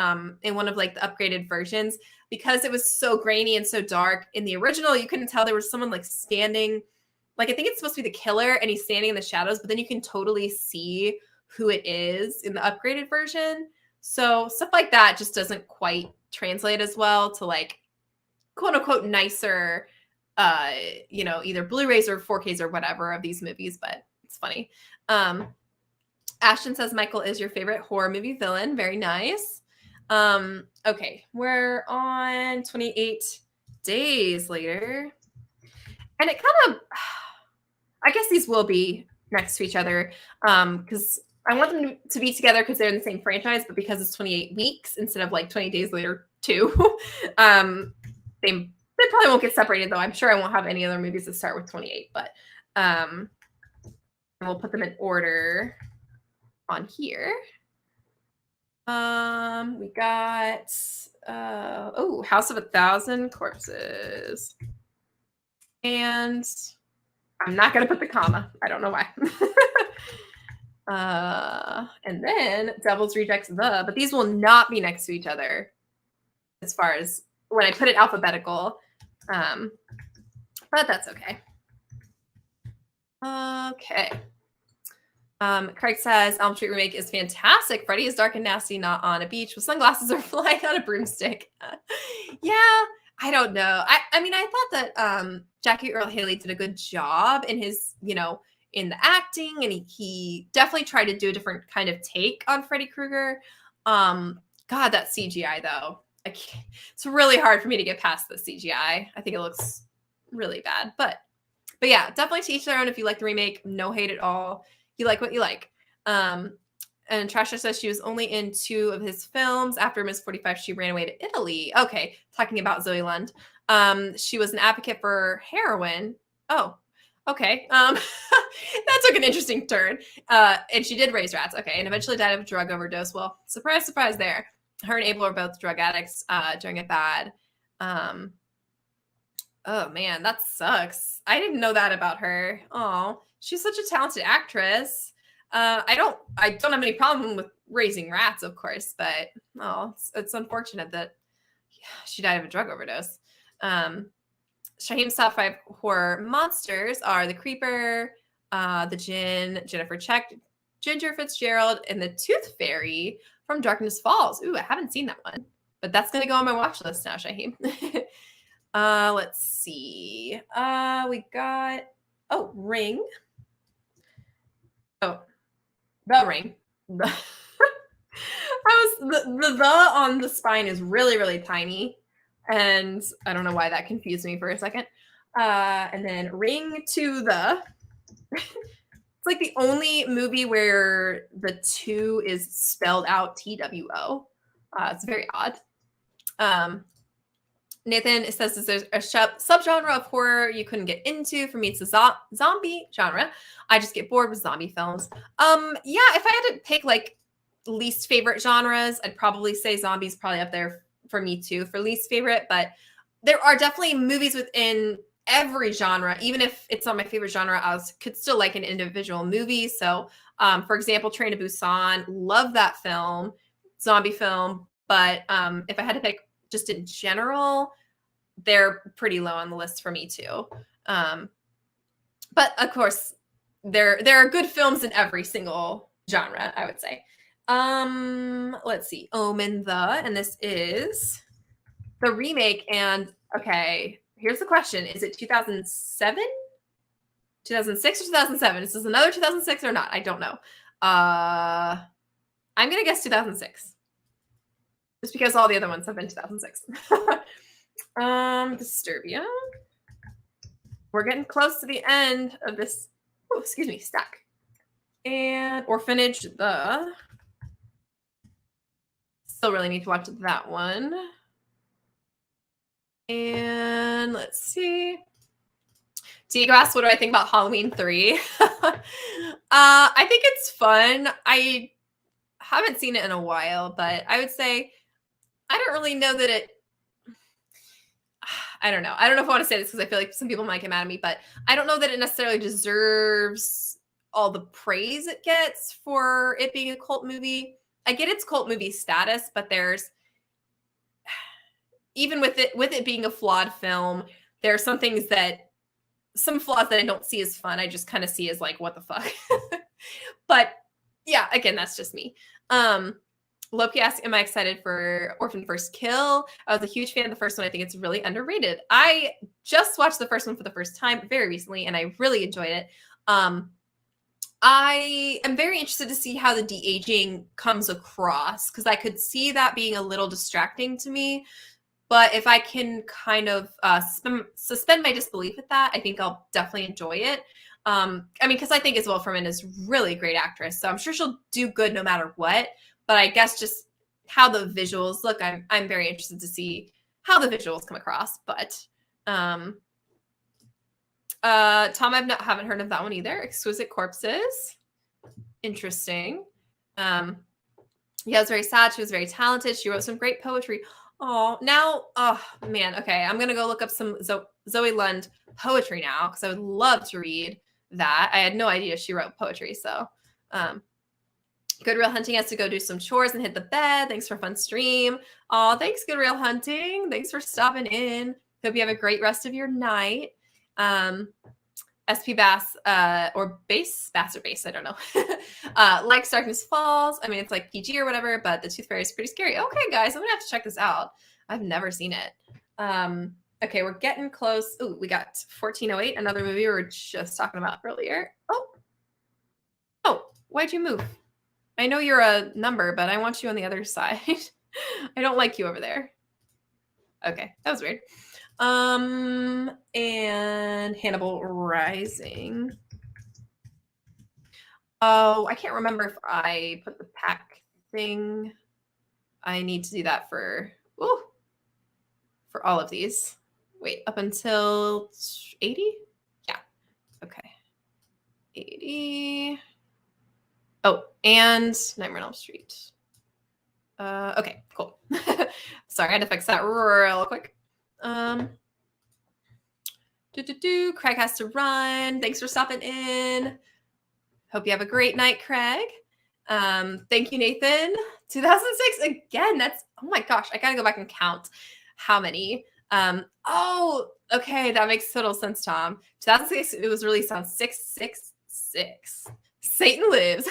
Speaker 2: in one of like the upgraded versions, because it was so grainy and so dark. In the original, you couldn't tell there was someone like standing, like I think it's supposed to be the killer and he's standing in the shadows, but then you can totally see who it is in the upgraded version. So stuff like that just doesn't quite translate as well to like quote unquote nicer either Blu-rays or 4Ks or whatever of these movies, but it's funny. Ashton says Michael is your favorite horror movie villain. Very nice. Okay, we're on 28 days later. And it kind of, I guess these will be next to each other because I want them to be together because they're in the same franchise, but because it's 28 weeks instead of like 20 days later too, they probably won't get separated though. I'm sure I won't have any other movies that start with 28, but we'll put them in order on here. We got House of 1,000 Corpses. And I'm not going to put the comma. I don't know why. And then Devil's Rejects but these will not be next to each other as far as when I put it alphabetical. But that's okay. Okay. Craig says Elm Street remake is fantastic. Freddy is dark and nasty, not on a beach with sunglasses or flying on a broomstick. Yeah, I don't know. I mean, I thought that Jackie Earle Haley did a good job in his, in the acting, and he definitely tried to do a different kind of take on Freddy Krueger. God, that CGI though, it's really hard for me to get past the CGI. I think it looks really bad, but yeah, definitely to each their own. If you like the remake, no hate at all. You like what you like. And Trasha says she was only in 2 of his films. After Miss 45, she ran away to Italy. Okay, talking about Zoe Lund. She was an advocate for heroin. Oh, okay. That took an interesting turn. And she did raise rats. Okay, and eventually died of a drug overdose. Well, surprise, surprise there. Her and Abel are both drug addicts during a bad. Oh, man, that sucks. I didn't know that about her. Oh, she's such a talented actress. I don't have any problem with raising rats, of course, but it's unfortunate that she died of a drug overdose. Shaheem's top 5 horror monsters are the Creeper, the Djinn, Jennifer Check, Ginger Fitzgerald, and the Tooth Fairy from Darkness Falls. Ooh, I haven't seen that one, but that's going to go on my watch list now, Shaheem. Let's see. We got, Ring. Oh, The Ring. The on the spine is really, really tiny. And I don't know why that confused me for a second. And then Ring to the. It's like the only movie where the 2 is spelled out TWO. It's very odd. Nathan says there's a subgenre of horror you couldn't get into. For me, it's the zombie genre. I just get bored with zombie films. Yeah, if I had to pick like least favorite genres, I'd probably say zombies probably up there for me too for least favorite, but there are definitely movies within every genre. Even if it's not my favorite genre, I could still like an individual movie. So, for example, Train to Busan, love that film, zombie film. But if I had to pick just in general, they're pretty low on the list for me too. But of course, there are good films in every single genre, I would say. Let's see, Omen and this is the remake. And okay, here's the question: is it 2007, 2006, or 2007? Is this another 2006 or not? I don't know. I'm gonna guess 2006, just because all the other ones have been 2006. Disturbia. We're getting close to the end of this. Oh, excuse me, stack. And Orphanage, still really need to watch that one. And let's see. Diego asked, what do I think about Halloween 3? I think it's fun. I haven't seen it in a while, but I would say I don't really know that it. I don't know. I don't know if I want to say this because I feel like some people might get mad at me, but I don't know that it necessarily deserves all the praise it gets for it being a cult movie. I get its cult movie status, but there's, even with it being a flawed film, there are some flaws that I don't see as fun. I just kind of see as like, what the fuck? But yeah, again, that's just me. Loki asked, am I excited for Orphan First Kill? I was a huge fan of the first one. I think it's really underrated. I just watched the first one for the first time very recently, and I really enjoyed it. I am very interested to see how the de-aging comes across, because I could see that being a little distracting to me. But if I can kind of suspend my disbelief at that, I think I'll definitely enjoy it. I mean, because I think Isabel Fuhrman is really a great actress, so I'm sure she'll do good no matter what. But I guess just how the visuals look, I'm very interested to see how the visuals come across. But Tom, haven't heard of that one either. Exquisite Corpses, interesting. Yeah, it was very sad. She was very talented. She wrote some great poetry. Oh, now, oh man. Okay, I'm gonna go look up some Zoe Lund poetry now because I would love to read that. I had no idea she wrote poetry. So, Good Real Hunting has to go do some chores and hit the bed. Thanks for a fun stream. Oh, thanks, Good Real Hunting. Thanks for stopping in. Hope you have a great rest of your night. SP Bass, or Bass, I don't know. Likes Darkness Falls. I mean, it's like PG or whatever, but The Tooth Fairy is pretty scary. Okay, guys, I'm gonna have to check this out. I've never seen it. Okay, we're getting close. Ooh, we got 1408, another movie we were just talking about earlier. Oh, why'd you move? I know you're a number, but I want you on the other side. I don't like you over there. Okay, that was weird. And Hannibal Rising. Oh, I can't remember if I put the pack thing. I need to do that for all of these. Wait, up until 80? Yeah. Okay. 80. Oh, and Nightmare on Elm Street. Okay, cool. Sorry, I had to fix that real quick. Craig has to run. Thanks for stopping in. Hope you have a great night, Craig. Thank you, Nathan. 2006 again. That's, oh my gosh, I gotta go back and count how many. Oh, okay, that makes total sense, Tom. 2006, it was released on 666. Satan Lives.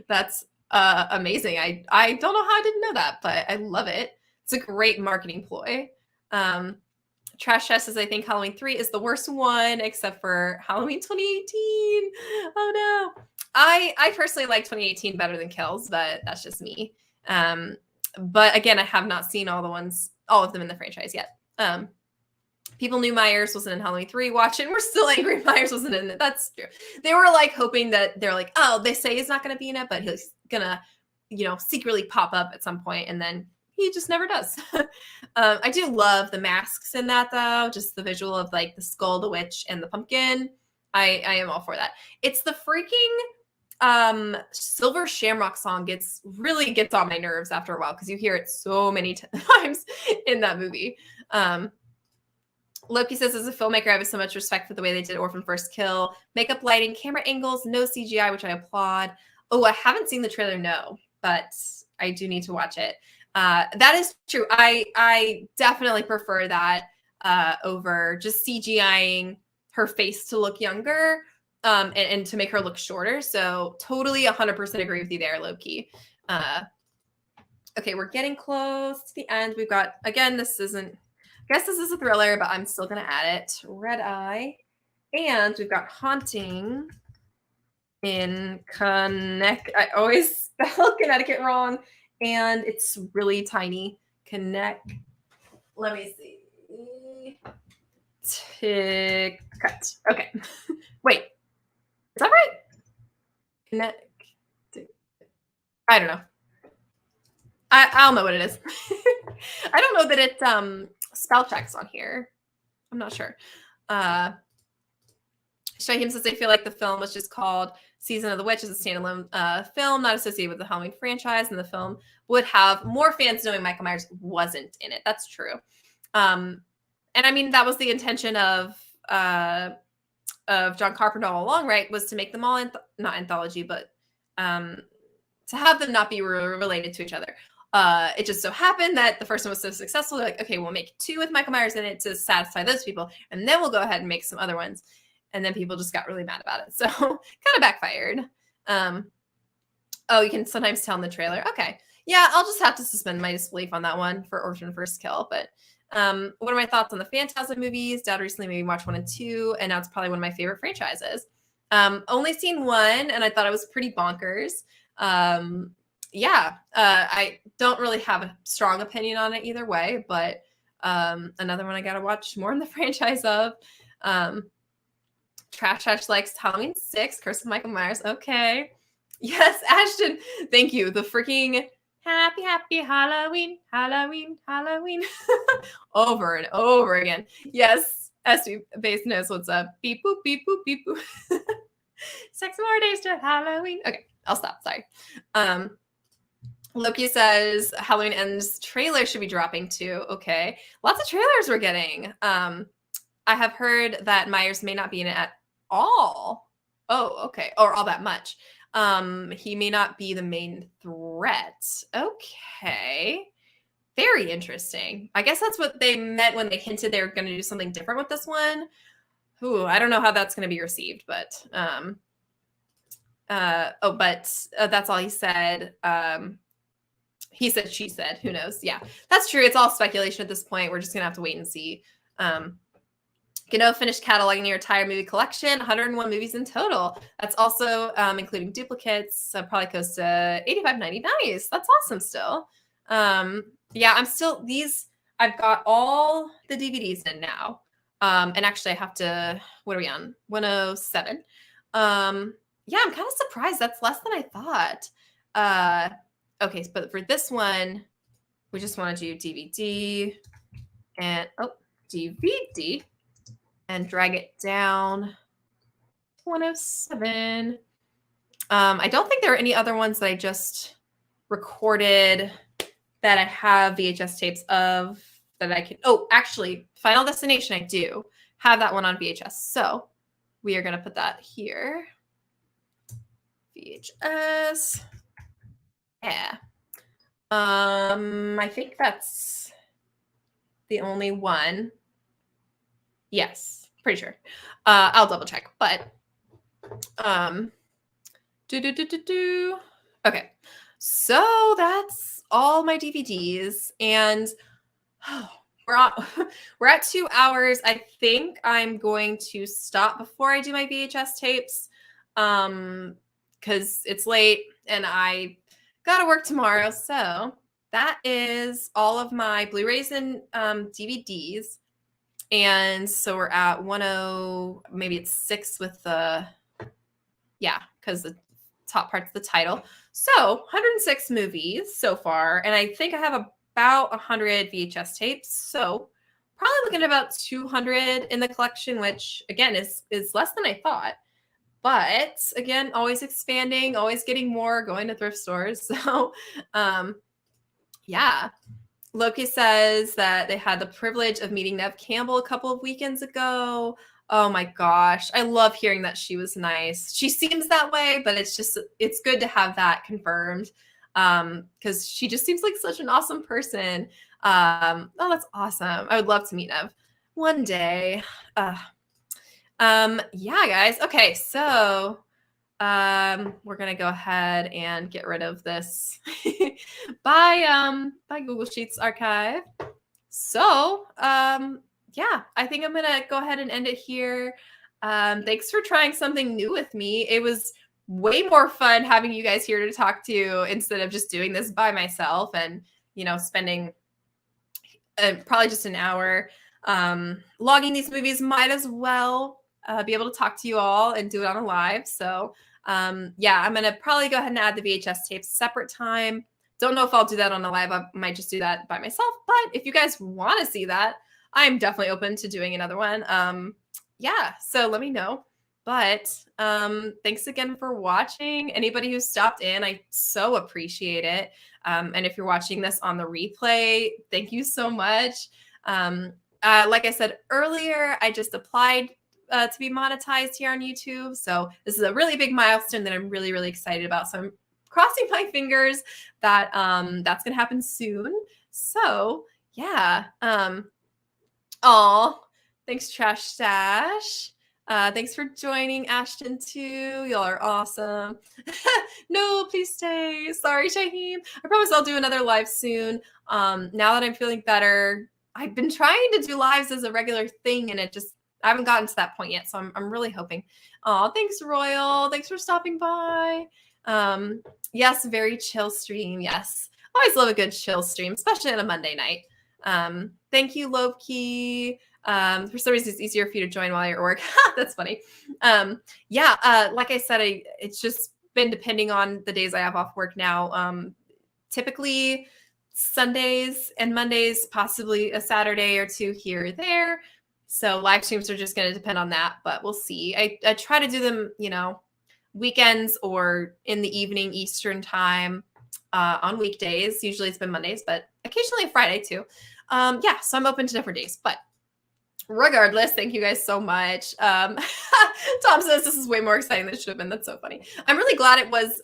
Speaker 2: That's amazing. I don't know how I didn't know that, but I love it. It's a great marketing ploy. Trash Chest says, I think Halloween 3 is the worst one, except for Halloween 2018. Oh no. I personally like 2018 better than Kills, but that's just me. But again, I have not seen all of them in the franchise yet. People knew Myers wasn't in Halloween 3. Watch it, and we're still angry Myers wasn't in it. That's true. They were like hoping that they're like, oh, they say he's not going to be in it, but he's going to, secretly pop up at some point, and then he just never does. I do love the masks in that, though. Just the visual of like the skull, the witch, and the pumpkin. I am all for that. It's the freaking Silver Shamrock song really gets on my nerves after a while because you hear it so many times in that movie. Loki says, as a filmmaker, I have so much respect for the way they did Orphan First Kill. Makeup, lighting, camera angles, no CGI, which I applaud. Oh, I haven't seen the trailer, no, but I do need to watch it. That is true. I definitely prefer that over just CGIing her face to look younger and to make her look shorter. So totally 100% agree with you there, Loki. Okay, we're getting close to the end. We've got, again, this isn't, I guess this is a thriller, but I'm still going to add it. Red Eye. And we've got Haunting in Connecticut. I always spell Connecticut wrong. And it's really tiny. Let me see. Cut. Okay. Wait. Is that right? I don't know. I'll know what it is. I don't know that it spell checks on here. I'm not sure. Shaheem says they feel like the film was just called Season of the Witch as a standalone film, not associated with the Halloween franchise, and the film would have more fans knowing Michael Myers wasn't in it. That's true. And I mean, that was the intention of John Carpenter all along, right? Was to make them all not anthology, but to have them not be related to each other. It just so happened that the first one was so successful. They're like, okay, we'll make 2 with Michael Myers in it to satisfy those people, and then we'll go ahead and make some other ones. And then people just got really mad about it. So kind of backfired. Oh, you can sometimes tell in the trailer. Okay. Yeah, I'll just have to suspend my disbelief on that one for Orphan First Kill. But what are my thoughts on the Phantasm movies? Dad recently made me watch 1 and 2, and now it's probably one of my favorite franchises. Only seen 1, and I thought it was pretty bonkers. I don't really have a strong opinion on it either way, but another one I gotta watch more in the franchise of. Trash likes Halloween 6, Curse of Michael Myers. Okay. Yes, Ashton. Thank you. The freaking happy Halloween, Halloween, Halloween. Over and over again. Yes, SB Base knows what's up. Beep boop, beep boop, beep boop. 6 more days to Halloween. Okay, I'll stop. Sorry. Loki says Halloween Ends trailer should be dropping too. Okay. Lots of trailers we're getting. I have heard that Myers may not be in it at all. Oh, okay. Or all that much. He may not be the main threat. Okay. Very interesting. I guess that's what they meant when they hinted they were going to do something different with this one. Ooh, I don't know how that's going to be received, but that's all he said. He said, she said, who knows? Yeah, that's true. It's all speculation at this point. We're just going to have to wait and see. Gano finished cataloging your entire movie collection, 101 movies in total. That's also including duplicates. So probably goes to $85.90. Nice. That's awesome still. Yeah, I'm still I've got all the DVDs in now. And actually I have to, what are we on? 107. Yeah, I'm kind of surprised. That's less than I thought. Okay, but for this one, we just want to do DVD and DVD. And drag it down 107. I don't think there are any other ones that I just recorded that I have VHS tapes of that I can. Oh, actually, Final Destination, I do have that one on VHS. So we are going to put that here. VHS. Yeah. I think that's the only one. Yes, pretty sure. I'll double check, but okay. So that's all my DVDs, and we're at 2 hours. I think I'm going to stop before I do my VHS tapes, because it's late and I gotta work tomorrow. So that is all of my Blu-rays and DVDs. And so we're at 10, maybe it's 6 with the, yeah, because the top part's the title. So 106 movies so far. And I think I have about 100 VHS tapes. So probably looking at about 200 in the collection, which again is less than I thought. But again, always expanding, always getting more, going to thrift stores. So yeah. Loki says that they had the privilege of meeting Nev Campbell a couple of weekends ago. Oh my gosh. I love hearing that she was nice. She seems that way, but it's good to have that confirmed. Because she just seems like such an awesome person. Oh, that's awesome. I would love to meet Nev one day. Yeah, guys. Okay, so we're gonna go ahead and get rid of this by Google Sheets archive. So yeah, I think I'm gonna go ahead and end it here. Thanks for trying something new with me. It was way more fun having you guys here to talk to instead of just doing this by myself and spending probably just an hour logging these movies. Might as well be able to talk to you all and do it on a live. So yeah, I'm gonna probably go ahead and add the VHS tapes separate time. Don't know if I'll do that on a live. I might just do that by myself. But if you guys want to see that, I'm definitely open to doing another one. Yeah, so let me know. But thanks again for watching. Anybody who stopped in, I so appreciate it. And if you're watching this on the replay, thank you so much. Like I said earlier, I just applied to be monetized here on YouTube. So this is a really big milestone that I'm really, really excited about. So I'm crossing my fingers that that's going to happen soon. So yeah. Thanks, Trash Stash. Thanks for joining, Ashton, too. Y'all are awesome. No, please stay. Sorry, Shaheem. I promise I'll do another live soon. Now that I'm feeling better, I've been trying to do lives as a regular thing, and I haven't gotten to that point yet, so I'm really hoping. Oh, thanks, Royal. Thanks for stopping by. Yes, very chill stream. Yes. Always love a good chill stream, especially on a Monday night. Thank you, Lopekey. For some reason, it's easier for you to join while you're at work. That's funny. Yeah, like I said, it's just been depending on the days I have off work now. Typically Sundays and Mondays, possibly a Saturday or two here or there. So live streams are just going to depend on that, but we'll see. I try to do them, weekends or in the evening Eastern time on weekdays. Usually it's been Mondays, but occasionally Friday too. Yeah, so I'm open to different days, but regardless, thank you guys so much. Tom says this is way more exciting than it should have been. That's so funny. I'm really glad it was,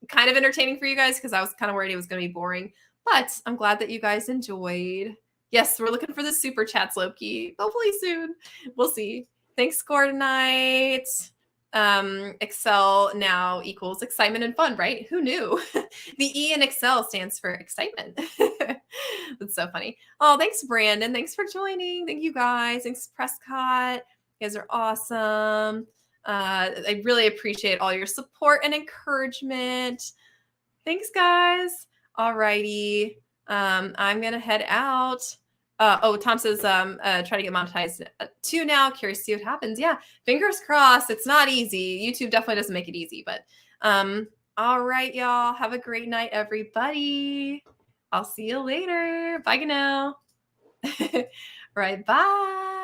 Speaker 2: kind of entertaining for you guys because I was kind of worried it was going to be boring. But I'm glad that you guys enjoyed. Yes, we're looking for the super chats, Loki. Hopefully soon. We'll see. Thanks, Gordonite. Excel now equals excitement and fun, right? Who knew? The E in Excel stands for excitement. That's so funny. Oh, thanks, Brandon. Thanks for joining. Thank you, guys. Thanks, Prescott. You guys are awesome. I really appreciate all your support and encouragement. Thanks, guys. All righty. I'm going to head out. Tom says, try to get monetized too now. Curious to see what happens. Yeah, fingers crossed. It's not easy. YouTube definitely doesn't make it easy, but all right, y'all. Have a great night, everybody. I'll see you later. Bye now. Right, bye.